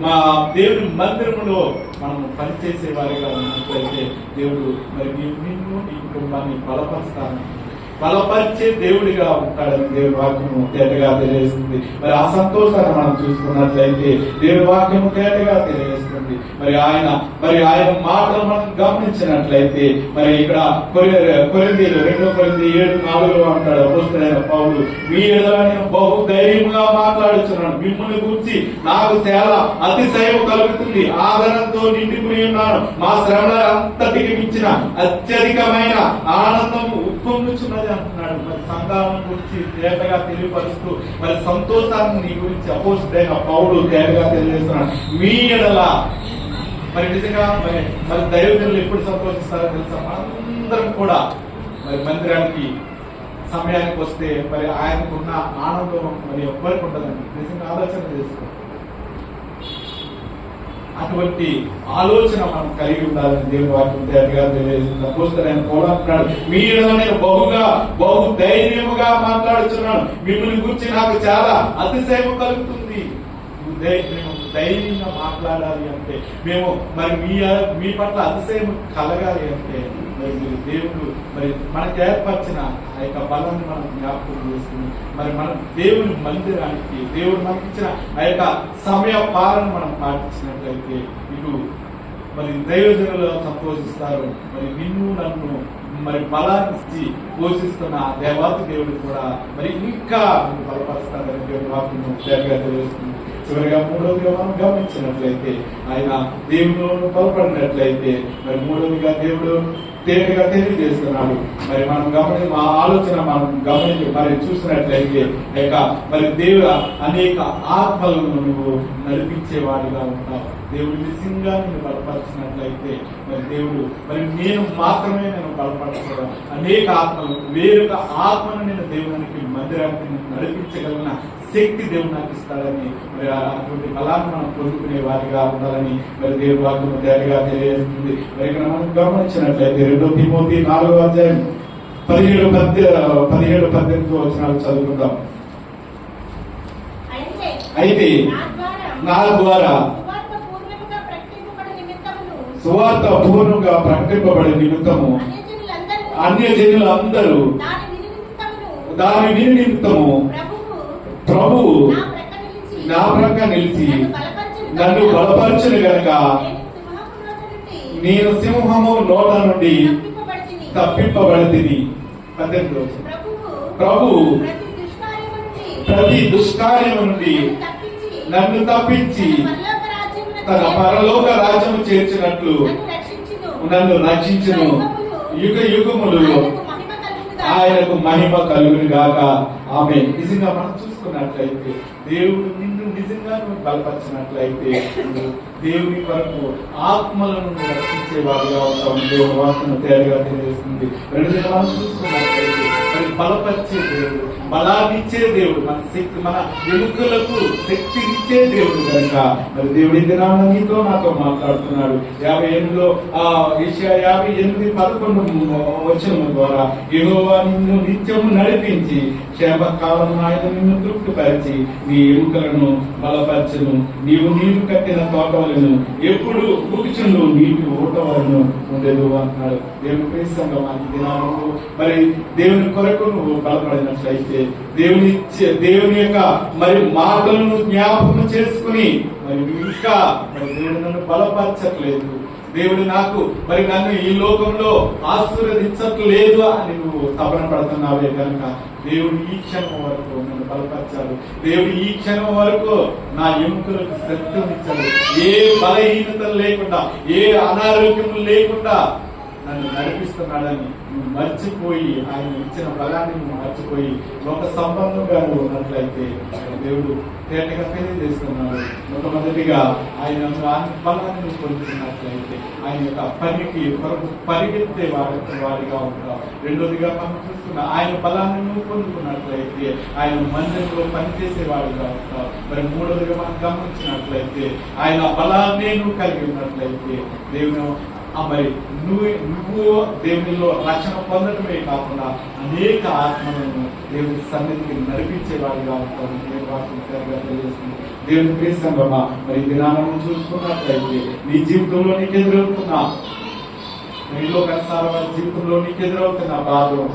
మా దేవుని మందిరంలో మనం పనిచేసే వారిగా ఉన్నట్లయితే దేవుడు నిన్ను నీ కుటుంబాన్ని బలపరిచే దేవుడిగా ఉంటాడని దేవుని వాక్యము తేటగా తెలియజేస్తుంది. ఆ సంతోషాన్ని మనం చూసుకున్నట్లయితే దేవుని వాక్యము తేటగా తెలియజేస్తుంది. ఆయన మాటలు మనం గమనించినట్లయితే ఇక్కడ కొరింథీయులు 2 కొరింథీయులు 7:4 అంటాడు అపోస్తలుడైన పౌలు, మీ ఎదుట నేను బహు ధైర్యంగా మాట్లాడుతున్నాను, మిమ్మల్ని గురించి నాకు చాలా అతిశయం కలుగుతుంది, ఆదరణతో నిండిపోయి ఉన్నాను, మా శ్రమల అంతటికి మించిన అత్యధికమైన ఆనందం ఉప్పొంగుచున్నది అంటున్నాడు. సంఘాలను గురించి తేటగా తెలియపరుస్తూ సంతోషాన్ని నీ గురించి అపోస్తలుడైన పౌలు తేటగా తెలియజేస్తున్నాడు. మీ ఎడల నిజంగా దైవజనులు ఎప్పుడు సంతోషిస్తారో తెలుసా? అందరం కూడా మందిరానికి సమయానికి వస్తే ఆయనకున్న ఆనందం ఎవ్వరికి ఉండదండి. నిజంగా ఆలోచన చేసుకో. అటువంటి ఆలోచన మనం కలిగి ఉండాలని దేవుని వాక్యం తేటగా తెలియజేస్తుంది. అపోస్తలుడైన పౌలు అంటున్నాడు, మీరు నేను బహు ధైర్యముగా మాట్లాడుతున్నాను, మిమ్మల్ని గురించి నాకు చాలా అతిశయం కలుగుతుంది. మేము ధైర్యంగా మాట్లాడాలి అంటే, మేము మీ పట్ల అతిశయం కలగాలి అంటే దేవుడు మనకు ఏర్పరిచిన ఆ యొక్క బలాన్ని మనం జ్ఞాపకం చేసుకుని మనం దేవుని మందిరానికి, దేవుడు మనకి ఇచ్చిన ఆ యొక్క సమయ పాలన మనం పాటించినట్లయితే ఇటు దైవజనులు సంతోషిస్తారు. నిన్ను నన్ను బలాన్ని పోషిస్తున్న దేవాతి దేవుడు కూడా ఇంకా బలపరుస్తారని దేవుని వాక్యం తెలియజేస్తుంది. చివరిగా 3వదిగా మనం గమనించినట్లయితే ఆయన దేవుడు బలపడినట్లయితే మూడవదిగా దేవుడు తేటగా తెలియజేస్తున్నాడు. మనం మా ఆలోచన మనం గమనించి చూసినట్లయితే దేవుడు అనేక ఆత్మలను నువ్వు నడిపించేవాడిగా ఉంటావు. దేవుడు నిజంగా నేను బలపరిచినట్లయితే దేవుడు నేను మాత్రమే నేను బలపరచడం, అనేక ఆత్మలు వేరొక ఆత్మను నేను దేవునికి మందిరానికి నడిపించగలిగిన శక్తి దేవుడు నాకు ఇస్తాడని అటువంటి బలాన్ని మనం పొందుకునే వారిగా ఉండాలని దేవుడి వాక్యం తేటగా తెలియజేస్తుంది. ఇక్కడ మనం గమనించినట్లయితే 2 తిమోతి 4వ అధ్యాయం 17-18 వచనాలు చదువుకుందాం. అయితే నా ద్వారా సువార్త పూర్ణంగా ప్రకటింపబడే నిమిత్తము అన్యజనులందరూ దాని నిమిత్తము ప్రభువు నా ప్రక్క నిలిచి నన్ను బలపరచును గనక నేను సింహము నోట నుండి తప్పింపబడితిని. 18 రోజు ప్రభు ప్రతి దుష్కార్యము నుండి నన్ను తప్పించి తన పరలోక రాజ్యము చేర్చినట్లు నన్ను రక్షించును. యుగ యుగములు ఆయనకు మహిమ కలుగును గాక. ఆమె నిజంగా మనం చూసుకున్నట్లయితే దేవుడు నిన్ను నిజంగా బలపరిచినట్లయితే దేవుని కొరకు ఆత్మలను రక్షించే వారిగా ఉంటాం. దేవుని వాక్యం తేలిగా తెలియజేస్తుంది. రెండుగా మనం చూసుకున్నట్లయితే మరి బలపరిచే దేవుడు, బలాన్ని ఇచ్చే దేవుడు, మన శక్తి, మన ఎముకలకు శక్తి ఇచ్చే దేవుడు కనుక మరి దేవుడి దినాన నీతో నాతో మాట్లాడుతున్నాడు. 58లో యెషయా 58:11 వచనం ద్వారా యెహోవా నిన్ను నిత్యము నడిపించి క్షేమకాలం ఆయన నిన్ను తృప్తిపరిచి నీ ఎముకలను బలపరచును. నీవు నీరు కట్టిన తోటలను ఎప్పుడు కూర్చుండు నీటి ఊట వలను ఉండేదు అంటున్నాడు. దేవుని ప్రియసంగమానికి దినాలను మరి దేవుని కొరకు నువ్వు బలపడినట్లయితే దేవుని యొక్క మరి మాటలను జ్ఞాపకం చేసుకుని మరి ఇంకా మరి దేవుడు నన్ను బలపరచట్లేదు, దేవుడు నన్ను ఈ లోకంలో ఆశీర్వదించట్లేదు అని నువ్వు తపన పడుతున్నావే కనుక దేవుడు ఈ క్షణం వరకు నన్ను బలపరిచాడు. దేవుడు ఈ క్షణం వరకు నా ఎముకలకు శక్తినిచ్చాడు. ఏ బలహీనత లేకుండా, ఏ అనారోగ్యం లేకుండా నన్ను నడిపిస్తున్నాడని నువ్వు మర్చిపోయి, ఆయన ఇచ్చిన బలాన్ని నువ్వు మర్చిపోయి ఒక సంబంధంగా నువ్వు ఉన్నట్లయితే దేవుడు తేటగా తెలియజేస్తున్నాడు. మొట్టమొదటిగా ఆయన బలాన్ని నువ్వు పొందుతున్నట్లయితే ఆయన యొక్క పనికి కొరకు పరిగెత్తే వారిగా ఉంటావు. రెండోదిగా మనం చూస్తున్నా ఆయన బలాన్ని నువ్వు పొందుకున్నట్లయితే ఆయన మందిరంలో పనిచేసే వాడిగా ఉంటావు. మరి మూడోదిగా మనం గమనించినట్లయితే ఆయన బలాన్ని నువ్వు కలిగి ఉన్నట్లయితే దేవుని మరి నువ్వు దేవునిలో రక్షణ పొందడమే కాకుండా అనేక ఆత్మలను దేవుని సన్నిధికి నడిపించేవాడిగా ఉంటారు. తెలియజేస్తుంది. దేవుని ప్రియ సంగమా, మరి దినాలను చూసుకున్నట్లయితే నీ జీవితంలో నీకు ఎదురవుతున్న నీలో కనసారమైన జీవితంలో నీకు ఎదురవుతున్న బాధలు,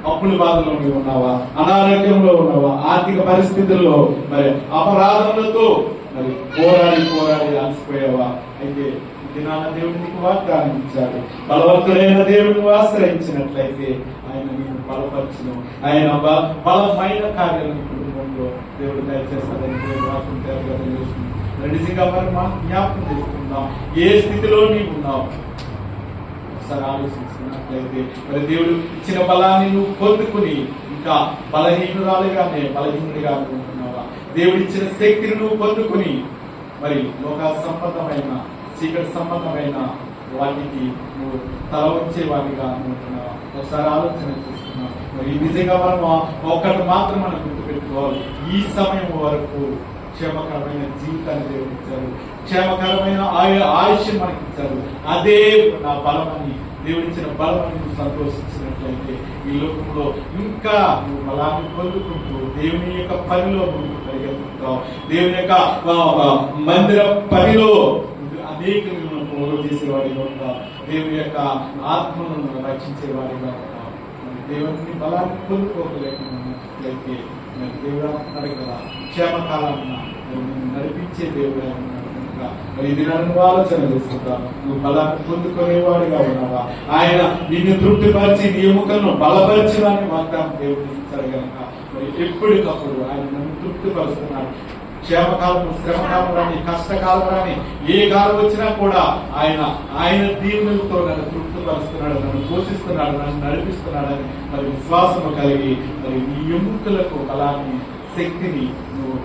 అప్పుల బాధలో నీవు ఉన్నావా, అనారోగ్యంలో ఉన్నావా, ఆర్థిక పరిస్థితుల్లో మరి అపరాధములతో మరి పోరాడి అలసిపోయావా? అయితే దినాన దేవుడు నీకు వాగ్దానం ఇచ్చాడు. బలవంతుడైన దేవుడిని ఆశ్రయించినట్లయితే ఆయన నీకు బలపరచును. ఆయన బలమైన కార్యాలను కుటుంబంలో దేవుడు దయచేస్తాడని నిజంగా మరి మనం జ్ఞాపకం చేసుకుందాం. ఏ స్థితిలో నీవు ఉన్నావు ఒకసారి ఆలోచించుకున్నట్లయితే మరి దేవుడు ఇచ్చిన బలాన్ని నువ్వు పొందుకుని ఇంకా బలహీనుడిగా ఉంటున్నావా? దేవుడు ఇచ్చిన శక్తిని నువ్వు పొందుకుని మరి లోక సంబంధమైన చీకటి సంబంధమైన వాటికి నువ్వు తల వచ్చే వాటిగా ఉంటున్నావా? ఒకసారి ఆలోచన చేస్తున్నావు. మరి నిజంగా మనం ఒక్కటి మాత్రం మనం గుర్తుపెట్టుకోవాలి. ఈ సమయం వరకు క్షేమకరమైన జీవితాన్ని దేవుడు ఇచ్చారు, క్షేమకరమైన ఆయుష్యం మనకి ఇచ్చారు. అదే నా బలమని దేవుడిచ్చిన బలమని నువ్వు సంతోషించినట్లయితే ఈ లోకంలో ఇంకా నువ్వు బలాన్ని పొందుకుంటూ దేవుని యొక్క పనిలో ముందుకు పరిగెత్తుతావు. దేవుని యొక్క మందిర పనిలో అనేకలను పోగు చేసేవాడిగా ఉంటావు. దేవుని యొక్క ఆత్మను రక్షించేవాడిగా ఉంటావు. దేవుని బలాన్ని పొందుకోగలిగినట్లయితే దేవుడు అంటున్నాడు కదా, క్షేమకాలాన్ని నడిపించే దేవుడు మరి ఇది నన్ను ఆలోచన చేసుకుంటావు. నువ్వు బలాన్ని పొందుకునేవాడిగా ఉన్నావా? ఆయన నిన్ను తృప్తిపరిచి నీ ఎముకలను బలపరచడానికి వాగ్దానం దేవుడు ఇచ్చాడు కనుక మరి ఎప్పటికప్పుడు ఆయన నన్ను తృప్తిపరుస్తున్నాడు. క్షేమకాలం, శ్రమకాలం రాని, కష్టకాలం రాని, ఏ కాలం వచ్చినా కూడా ఆయన దీవులతో నన్ను తృప్తిపరుస్తున్నాడు, నన్ను పోషిస్తున్నాడు, నన్ను నడిపిస్తున్నాడని మరి విశ్వాసము కలిగి మరి నీ ఎముకలకు బలాన్ని, శక్తిని నువ్వు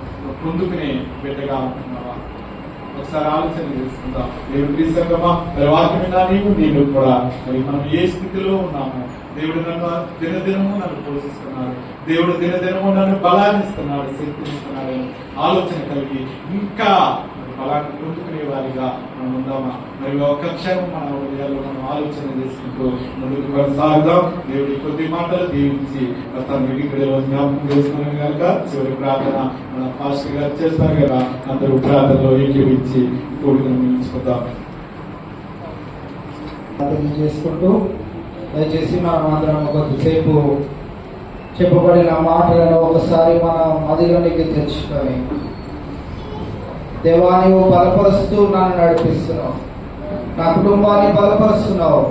పొందుకునే బిడ్డగా ఉంటున్నావా? ఒకసారి ఆలోచన చేసుకుందాం. దేవుడి సంగమా, మరి వాక్యం నేను కూడా మరి మనం ఏ స్థితిలో ఉన్నాము? దేవుడు నన్ను దినదినము నన్ను పోషిస్తున్నాడు, దేవుడు దినదినము నన్ను బలాన్ని ఇస్తున్నాడు, శక్తిని ఇస్తున్నాడు ఆలోచన కలిగి ఇంకా బలాన్ని పొందుకునే వారిగా మనం ఉందామా? మరి ఒక క్షణం మన హృదయాల్లో మనం ఆలోచన చేసుకుంటూ ముందుకు కొనసాగుదాం. దేవుడి కొద్ది మాటలు దీవించి తన విడిగడలో జ్ఞాపకం చేసుకున్నాం కనుక చివరి ప్రార్థన మన పాస్టర్ గారు చేస్తారు కదా, అందరూ ప్రార్థనలో ఏకీవించి కూడికను నిలుచుకుందాం. చేసుకుంటూ దయచేసి మనం అందరం కొద్దిసేపు చెప్పబడిన మాటలను ఒకసారి మనం మదిలోనికి తెచ్చుకొని, దేవా నువ్వు బలపరుస్తూ నన్ను నడిపిస్తున్నావు, నా కుటుంబాన్ని బలపరుస్తున్నావు,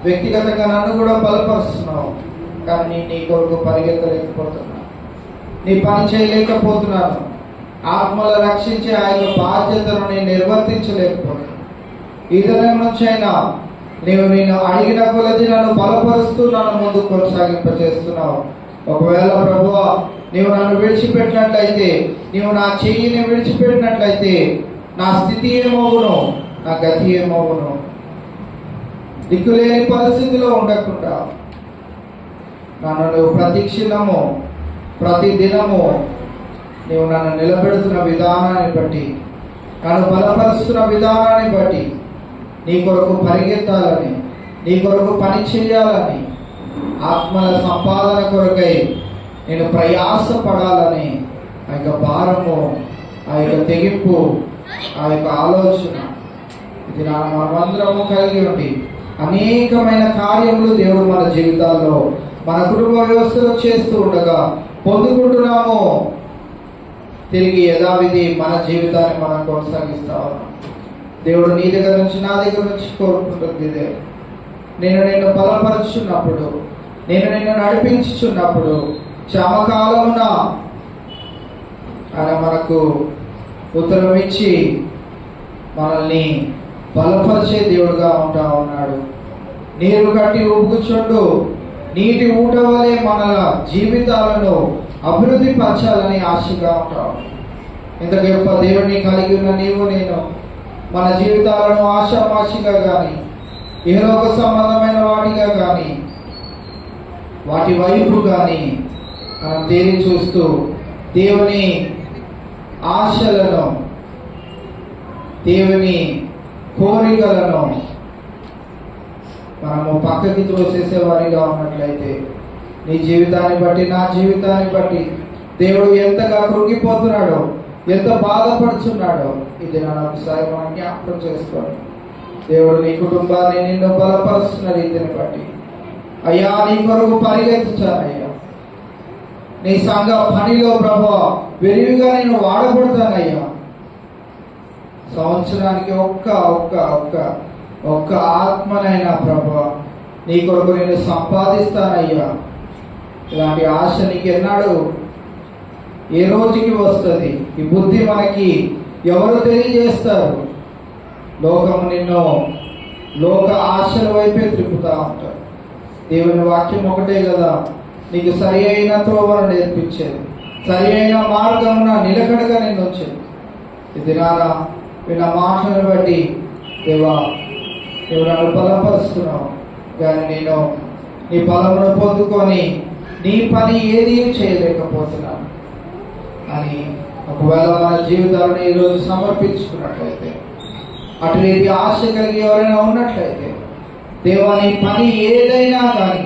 వ్యక్తిగతంగా నన్ను కూడా బలపరుస్తున్నావు. కానీ నేను నీ కొరకు పరిగెత్తలేకపోతున్నాను, నీ పని చేయలేకపోతున్నాను. ఆత్మలు రక్షించే ఆ యొక్క బాధ్యతను నేను నిర్వర్తించలేకపోతున్నాను. ఈ దినం నుంచి అయినా నేను అడిగిన కొలది నన్ను బలపరుస్తూ నన్ను ముందుకు కొనసాగింపచేస్తున్నావు. ఒకవేళ ప్రభువా నీవు నన్ను విడిచిపెట్టినట్లయితే, నీవు నా చెయ్యిని విడిచిపెట్టినట్లయితే నా స్థితి ఏమవును, నా గతి ఏమవును? దిక్కులేని పరిస్థితిలో ఉండకుండా నన్ను నువ్వు ప్రతి క్షణము ప్రతి దినము నీవు నన్ను నిలబెడుతున్న విధానాన్ని బట్టి, నన్ను బలపరుస్తున్న విధానాన్ని బట్టి నీ కొరకు పరిగెత్తాలని, నీ కొరకు పని చేయాలని, ఆత్మల సంపాదన కొరకై నేను ప్రయాసపడాలని ఆ యొక్క భారము, ఆ యొక్క తెగింపు, ఆ యొక్క ఆలోచన ఇది మనమందరము కలిగి ఉండి అనేకమైన కార్యములు దేవుడు మన జీవితాల్లో మన కుటుంబ వ్యవస్థలో చేస్తూ ఉండగా పొందుకుంటున్నాము. తిరిగి యథావిధి మన జీవితాన్ని మనం కొనసాగిస్తా ఉన్నాం. దేవుడు నీ దగ్గర నుంచి నా దగ్గర నుంచి కోరుకుంటుంది ఇదే. నేను బలపరుచున్నప్పుడు, నేను నడిపించుచున్నప్పుడు క్షమకాలమున ఆయన మనకు ఉత్తరం ఇచ్చి మనల్ని బలపరిచే దేవుడుగా ఉంటా ఉన్నాడు. నీరు కట్టి ఊపుకుచుండు నీటి ఊట వలె మన జీవితాలను అభివృద్ధి పరచాలని ఆశగా ఉంటాం. ఇంత గొప్ప దేవుడిని కలిగి ఉన్న నీవు నేను మన జీవితాలను ఆశామాషిగా కానీ, ఇహలోక సంబంధమైన వాటిగా కానీ, వాటి వైపు కానీ మనం తేలి చూస్తూ దేవుని ఆశలను, దేవుని కోరికలను మనము పక్కకి తోసేసే వారిగా ఉన్నట్లయితే నీ జీవితాన్ని బట్టి, నా జీవితాన్ని బట్టి దేవుడు ఎంతగా కృంగిపోతున్నాడో, ఎంత బాధపడుతున్నాడో ఇది నన్ను ఒకసారి మనం జ్ఞాపకం చేసుకోండి. దేవుడు నీ కుటుంబాన్ని నిన్ను బలపరుస్తున్న రీతిని బట్టి అయ్యా నీ కొరకు పరిగెత్తుచానయ్యా. నీ సంఘ పనిలో ప్రభువా విరివిగా నేను వాడబడతానయ్యా. సంవత్సరానికి ఒక్క ఆత్మనైనా ప్రభువా నీ కొరకు నేను సంపాదిస్తానయ్యా. ఇలాంటి ఆశ నీకు ఎన్నాడు ఏ రోజుకి వస్తుంది? ఈ బుద్ధి మనకి ఎవరు తెలియజేస్తారు? లోకము నిన్ను లోక ఆశల వైపే త్రిప్పుతా ఉంటారు. దేవుని వాక్యం ఒకటే కదా నీకు సరి అయిన త్రోవను నేర్పించేది, సరి అయిన మార్గమున నిలకడగా నేను వచ్చేది. ఇది నారా విన్న మాటలను బట్టి దేవా నువ్వు నన్ను బలపరుస్తున్నావు, కానీ నేను నీ బలమును పొందుకొని నీ పని ఏది చేయలేకపోతున్నాను అని ఒకవేళ మన జీవితాలను ఈరోజు సమర్పించుకున్నట్లయితే, అటువంటి ఆశ కలిగి ఎవరైనా ఉన్నట్లయితే దేవా నీ పని ఏదైనా కానీ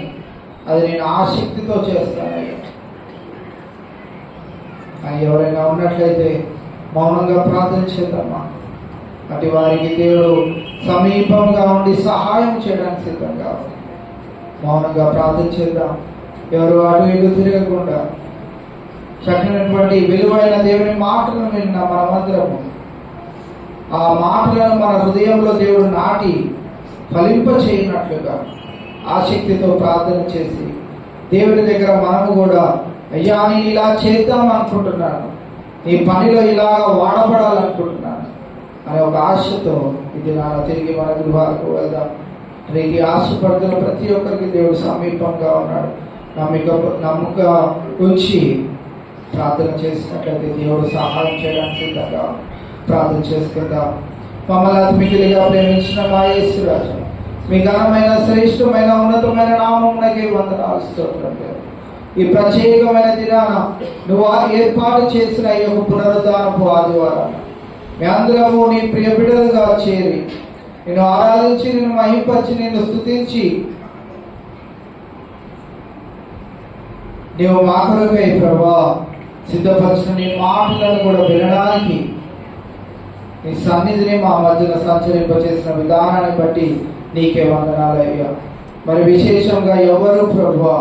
అది నేను ఆసక్తితో చేస్తానయ్యా అని ఎవరైనా ఉన్నట్లయితే మౌనంగా ప్రార్థన చేద్దామా. అటు వారికి దేవుడు సమీపంగా ఉండి సహాయం చేయడానికి సిద్ధంగా మౌనంగా ప్రార్థన చేద్దాం. ఎవరు అటు ఇటు తిరగకుండా చక్కనటువంటి విలువైన దేవుని మాటలను విన్న మనమందరము ఆ మాటలను మన హృదయంలో దేవుడు నాటి ఫలింప చేయనట్లుగా ఆసక్తితో ప్రార్థన చేసి దేవుని దగ్గర మనము కూడా అయ్యా నేను ఇలా చేద్దాం అనుకుంటున్నాను, నీ పనిలో ఇలాగా వాడబడాలనుకుంటున్నాను అనే ఒక ఆశతో ఇది నా తిరిగి మన గృహాలకు వెళ్దాం. రీతి ఆశపడుతున్న ప్రతి ఒక్కరికి దేవుడు సమీపంగా ఉన్నాడు. నమ్మక ఉంచి ప్రార్థన చేసినట్లయితే దేవుడు సహాయం చేయడానికి సిద్ధంగా ప్రార్థన చేసుకుందాం. మమ్మల్ని అతి మిగిలిగా ప్రేమించిన మా యేసురాజు మీ ఘనమైన శ్రేష్టమైన ఉన్నతమైన నామమునకే వందనాలు స్తోత్రం. ఈ ప్రత్యేకమైన దినాన నువ్వు ఏర్పాటు చేసిన ఈ యొక్క పునరుద్ధానపు ఆదివారాన్ని మీ అందరము నీ ప్రియ బిడ్డలుగా చేరి నేను ఆరాధించి, నేను మహింపరిచి, నేను స్తుతించి నీవు మా కొరకై ప్రభువా సిద్ధపరిచిన నీ మాటలను కూడా వినడానికి నీ సన్నిధిని మా మధ్యన సంచరింపచేసిన విధానాన్ని బట్టి నీకే వందనాలయ్యా. మరి విశేషంగా ఎవరు ప్రభువా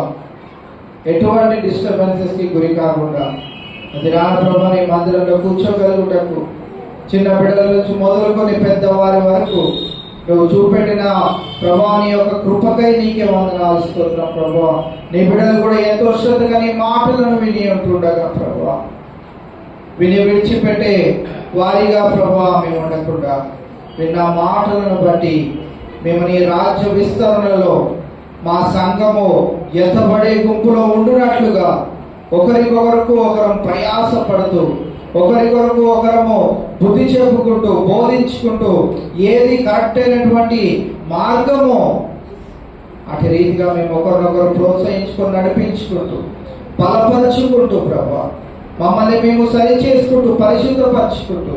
ఎటువంటి డిస్టర్బెన్సెస్కి గురి కాకుండా అది రాన ప్రభా నీ మందిరంలో కూర్చోగలుగుటకు చిన్న బిడ్డల నుంచి మొదలుకొని పెద్దవారి వరకు నువ్వు చూపెట్టిన ప్రభా నీ యొక్క కృపకై నీకే వందనాలు స్తోత్రం ప్రభా. నీ బిడ్డలు కూడా ఎంతో శ్రద్ధగా నీ మాటలను విని ఉంటుండగా ప్రభా, విని విడిచిపెట్టే వారిగా ప్రభా మేము ఉండకుండా విన్న మాటలను బట్టి మేము నీ రాజ్య విస్తరణలో మా సంఘము ఎత్తబడే గుంపులో ఉండునట్లుగా ఒకరికొకరకు ఒకరం ప్రయాసపడుతూ ఒకరికొరకు ఒకరము బుద్ధి చెప్పుకుంటూ బోధించుకుంటూ ఏది కరెక్ట్ అయినటువంటి మార్గము అటు రీతిగా మేము ఒకరినొకరు ప్రోత్సహించుకొని నడిపించుకుంటూ బలపరుచుకుంటూ ప్రభా మమ్మల్ని మేము సరి చేసుకుంటూ పరిశుద్ధపరచుకుంటూ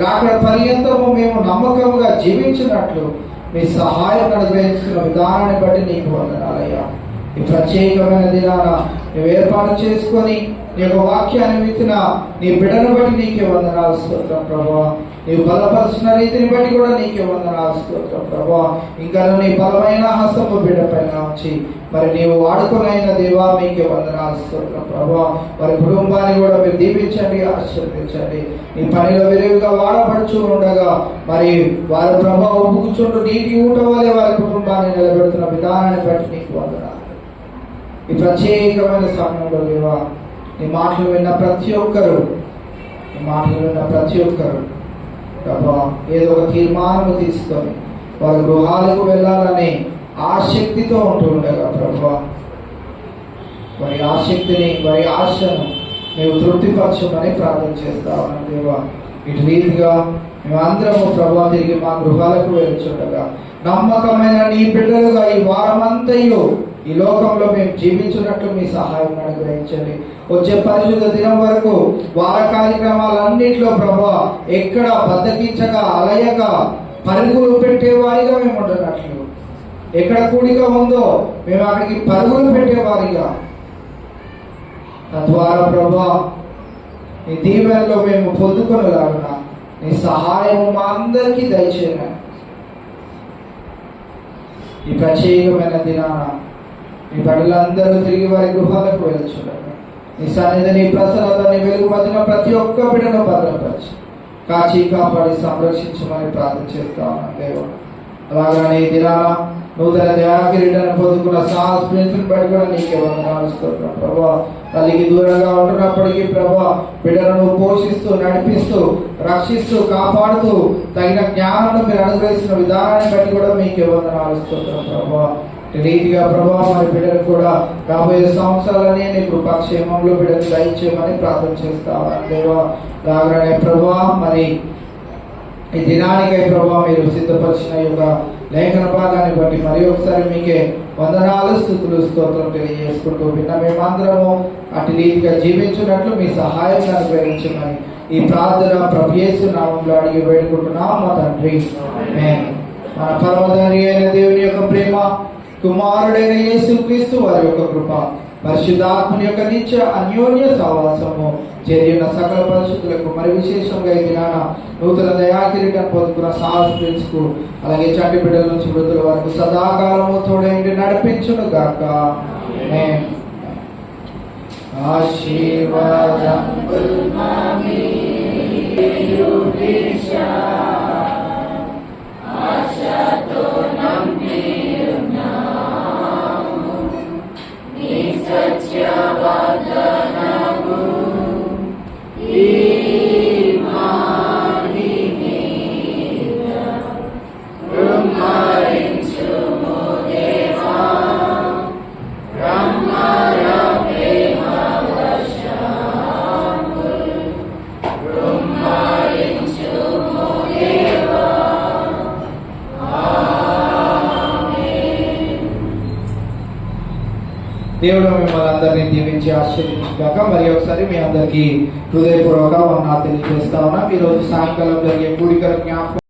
రాకడ పర్యంతము మేము నమ్మకముగా జీవించినట్లు మీ సహాయం అనుగ్రహించిన విధానాన్ని బట్టి నీకు వందనాలయ్యా. ఈ ప్రత్యేకమైన దినాన నువ్వు ఏర్పాటు చేసుకొని నీ యొక్క వాక్యాన్ని విత్తిన నీ బిడ్డను బట్టి నీకే వందనాలు స్తోత్రం ప్రభా. నీవు బలపరిచిన రీతిని బట్టి కూడా నీకే వందనాలు స్తోత్రం ప్రభా. ఇంకా నీ బలమైన హస్తము బిడ్డ పైన ఉంచి మరి నీవు వాడుకునైన దేవా మీకే వందనాలు స్తోత్రం ప్రభా. వారి కుటుంబాన్ని కూడా మీరు దీపించండి, ఆశీర్వదించండి. నీ పనిలో విరివిగా వాడబడుచు ఉండగా మరి వారి ప్రభా ఉబ్బుకుచుంటూ నీటి ఊట వలె వారి కుటుంబాన్ని నిలబెడుతున్న విధానాన్ని బట్టి నీకు వందనాలు. ఈ ప్రత్యేకమైన సమయంలో దేవా నీ మాటలు విన్న ప్రతి ఒక్కరు ప్రభా ఏదో ఒక తీర్మానం తీసుకొని వారి గృహాలకు వెళ్ళాలని ఆసక్తితో ఉంటూ ఉండగా ప్రభా వారి ఆసక్తిని వారి ఆశను నీవు తృప్తిపరచమని ప్రార్థన చేస్తావు దేవా. ఇటు రీతిగా మేమందరము ప్రభా తిరిగి మా గృహాలకు వెళ్తుండగా నమ్మకమైన నీ బిడ్డలుగా ఈ వారమంతయు ఈ లోకంలో మేము జీవించినట్లు మీ సహాయం అనుగ్రహించండి. వచ్చే పరిశుద్ధ దినం వరకు వార కార్యక్రమాలన్నింటిలో ప్రభా ఎక్కడ బద్దకించక అలయక పరుగులు పెట్టేవారిగా మేము ఉండనట్లు, ఎక్కడ కూడిక ఉందో మేము అక్కడికి పరుగులు పెట్టేవారిగా, తద్వారా ప్రభా నీ దీవెనలో మేము పొందుకొనలాగున నీ సహాయం మా అందరికీ దయచేయమని ఈ ప్రత్యేకమైన దినాన నీ బిడ్డలందరూ తిరిగి వారి గృహాలకు వెళ్ళుచుండగా నీ సన్నిధిని ప్రసన్నతని వెలుగు మధ్యన ప్రతి ఒక్క బిడ్డను భద్రపరిచి కాచి కాపాడి సంరక్షించమని ప్రార్థన చేస్తాను దేవా. అలాగనే ఈ దినాన నూతన దయాకిరీటాన్ని పొందుకున్న సాహస్ ప్రిన్స్ని బట్టి కూడా నీకే వందనాలు స్తోత్రం ప్రభా. తల్లికి దూరంగా ఉంటున్నప్పటికీ ప్రభా బిడ్డలను పోషిస్తూ నడిపిస్తూ రక్షిస్తూ కాపాడుతూ తగిన జ్ఞానాన్ని మీరు అనుగ్రహిస్తున్న విధానాన్ని బట్టి కూడా మీకే వందనాలు స్తోత్రం ప్రభా. రీతిగా ప్రభా మరి బిడ్డలు కూడా రాబోయే సంవత్సరాలని నీ కృపాక్షేమంలో బిడ్డలు దయచేయమని ప్రార్థన చేస్తావా దేవా. లాగానే ప్రభా మరి ఈ దినానికై ప్రభా మీరు సిద్ధపరిచిన యొక్క లేఖన భాగాన్ని బట్టి మరి ఒకసారి మీకే వందనాలు స్తుతులు స్తోత్రం తెలియజేసుకుంటూ విన్న మేమందరము అటు రీతిగా జీవించినట్లు మీ సహాయం అనుగ్రహించమని ఈ ప్రార్థన ప్రభు యేసు నామములో అడిగి వేడుకుంటున్నాం మా తండ్రి. మన పరమధని అయిన దేవుని యొక్క ప్రేమ, కుమారుడైన యేసుక్రీస్తు వారి యొక్క కృప, పరిశుద్ధాత్మని యొక్క నిత్య అన్యోన్య సహవాసము చేరిన సకల పరిశుద్ధులకు మరి విశేషంగా ఈ దినాన నూతన దయాకిరీటం పొందుకున్న సాహస్ ప్రిన్స్కు అలాగే చంటి బిడ్డల నుంచి వృద్ధుల వరకు సదాకాలము తోడైండి నడిపించును గాక. ఆశీర్వాదం దేవుడు మిమ్మల్ని అందరినీ దీవించి ఆశీర్వదించుగాక. మరి ఒకసారి మీ అందరికీ హృదయపూర్వక వందనాలు తెలియజేస్తా ఉన్నాం. ఈరోజు సాయంకాలం జరిగే కూడికల జ్ఞాపకం